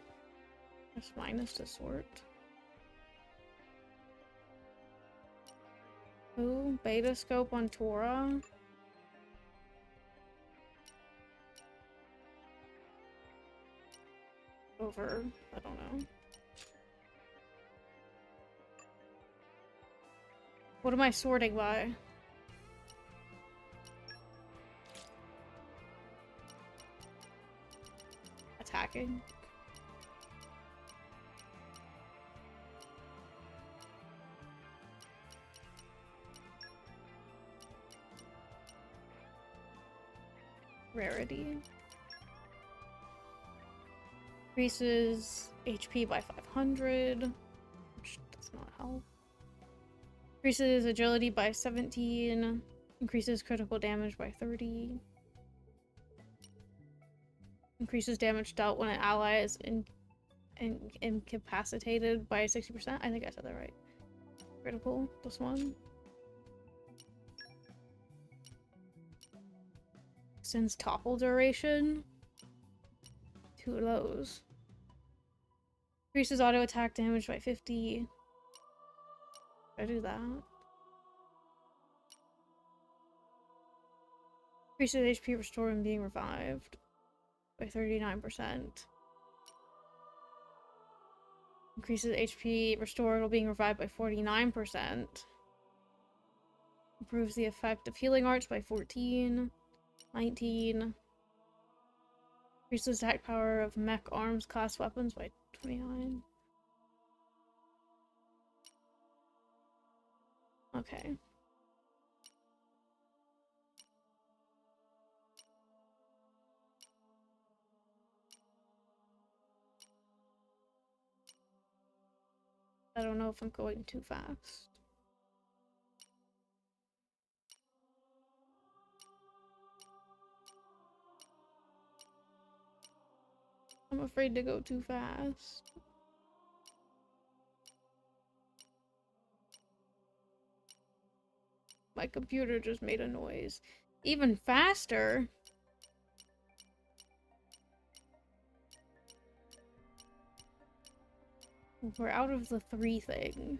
Plus minus to sort. Ooh, beta scope on Tora. Over, I don't know. What am I sorting by? Attacking. rarity. Increases HP by 500, which does not help. Increases agility by 17. Increases critical damage by 30. Increases damage dealt when an ally is incapacitated by 60%. I think I said that right. Critical, this one. Extends topple duration. 2 of those. Increases auto attack damage by 50. Should I do that? Increases HP restored and being revived by 39%. Increases HP restored while being revived by 49%. Improves the effect of healing arts by 14. 19. Increases attack power of mech arms class weapons by 29. Okay. I don't know if I'm going too fast. I'm afraid to go too fast. My computer just made a noise. Even faster? We're out of the 3 thing.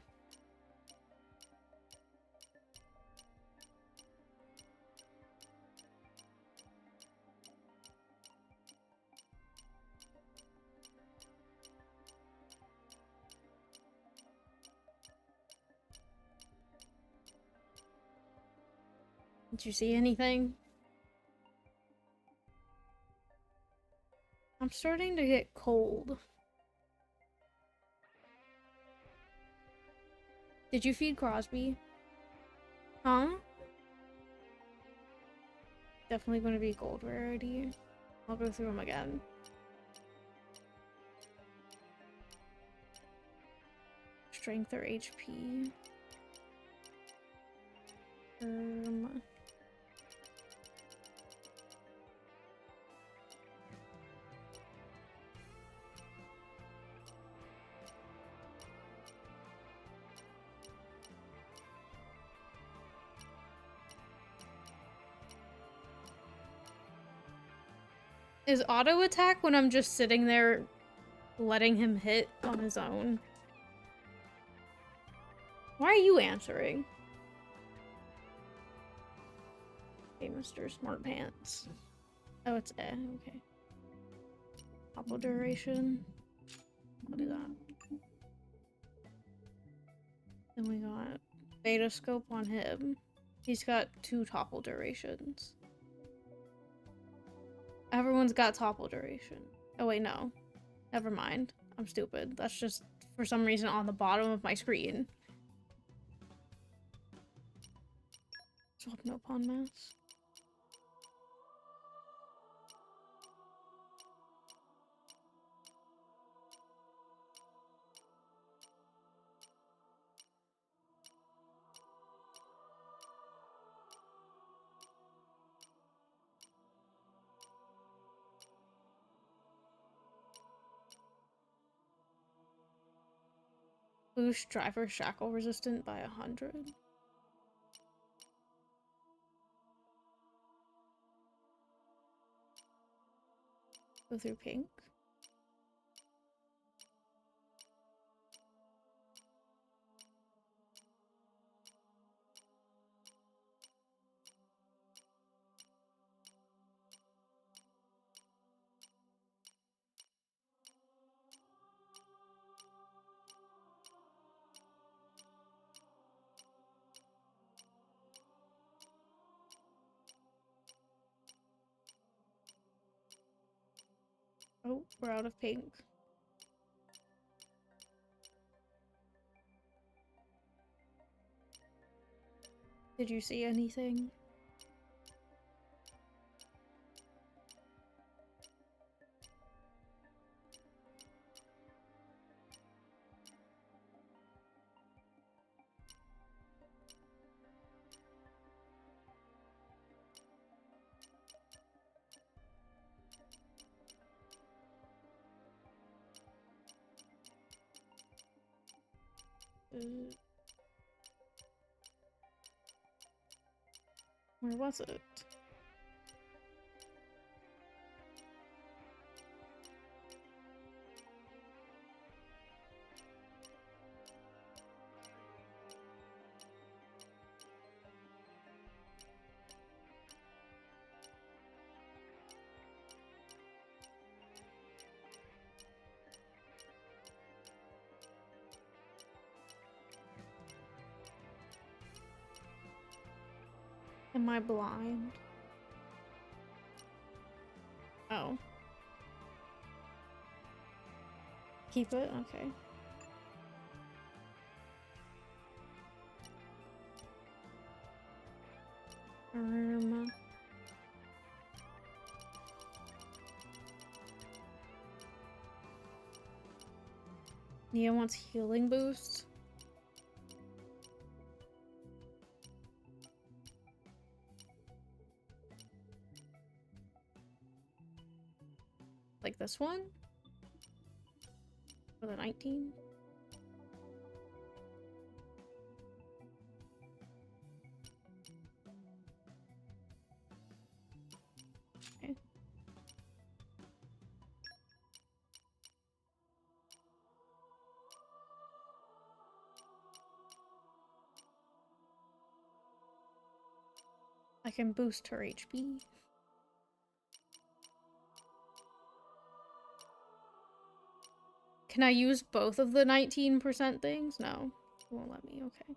Did you see anything? I'm starting to get cold. Did you feed Crosby? Huh? Definitely going to be gold rarity. I'll go through them again. Strength or HP. Is auto attack when I'm just sitting there letting him hit on his own? Why are you answering? Hey, Mr. Smart Pants. Oh, it's okay. Topple duration. I'll do that. Then we got beta scope on him. He's got 2 topple durations. Everyone's got topple duration. Oh wait, no. Never mind. I'm stupid. That's just, for some reason, on the bottom of my screen. Swap no pawn mass. Boost driver shackle resistant by 100. Go through pink. Oh, we're out of pink. Did you see anything? Where was it? Am I blind? Oh. Keep it? Okay. Nia wants healing boost. Like this one? For the 19? Okay. I can boost her HP. Can I use both of the 19% things? No. It won't let me. Okay.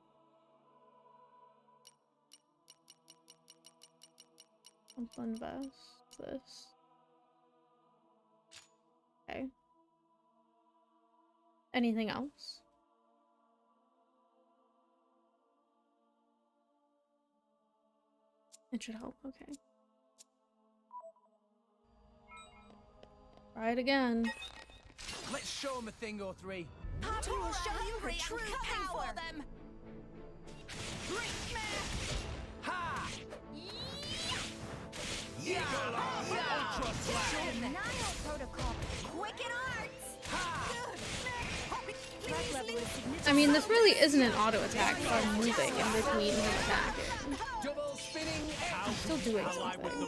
Something vest. This. Okay. Anything else? It should help. Okay. Try it again. Let's show them a thing or three. Poppy will show you her true power. For them. Ha! Yeah! Ultra Slash! Denial protocol. Quicken arts. I mean, this really isn't an auto attack if I'm moving in between him attacking. Double spinning. I'm still doing something.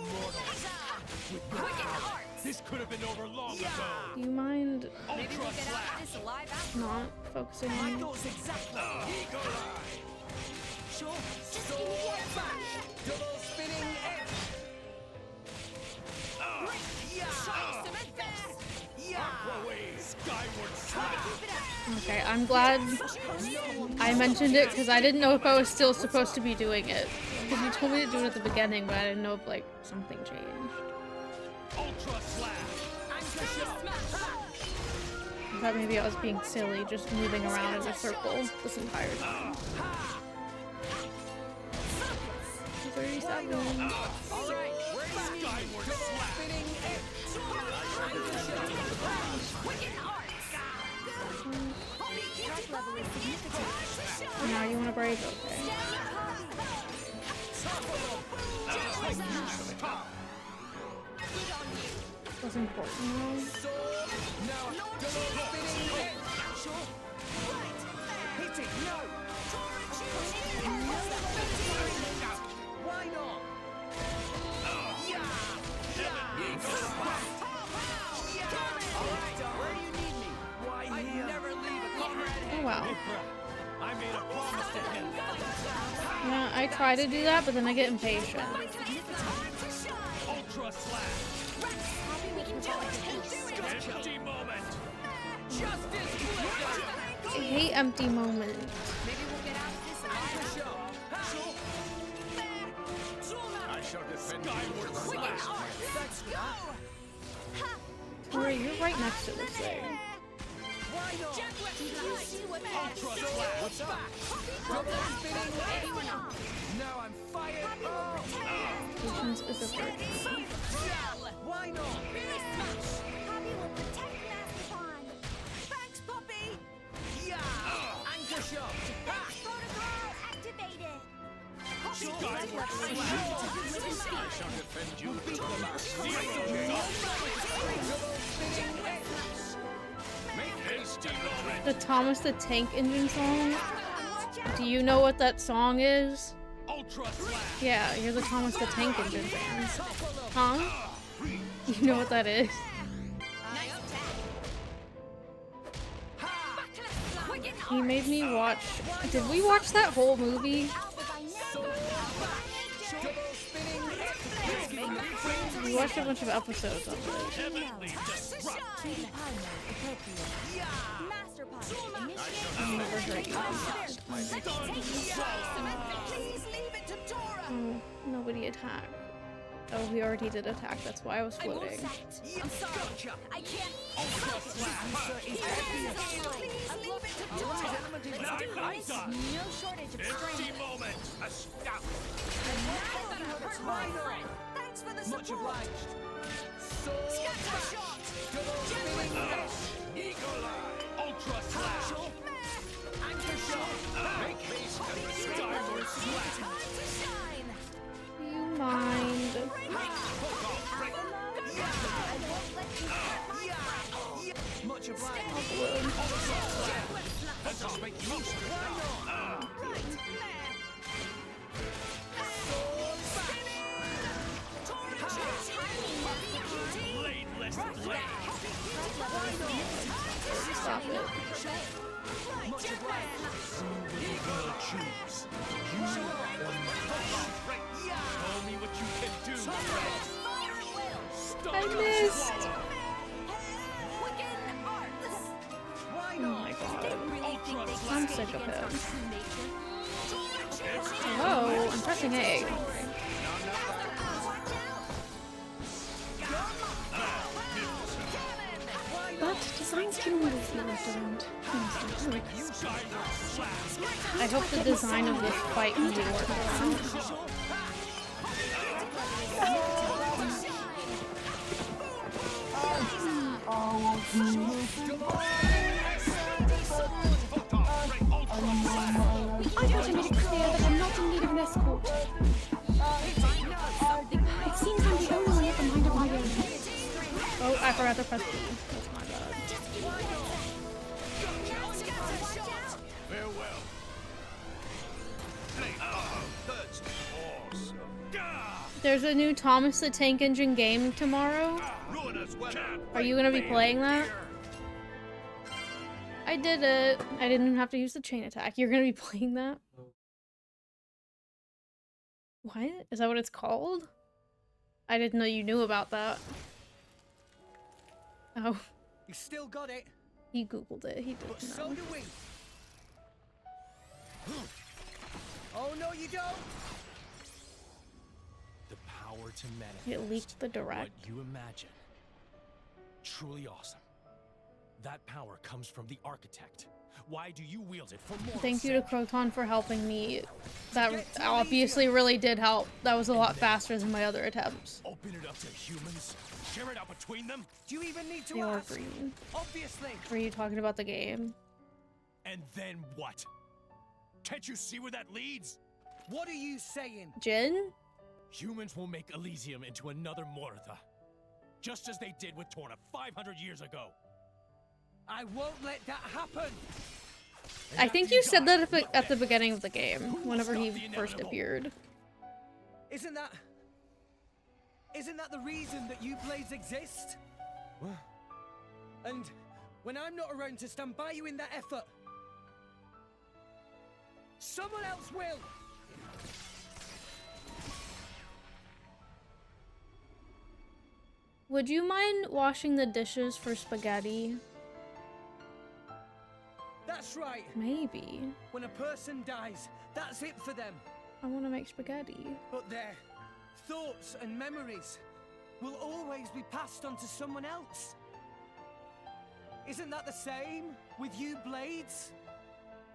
This could have been over long ago. Do you mind Maybe we'll get out of this alive after. not focusing on me? Exactly. Sure. Just give me one flash. Double spinning edge. Skyward Slash! Okay, I'm glad I mentioned it because I didn't know if I was still supposed to be doing it. Because you told me to do it at the beginning, but I didn't know if like something changed. Ultra Slash! I thought maybe I was being silly, just moving around in a circle this entire time. 37. Alright, Skyward Slash! Now you want to break? Okay. That's important though. Why not? Where do you need me? Why here? Never leave a comrade. Oh wow. I made a promise to him. Yeah, I try to do that, but then I get impatient. Ultra Slash! Empty moment! I hate empty moments. Maybe we'll get out of this alive. I shall defend Skyward Slash! Tori, you're right next to this thing. Ultra Slash! What's up? Double spinning. Now I'm fired. Patience is a virtue. Why not? Poppy will protect Mastodon. Thanks, Poppy. Yeah. Anchor shot. Protocol activated. Skyward Slash! I shall defend you to the last. Zero! Make haste! The Thomas the Tank Engine song? Do you know what that song is? Yeah, you're the Thomas the Tank Engine fans. Huh? You know what that is? He made me watch... Did we watch that whole movie? We watched a bunch of episodes of it. I've never heard you. Oh, nobody attack. Oh, we already did attack, that's why I was floating. I'm sorry. I can't. No shortage of strength. Thanks for the Much support. obliged. Scatter shot. Eagle eye. Ultra slash. Anchor shot. Make haste and the skyward slash. Time to shine. Do you mind? Much obliged. Let's just make use of it now. Bladeless blade. Stop it. Eagle choose. You or show me what you can do. I missed! Oh my god. I'm sick of him. Hello, I'm pressing A. But designs can always be left around. I hope the design of this fight can be worked around. I thought I made it clear that I'm not in need of an escort. It seems I'm the only one with a mind of my own. Oh, I forgot to press B. That's my bad. Farewell. There's a new Thomas the Tank Engine game tomorrow. Are you gonna be playing that? I did it. I didn't even have to use the chain attack. You're gonna be playing that? What? Is that what it's called? I didn't know you knew about that. Oh. You still got it. He googled it. He didn't So know. do we. Oh no, you don't. The power to manifest. It leaked the direct. What you imagine. Truly awesome. That power comes from the architect. Why do you wield it for more? Thank you to Croton for helping me. That obviously really did help. That was a lot faster than my other attempts. Open it up to humans. Share it out between them. Do you even need to They are ask? green. Obviously. Were you talking about the game? And then what? Can't you see where that leads? What are you saying? Jin? Humans will make Elysium into another Moritha. Just as they did with Torna 500 years ago. I won't let that happen. I think you said that at the beginning of the game, whenever he first appeared. Isn't that the reason that you blades exist? What? And when I'm not around to stand by you in that effort, someone else will. Would you mind washing the dishes for spaghetti? That's right. Maybe. When a person dies, that's it for them. I want to make spaghetti. But their thoughts and memories will always be passed on to someone else. Isn't that the same with you, Blades?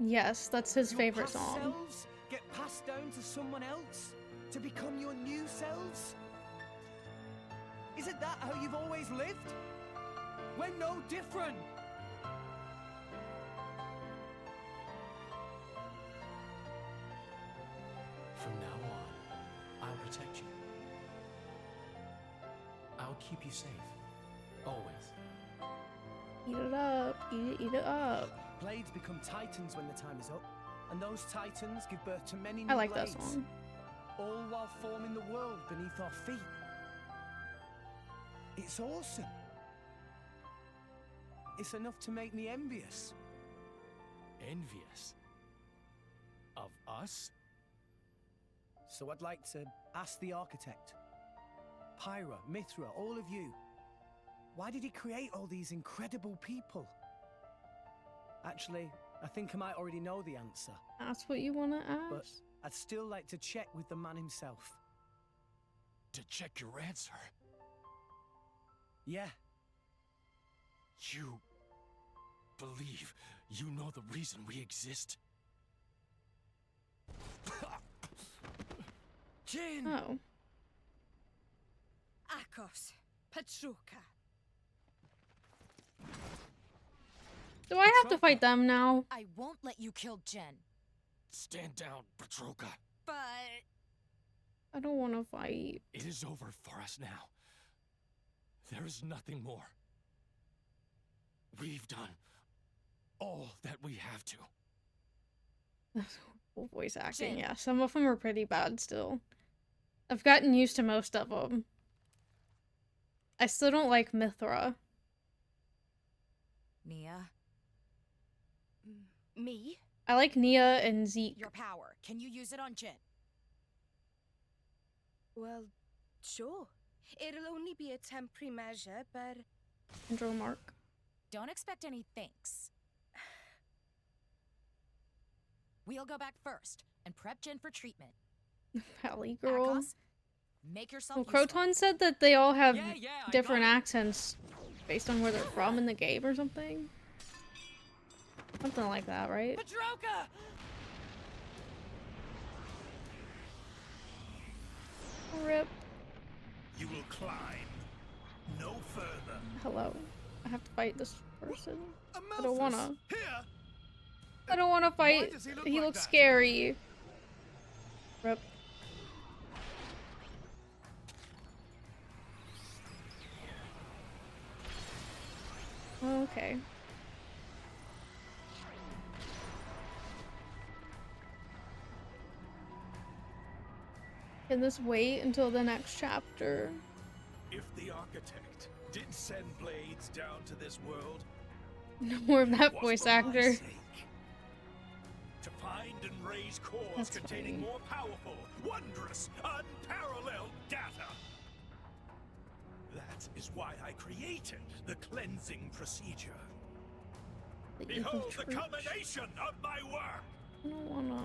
Yes, that's his Your favorite past song. selves get passed down to someone else to become your new selves? Isn't that how you've always lived? We're no different. From now on, I'll protect you. I'll keep you safe. Always. Eat it up. Eat it up. Blades become titans when the time is up, and those titans give birth to many new I like that blades, song. all while forming the world beneath our feet. It's awesome. It's enough to make me envious. Envious? Of us? So I'd like to ask the architect, Pyra, Mithra, all of you, why did he create all these incredible people? Actually, I think I might already know the answer. That's what you want to ask? But I'd still like to check with the man himself. To check your answer? Yeah. You believe you know the reason we exist? Jin! Oh. Akos, Petruka. Do I have to fight them now? I won't let you kill Jen. Stand down, Petroka. But... I don't want to fight. It is over for us now. There is nothing more. We've done all that we have to. Voice acting, Jin. yeah. Some of them are pretty bad still. I've gotten used to most of them. I still don't like Mithra. Nia? Me? I like Nia and Zeke. Your power. Can you use it on Jin? Well, sure. It'll only be a temporary measure, but... Andrew Mark. Don't expect any thanks. We'll go back first and prep Jin for treatment. Valley Girl. Akos, make yourself Well, useful. Croton said that they all have I different got it. accents based on where they're from in the game or something. Something like that, right? Pedroka! Rip. You will climb no further. Hello. I have to fight this person. I Amalthus, don't wanna. Here? I don't wanna fight. does he look He like looks that? scary. Rip. Okay. Can this wait until the next chapter? If the architect did send blades down to this world, No more of that it was voice for my actor. sake. To find and raise cores That's containing funny. more powerful, wondrous, unparalleled data. That is why I created the cleansing procedure. The evil Behold the church. culmination of my work! I don't wanna.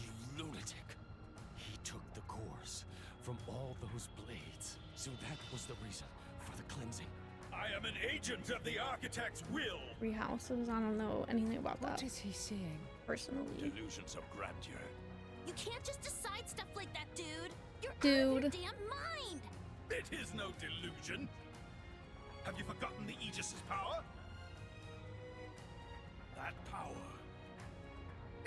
You lunatic. He took the cores from all those blades. So that was the reason for the cleansing. I am an agent of the architect's will. Three houses. I don't know anything about that What is he seeing? personally. Delusions of grandeur. You can't just decide stuff like that, dude. You're out of Dude. your damn mind. It is no delusion. Have you forgotten the Aegis's power? That power.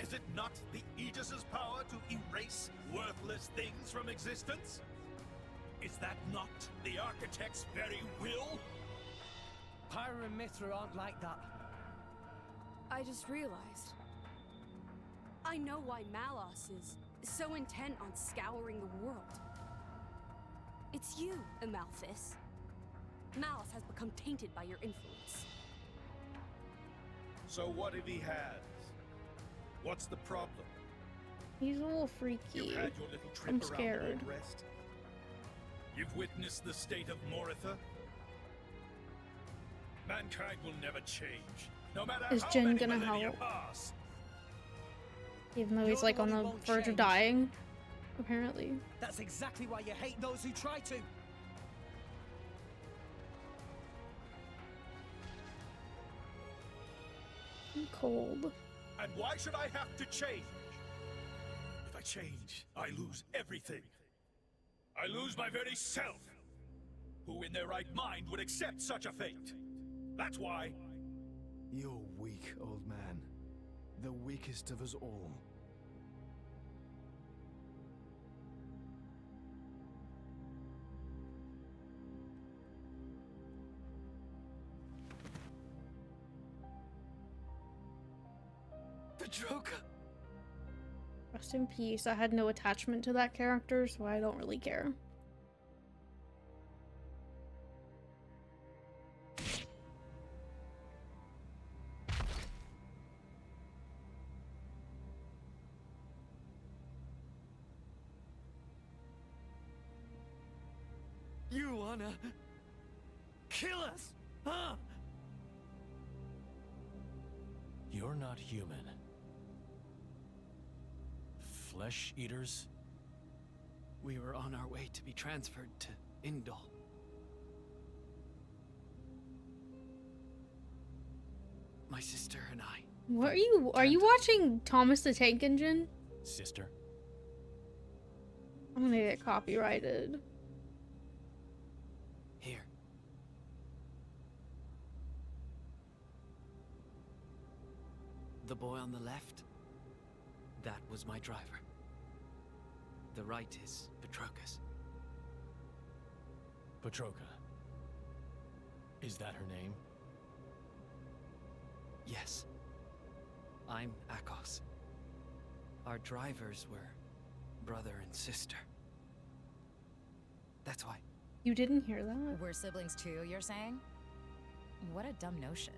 Is it not the Aegis's power to erase worthless things from existence? Is that not the architect's very will? Pyra and Mithra aren't like that. I just realized. I know why Malos is so intent on scouring the world. It's you, Amalthus. Malos has become tainted by your influence. So what if he has? What's the problem? He's a little freaky. You've had your little trip I'm around scared. Old Rest. You've witnessed the state of Moritha. Mankind will never change, no matter Is how Jin many gonna millennia help? pass. Even though he's You're like the on one the who won't verge of change. dying, apparently. That's exactly why you hate those who try to. I'm cold. And why should I have to change? If I change, I lose everything. I lose my very self. Who in their right mind would accept such a fate? That's why. You're weak, old man. The weakest of us all. Rest in peace. I had no attachment to that character, so I don't really care. You wanna kill us, huh? You're not human. Flesh eaters? We were on our way to be transferred to Indol. My sister and I. What are you watching Thomas the Tank Engine? Sister? I'm gonna get copyrighted. Here. The boy on the left, that was my driver. The right is Patroclus. Patroka. Is that her name? Yes. I'm Akos. Our drivers were brother and sister. That's why. You didn't hear that? We're siblings too, you're saying? What a dumb notion.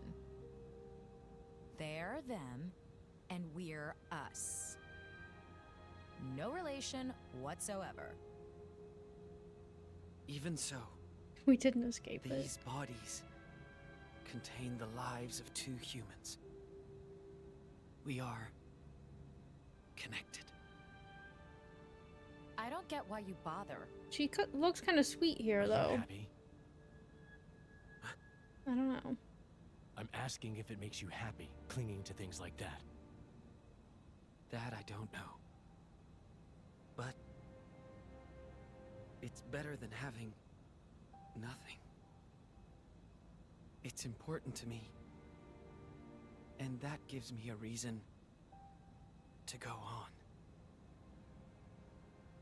They're them, and we're us. No relation whatsoever. Even so, we didn't escape it. These bodies contain the lives of two humans. We are connected. I don't get why you bother. She looks kind of sweet here, though. Happy? I don't know. I'm asking if it makes you happy, clinging to things like that. That I don't know. But it's better than having nothing. It's important to me. And that gives me a reason to go on.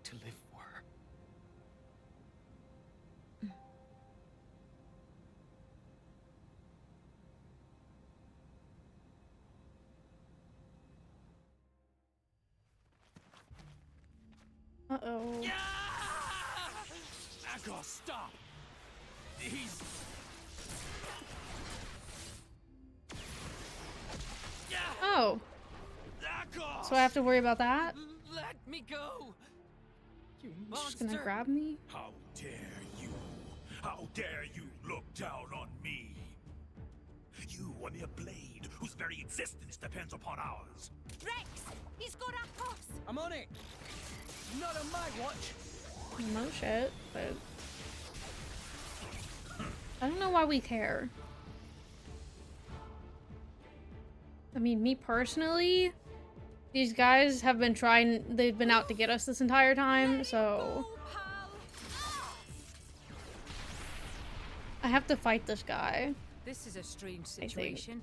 To live for her. Uh-oh. Akos, stop! He's... Oh. Akos! So I have to worry about that? Let me go! You She's monster! gonna grab me? How dare you? How dare you look down on me? You, a mere blade, whose very existence depends upon ours. Rex! He's got Akos! I'm on it! Not on my watch! No shit, but... I don't know why we care. I mean, me personally, these guys have been trying, they've been out to get us this entire time, so... I have to fight this guy. This is a strange situation.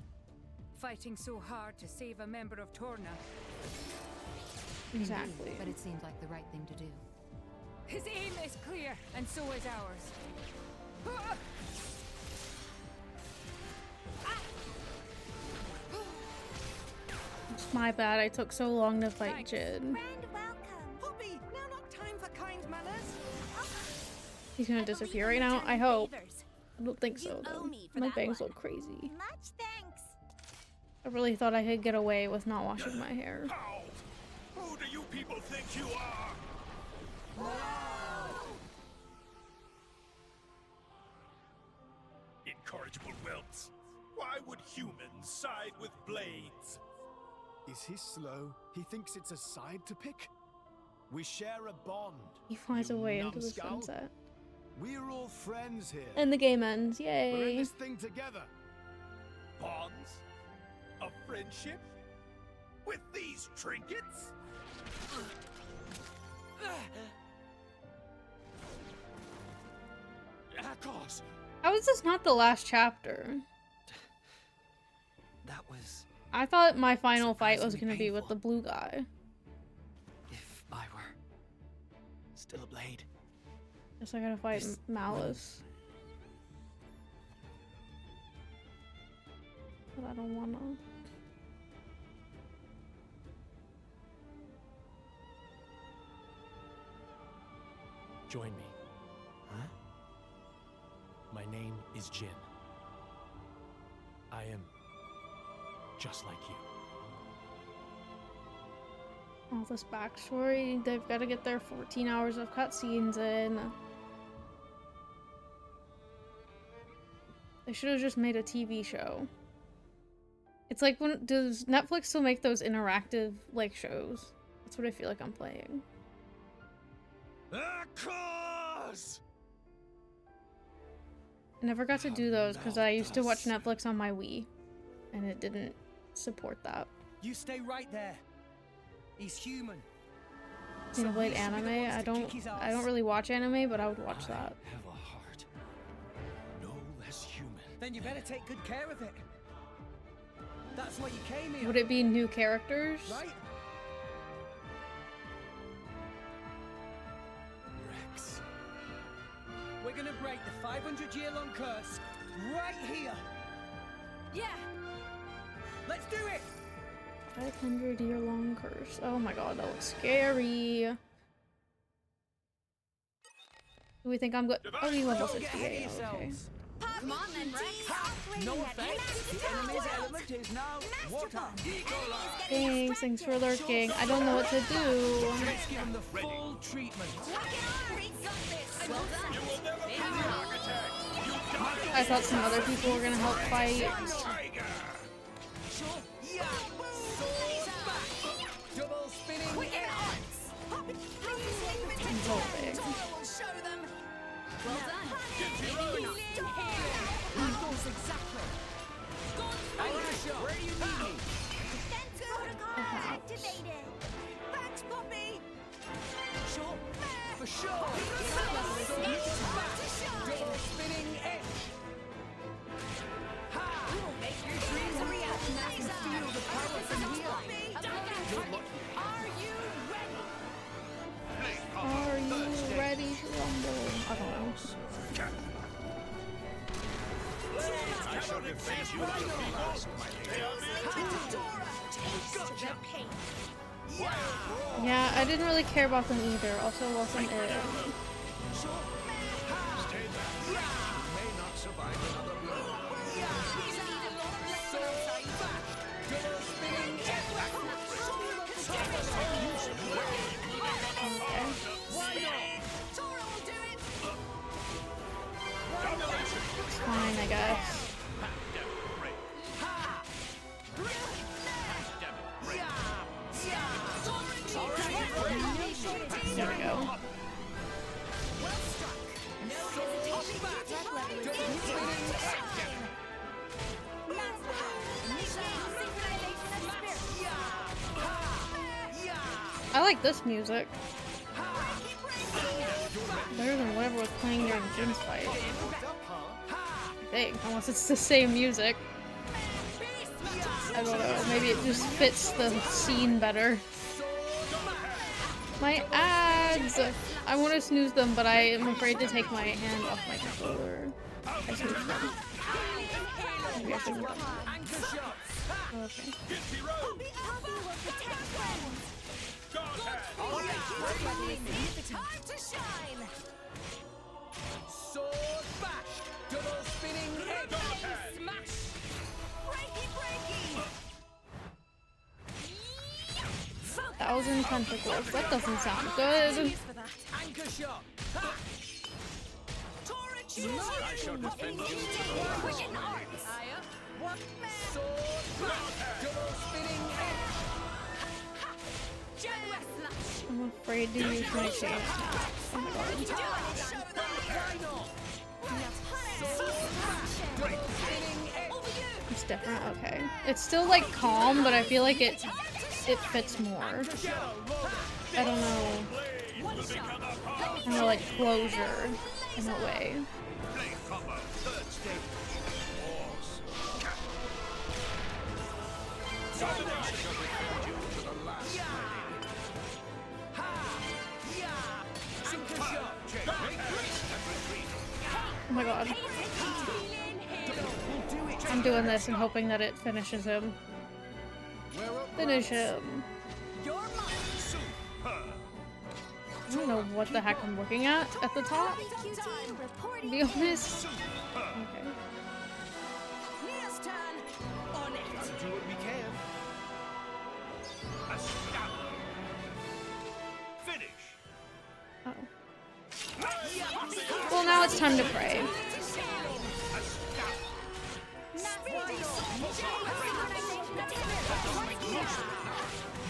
Fighting so hard to save a member of Torna. Exactly. But it seemed like the right thing to do. His aim is clear, and so is ours. It's my bad, I took so long to fight Jid. Poppy, now not time for kind manners. He's gonna disappear right now? I hope. I don't think so, though. My bangs look crazy. Much thanks. I really thought I could get away with not washing my hair. How? Who do you people think you are? Incorrigible whelps. Why would humans side with blades? Is he slow? He thinks it's a side to pick? We share a bond. He flies away into the numbskull. sunset. We're all friends here. And the game ends. We're in Yay. this thing together. Bonds? A friendship? With these trinkets? Akos! How is this not the last chapter? That was... I thought my final fight was gonna be with the blue guy. If I were still a blade. Guess I gotta fight Malice. But I don't wanna. Join me. Huh? My name is Jin. I am just like you. All this backstory, they've got to get their 14 hours of cutscenes in. They should have just made a TV show. It's like, when does Netflix still make those interactive like shows? That's what I feel like I'm playing. Cause! I never got to do those because I used to watch Netflix on my Wii, and it didn't support that. You stay right there. He's human. Xenoblade anime? I don't really watch anime, but I would watch that. Have a heart. No less human. Then you better take good care of it. That's why you came here. Would it be new characters? Right? Rex. We're gonna break the 500-year-long curse right here. Yeah. Let's do it. 500-year-long curse. Oh my god, that looks scary. Do we think I'm good? Oh, you level 68. Okay. Come on then, Rex. No offense. The enemy's element is now water. Thanks for lurking. I don't know what to do. Let's give him the full treatment. I thought some other people were gonna help fight. Double spinning. I'm so big. Well done. Exactly. Where do you need me? Protocol activated. Thanks, Poppy. Sure. For sure. Double spinning edge. Ha! We'll make your dreams a reality. I can feel the power from here. Are you ready? Are you ready to rumble? I don't know. I shall defend you to the Taste the pain. Yeah, I didn't really care about them either. Also, wasn't it? Stay back. You may not survive another blow. Double spinning edge. Okay. It's fine, I guess. There we go. I like this music. Better than whatever was playing during Jin's fight. I think, unless it's the same music. I don't know, maybe it just fits the scene better. My ads! I want to snooze them, but I am afraid to take my hand off my controller. I snoozed them. Maybe I shouldn't have done that. Okay. Time to shine. Sword bash. Double spinning edge. Smash. Breaky, breaky. 1,000 tentacles. That doesn't sound good. Anchor shot. I shall defend you to the last. Sword bash. Double spinning edge. I'm afraid to use my chase now. Oh my god. It's different, okay. It's still like calm, but I feel like it fits more. I don't know. Kind of like closure in a way. Oh my god. I'm doing this and hoping that it finishes him. Finish him. I don't know what the heck I'm looking at the top. To be honest. Okay. Mia's turn. On it. Gotta do what we can. A stab. Finish. Oh. Well, now it's time to pray.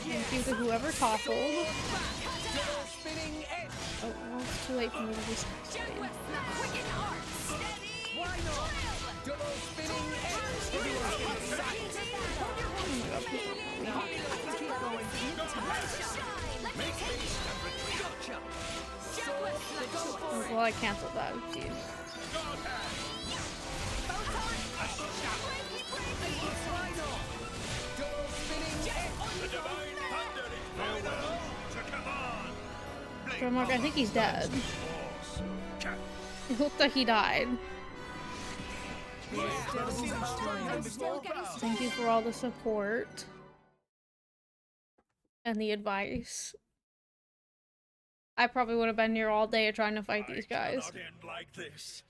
Thank you to whoever toppled. Oh, well, it's too late for me to do something. Oh, well, I canceled that. Jeez. Mark, I think he's dead. It looked like he died. Thank you for all the support and the advice. I probably would have been here all day trying to fight these guys. Not end like this.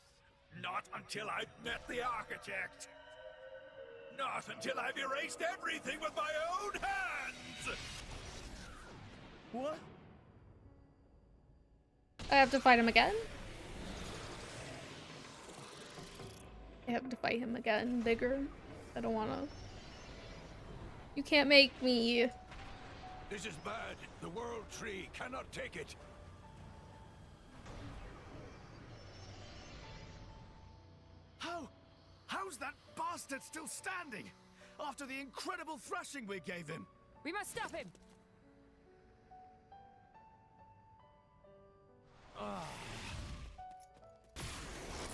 Not until I've met the architect. Not until I've erased everything with my own hands. What? I have to fight him again? I have to fight him again, bigger. I don't wanna. You can't make me. This is bad. The World Tree cannot take it. How's that bastard still standing? After the incredible thrashing we gave him? We must stop him!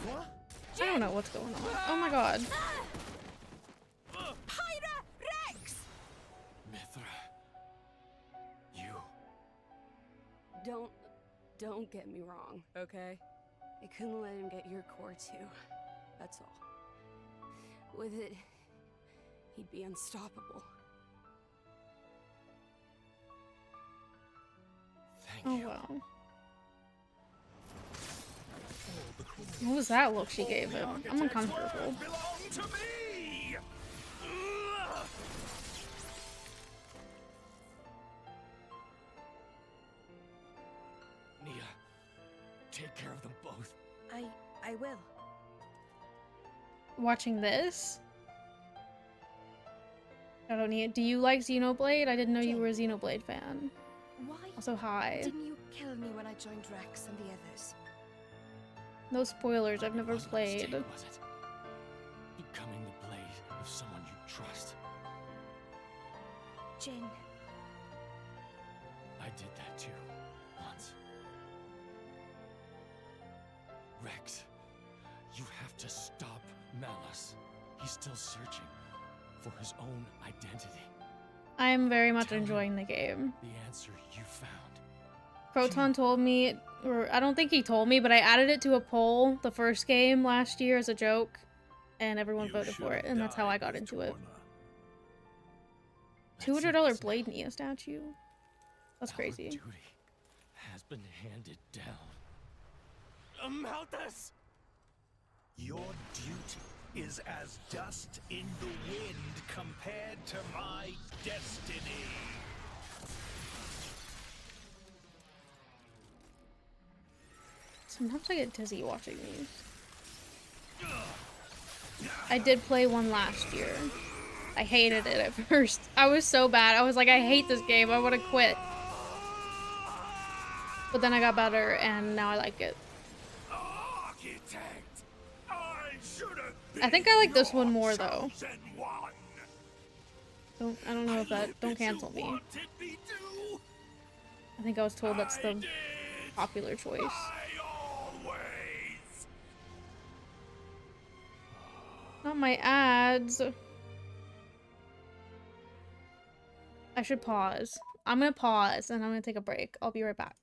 What? I don't know what's going on. Oh my god. Pyra Rex! Mithra. You. Don't get me wrong, okay? I couldn't let him get your core too. That's all. With it, he'd be unstoppable. Oh wow. What was that look she gave him? I'm uncomfortable. Belong to me. Nia, take care of them both. I will. Watching this? I don't need. Do you like Xenoblade? I didn't know you were a Xenoblade fan. Why Also, hi. didn't you kill me when I joined Rex and the others? No spoilers. I've never played. Was it? Becoming the blade of someone you trust. Jin. I did that too, once. Rex, you have to stop Malus. He's still searching for his own identity. I am very much enjoying the game. The answer you found. Proton told me, or I don't think he told me, but I added it to a poll the first game last year as a joke, and everyone voted for it, and that's how I got into it. $200 Blade Nia statue? That's crazy. Our duty has been handed down. Malthus! Your duty is as dust in the wind compared to my destiny. Sometimes I get dizzy watching these. I did play one last year. I hated it at first. I was so bad. I was like, I hate this game. I want to quit. But then I got better, and now I like it. Architect, I think I like this one more, though. I don't know if that... Don't cancel me. I think I was told that's the popular choice. Not my ads. I should pause. I'm gonna pause and I'm gonna take a break. I'll be right back.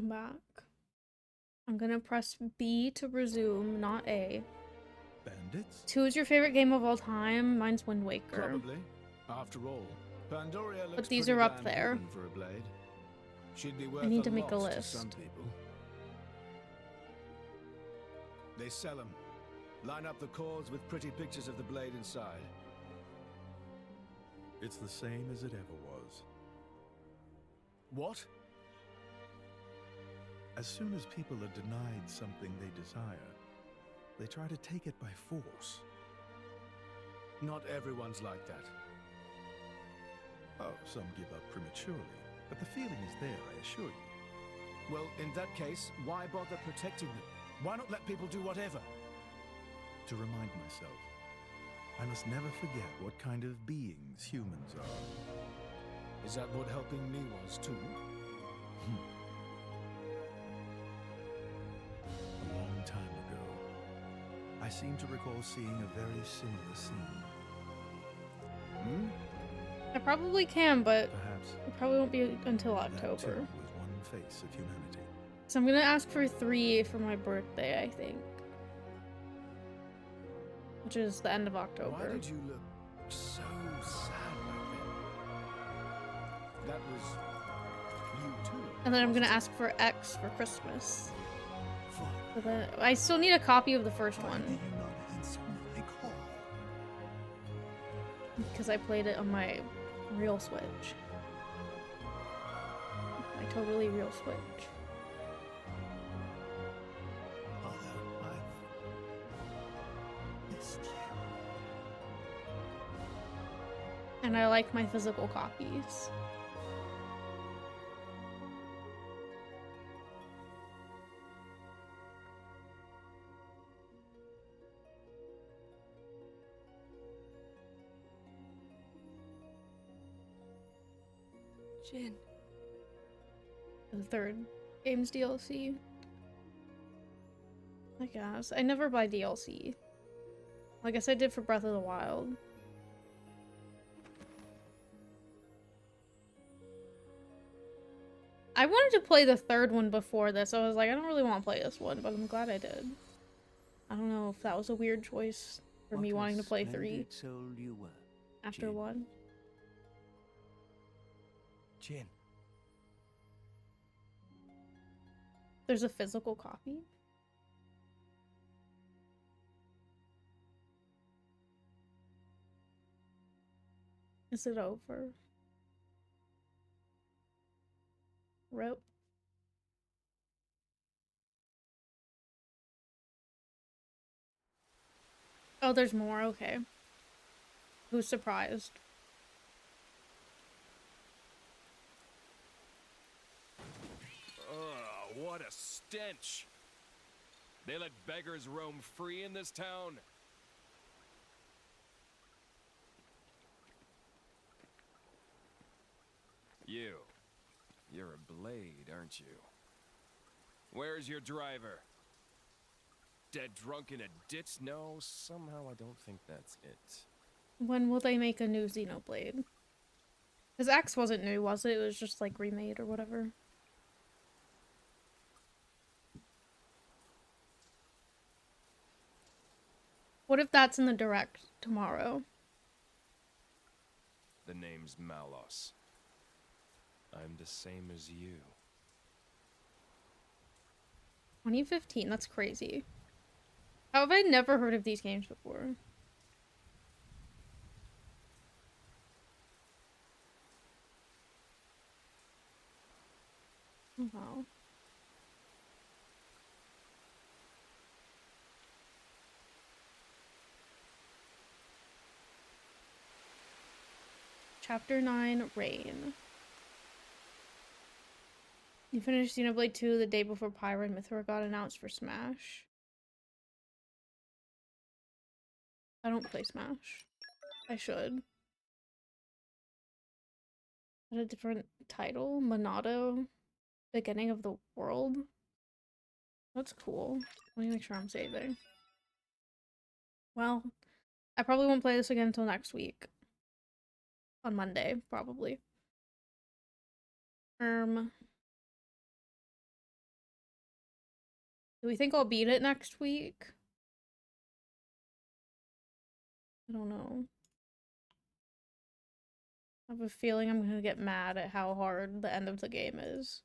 I'm back. I'm gonna press B to resume, not A. Bandits? 2 is your favorite game of all time. Mine's Wind Waker. Probably. After all, Pandoria looks But these pretty are up damn there. human for a blade. She'd be worth I need to make a lot list. to some people. They sell them. Line up the cords with pretty pictures of the blade inside. It's the same as it ever was. What? As soon as people are denied something they desire, they try to take it by force. Not everyone's like that. Oh, some give up prematurely, but the feeling is there, I assure you. Well, in that case, why bother protecting them? Why not let people do whatever? To remind myself, I must never forget what kind of beings humans are. Is that what helping me was too? A long time ago, I seem to recall seeing a very similar scene. I probably can, but Perhaps it probably won't be until that too October. was one face of humanity. So I'm gonna ask for 3 for my birthday, I think. Which is the end of October. Why did you look so sad back then? That was you too. And then I'm gonna ask for X for Christmas. But then I still need a copy of the first one. Because I played it on my real Switch. My totally real Switch. And I like my physical copies. Jin. The 3rd game's DLC. I guess. I never buy DLC. I guess I did for Breath of the Wild. I wanted to play the 3rd one before this. I was like, I don't really want to play this one, but I'm glad I did. I don't know if that was a weird choice for me wanting to play 3 Soul you were, after Jin. 1. Jin. There's a physical copy? Is it over? Rope. Oh, there's more. Okay. Who's surprised? Ugh, what a stench! They let beggars roam free in this town? You're a blade, aren't you? Where's your driver? Dead drunk in a ditch? No, somehow I don't think that's it. When will they make a new Xenoblade? Because X wasn't new, was it? It was just like remade or whatever. What if that's in the direct tomorrow? The name's Malos. I'm the same as you. 2015, that's crazy. How have I never heard of these games before? Oh, wow. Chapter 9, Rain. You finished Xenoblade 2 the day before Pyra and Mythra got announced for Smash. I don't play Smash. I should. Is that a different title? Monado? Beginning of the World? That's cool. Let me make sure I'm saving. Well, I probably won't play this again until next week. On Monday, probably. Do we think I'll beat it next week? I don't know. I have a feeling I'm gonna get mad at how hard the end of the game is.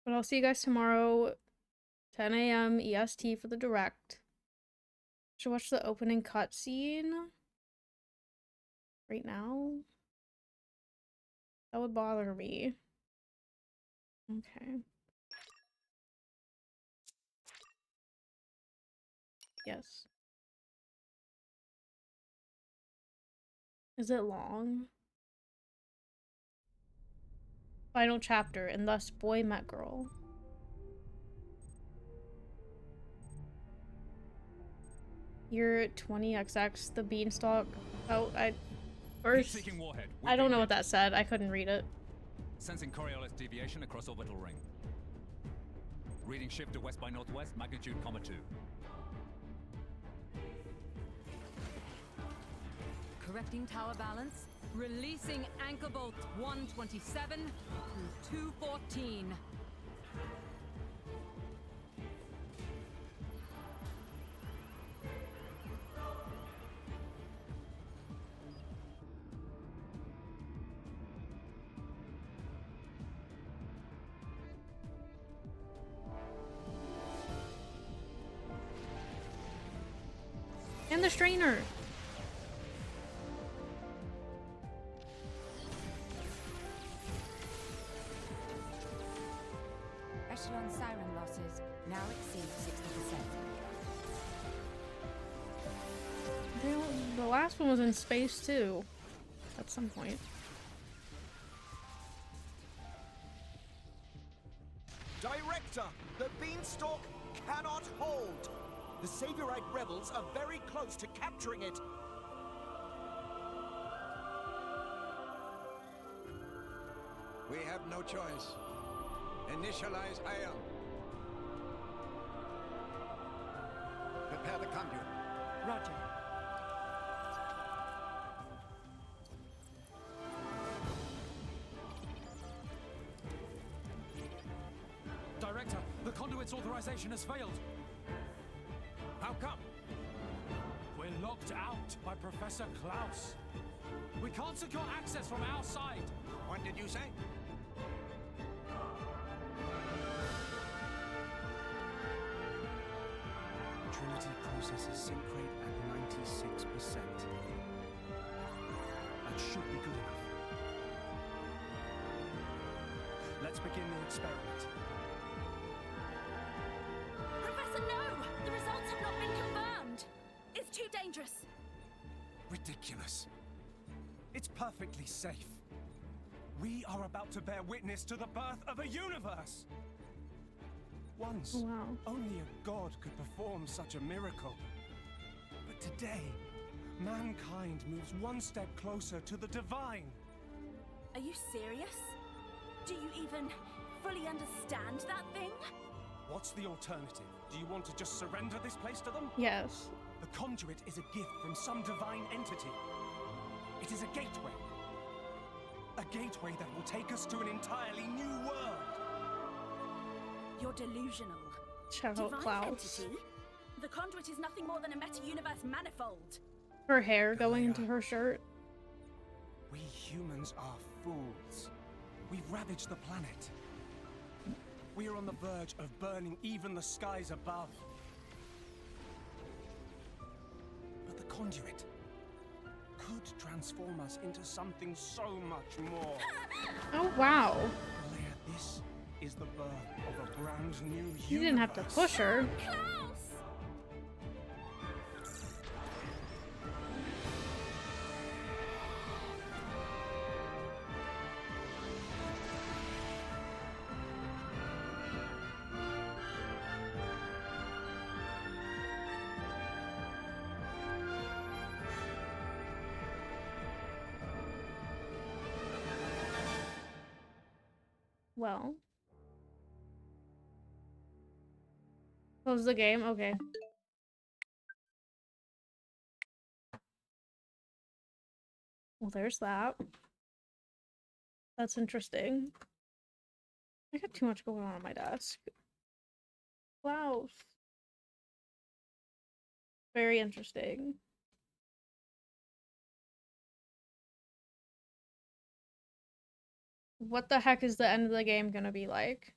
But I'll see you guys tomorrow, 10 a.m. EST for the direct. Should watch the opening cutscene right now. That would bother me. Okay. Yes. Is it long? Final chapter, and thus boy met girl. Year 20XX, the beanstalk. Oh, first, I don't know what that said. I couldn't read it. Sensing Coriolis deviation across orbital ring. Reading shift to west by northwest, magnitude, 2. Correcting tower balance. Releasing anchor bolt 127 through 214. And the strainer. Echelon siren losses now exceed 60%. The last one was in space too, at some point. Director, the beanstalk cannot hold. The Saviorite rebels are very close to capturing it. We have no choice. Initialize ion. Prepare the conduit. Roger. Director, the conduit's authorization has failed. How come? We're locked out by Professor Klaus. We can't secure access from our side. What did you say? Trinity processes sync rate at 96%. That should be good enough. Let's begin the experiment. Professor, no! The results have not been confirmed! It's too dangerous! Ridiculous. It's perfectly safe. We are about to bear witness to the birth of a universe! Once, only a god could perform such a miracle. But today, mankind moves one step closer to the divine. Are you serious? Do you even fully understand that thing? What's the alternative? Do you want to just surrender this place to them? Yes. The conduit is a gift from some divine entity. It is a gateway. A gateway that will take us to an entirely new world. You're delusional. Shout out Divine Klaus. entity? The conduit is nothing more than a meta-universe manifold. Her hair going into her shirt. We humans are fools. We've ravaged the planet. We are on the verge of burning even the skies above. But the conduit could transform us into something so much more. Oh wow. Leia, this is the birth of a brand new universe. You didn't have to push her. Well. Close the game? Okay. Well, there's that. That's interesting. I got too much going on my desk. Klaus. Very interesting. What the heck is the end of the game gonna be like?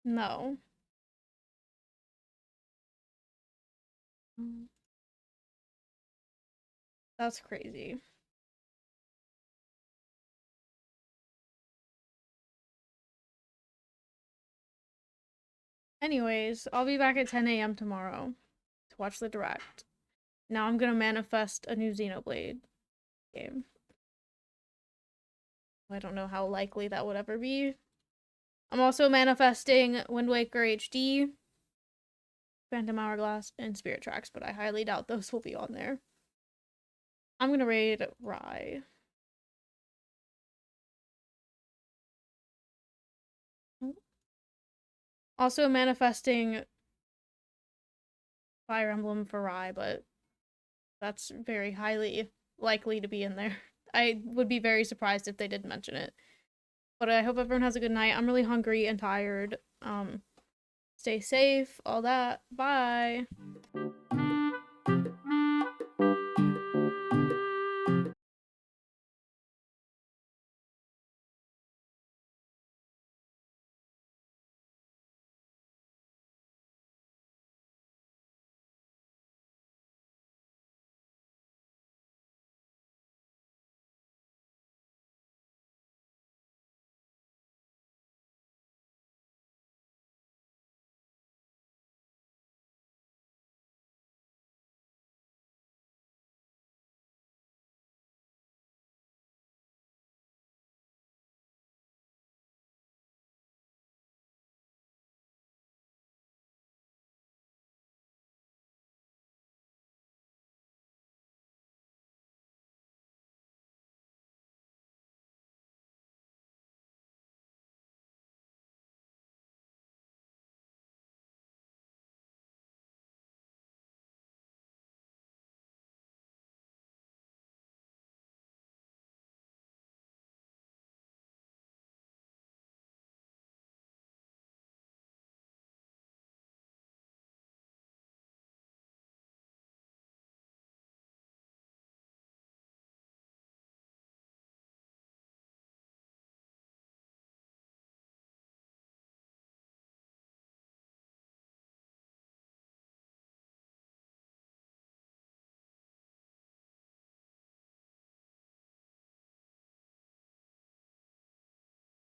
No. That's crazy. Anyways, I'll be back at 10 a.m. tomorrow to watch the direct. Now I'm gonna manifest a new Xenoblade game. I don't know how likely that would ever be. I'm also manifesting Wind Waker HD, Phantom Hourglass, and Spirit Tracks, but I highly doubt those will be on there. I'm gonna raid Rye. Also manifesting Fire Emblem for Rye, but that's very highly likely to be in there. I would be very surprised if they didn't mention it. But I hope everyone has a good night. I'm really hungry and tired. Stay safe, all that. Bye.